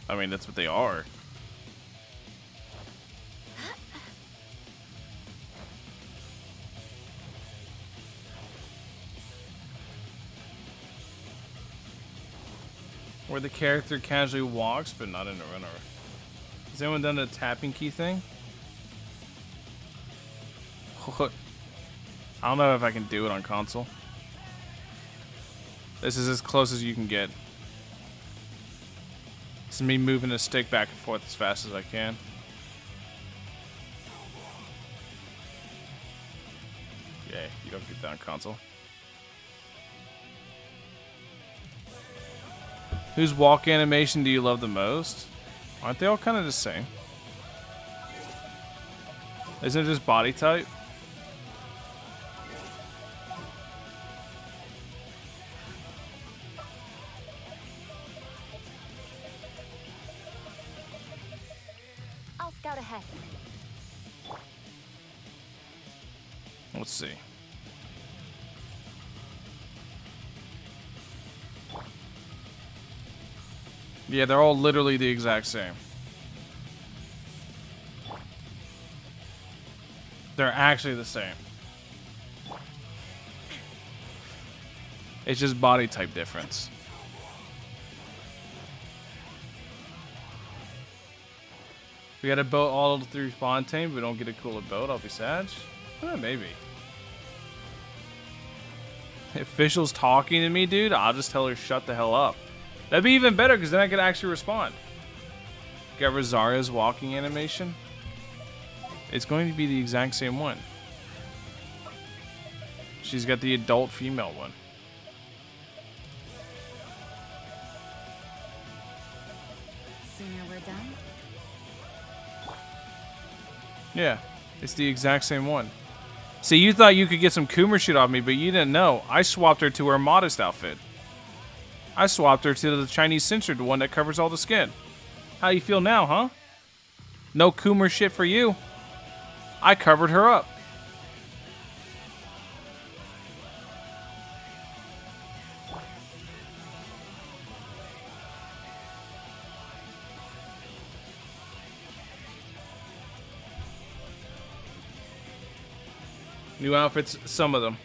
Speaker 1: I mean, that's what they are. Where the character casually walks, but not in a runner. Has anyone done the tapping key thing? I don't know if I can do it on console. This is as close as you can get. This is me moving the stick back and forth as fast as I can. Yeah, you don't get that on console. Whose walk animation do you love the most? Aren't they all kind of the same? Isn't it just body type?
Speaker 5: I'll scout ahead.
Speaker 1: Let's see. Yeah, they're all literally the exact same. They're actually the same. It's just body type difference. We got a boat all through Fontaine, but we don't get a cooler boat. I'll be sad. Maybe. If Official's talking to me, dude, I'll just tell her shut the hell up. That'd be even better, because then I could actually respond. Got Rosaria's walking animation. It's going to be the exact same one. She's got the adult female one.
Speaker 5: Sooner we're done.
Speaker 1: Yeah, it's the exact same one. See, you thought you could get some Coomer shit off me, but you didn't know. I swapped her to her modest outfit. I swapped her to the Chinese censored one that covers all the skin. How you feel now, huh? No Coomer shit for you. I covered her up. New outfits, some of them.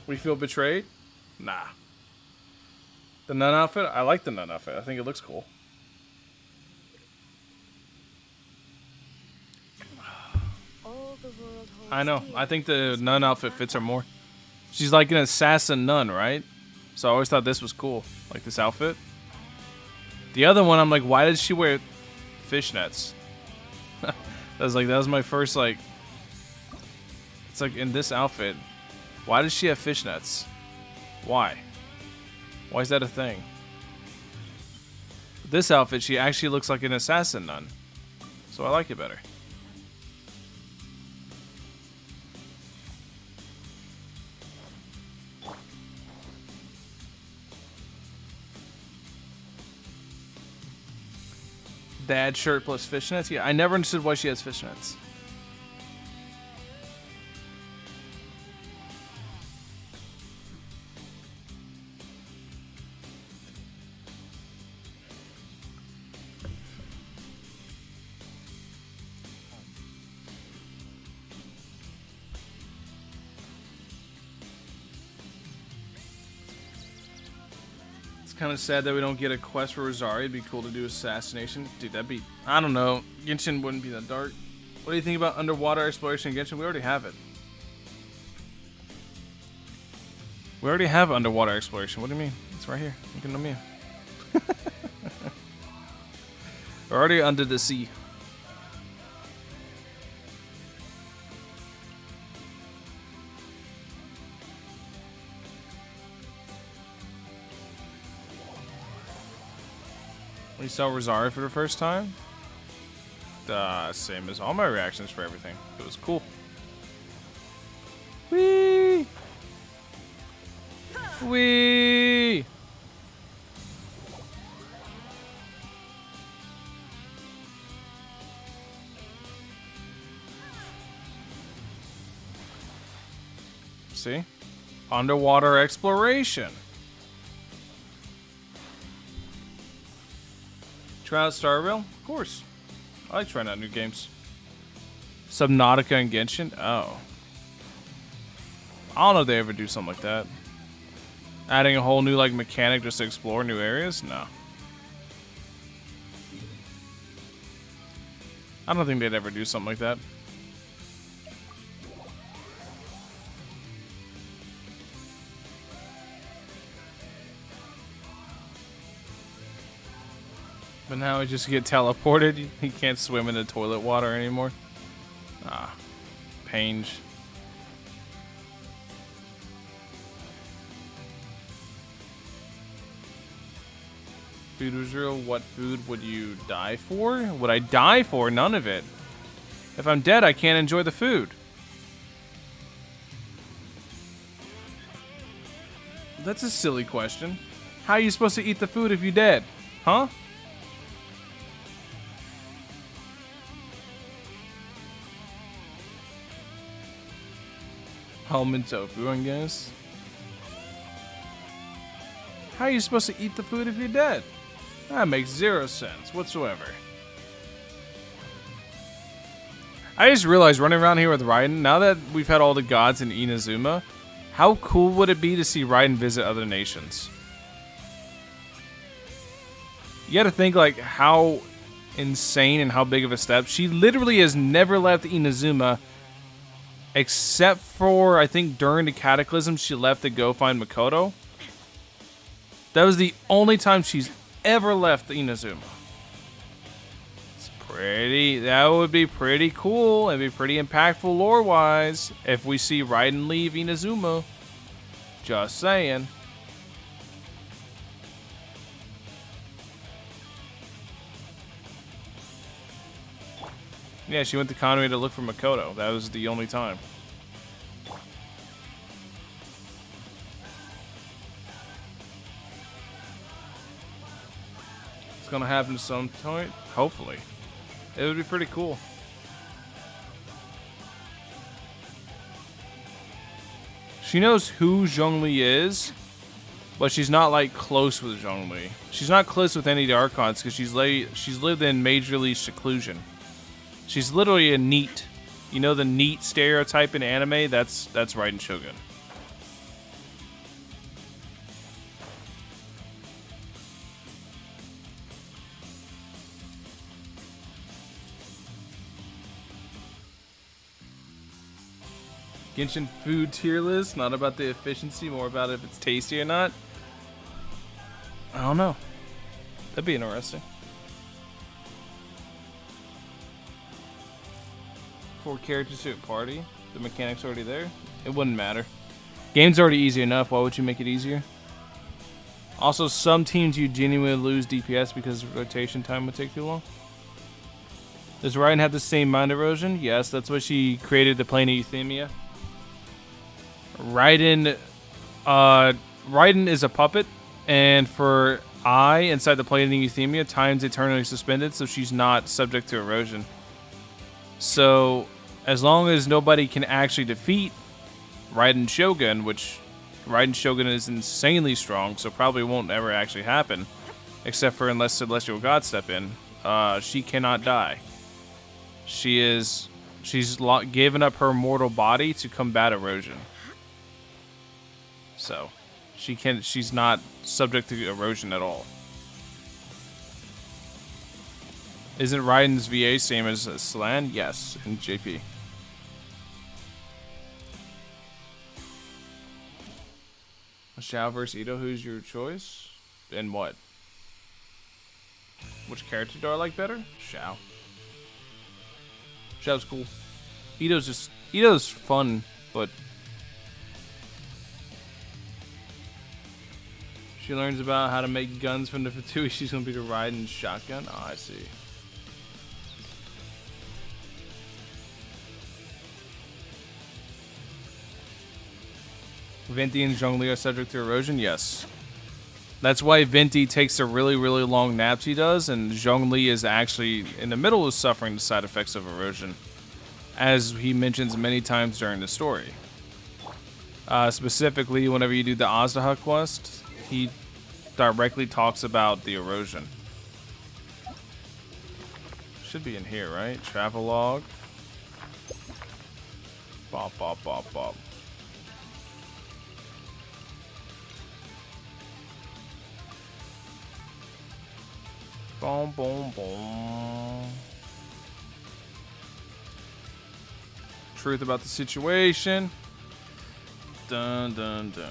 Speaker 1: We feel betrayed? Nah. The nun outfit? I like the nun outfit. I think it looks cool. I know. I think the nun outfit fits her more. She's like an assassin nun, right? So I always thought this was cool. Like this outfit. The other one, I'm like, why does she wear fishnets? that was my first, like... It's like, in this outfit, why does she have fishnets? Why? Why is that a thing? This outfit, she actually looks like an assassin nun. So I like it better. Dad shirt plus fishnets? Yeah, I never understood why she has fishnets. Kind of sad that we don't get a quest for Rosaria. It'd be cool to do assassination. Dude, that'd be... I don't know. Genshin wouldn't be that dark. What do you think about underwater exploration in Genshin? We already have it. We already have underwater exploration. What do you mean? It's right here. Look at me. We're already under the sea. When you saw Rosaria for the first time? Same as all my reactions for everything. It was cool. Whee! Whee! See? Underwater exploration. Try out Star Rail? Of course. I like trying out new games. Subnautica and Genshin? Oh. I don't know if they ever do something like that. Adding a whole new like mechanic just to explore new areas? No. I don't think they'd ever do something like that. But now he just get teleported. He can't swim in the toilet water anymore. Ah, Pange. Food was real. What food would you die for? Would I die for? None of it. If I'm dead, I can't enjoy the food. That's a silly question. How are you supposed to eat the food if you're dead? Huh? Almond tofu, I guess. How are you supposed to eat the food if you're dead? That makes 0 sense whatsoever. I just realized running around here with Raiden, now that we've had all the gods in Inazuma, how cool would it be to see Raiden visit other nations? You gotta think like how insane and how big of a step. She literally has never left Inazuma except for, I think, during the Cataclysm she left to go find Makoto. That was the only time she's ever left Inazuma. That would be pretty cool. It'd be pretty impactful lore-wise if we see Raiden leave Inazuma. Just saying. Yeah, she went to Conway to look for Makoto. That was the only time. It's gonna happen at some point, hopefully. It would be pretty cool. She knows who Zhongli is, but she's not like close with Zhongli. She's not close with any of the Archons because she's lived in majorly seclusion. She's literally a NEET. You know the NEET stereotype in anime? That's Raiden Shogun. Genshin food tier list, not about the efficiency, more about if it's tasty or not. I don't know. That'd be interesting. 4 characters to a party. The mechanic's already there. It wouldn't matter. Game's already easy enough. Why would you make it easier? Also, some teams you genuinely lose DPS because rotation time would take too long. Does Raiden have the same mind erosion? Yes, that's what she created the plane of Euthymia. Raiden is a puppet, and for I inside the plane of Euthymia, time's eternally suspended, so she's not subject to erosion. So, as long as nobody can actually defeat Raiden Shogun, which Raiden Shogun is insanely strong, so probably won't ever actually happen, except for unless celestial gods step in, she cannot die. She's given up her mortal body to combat erosion. So, she's not subject to erosion at all. Isn't Raiden's VA same as Slan? Yes, in JP. Xiao versus Ito, who's your choice? And what? Which character do I like better? Xiao. Xiao's cool. Ito's fun, but she learns about how to make guns from the Fatui. She's gonna be the Raiden shotgun. Oh, I see. Venti and Zhongli are subject to erosion? Yes. That's why Venti takes the really, really long naps he does, and Zhongli is actually in the middle of suffering the side effects of erosion, as he mentions many times during the story. Specifically, whenever you do the Azdaha quest, he directly talks about the erosion. Should be in here, right? Travelogue. Bop, bop, bop, bop. Boom, boom, boom. Truth about the situation. Dun, dun, dun.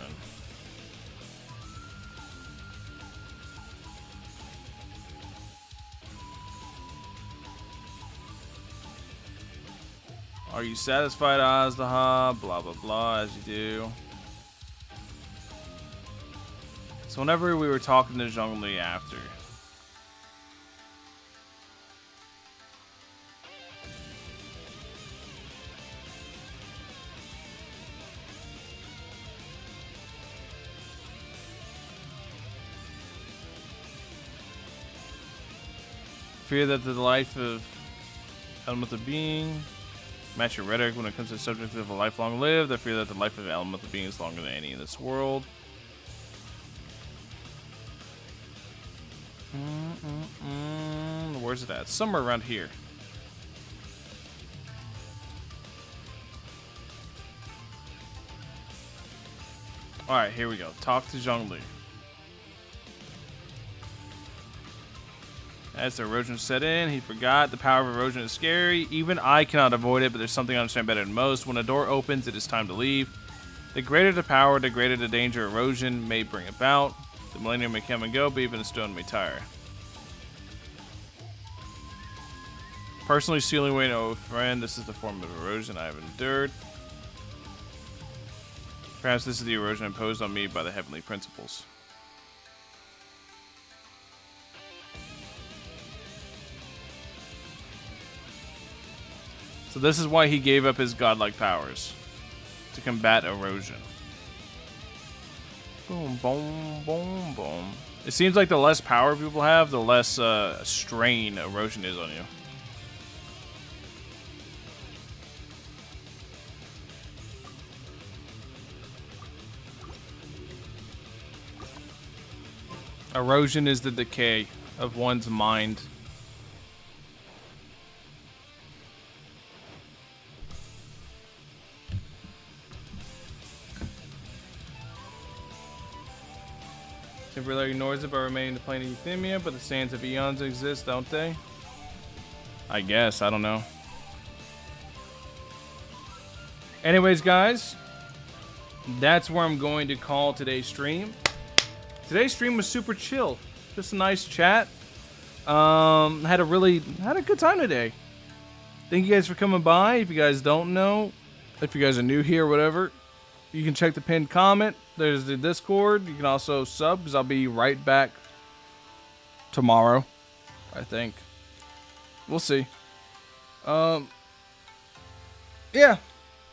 Speaker 1: Are you satisfied, Azdaha? Blah, blah, blah, as you do. So whenever we were talking to Zhongli after, fear that the life of elemental being match your rhetoric when it comes to the subject of a lifelong lived. I fear that the life of elemental being is longer than any in this world. Where's it at? Somewhere around here. Alright, here we go. Talk to Zhongli. As the erosion set in, he forgot the power of erosion is scary. Even I cannot avoid it, but there's something I understand better than most. When a door opens, it is time to leave. The greater the power, the greater the danger erosion may bring about. The millennium may come and go, but even a stone may tire. Personally, sealing away no friend. This is the form of erosion I have endured. Perhaps this is the erosion imposed on me by the heavenly principles. So this is why he gave up his godlike powers. To combat erosion. Boom, boom, boom, boom. It seems like the less power people have, the less strain erosion is on you. Erosion is the decay of one's mind. Temporarily ignores it by remaining in the plane of euthymia, but the sands of eons exist, don't they? I guess, I don't know. Anyways, guys, that's where I'm going to call today's stream. Today's stream was super chill. Just a nice chat. Had a good time today. Thank you guys for coming by. If you guys don't know, if you guys are new here or whatever, you can check the pinned comment. There's the Discord. You can also sub, because I'll be right back tomorrow, I think. We'll see. Yeah.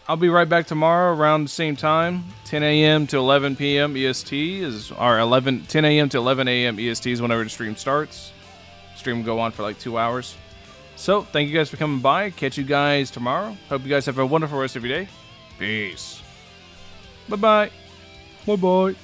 Speaker 1: I'll be right back tomorrow around the same time. 10 a.m. to 11 p.m. EST is, or 10 a.m. to 11 a.m. EST is whenever the stream starts. Stream will go on for like 2 hours. So, thank you guys for coming by. Catch you guys tomorrow. Hope you guys have a wonderful rest of your day. Peace. Bye-bye. Bye-bye.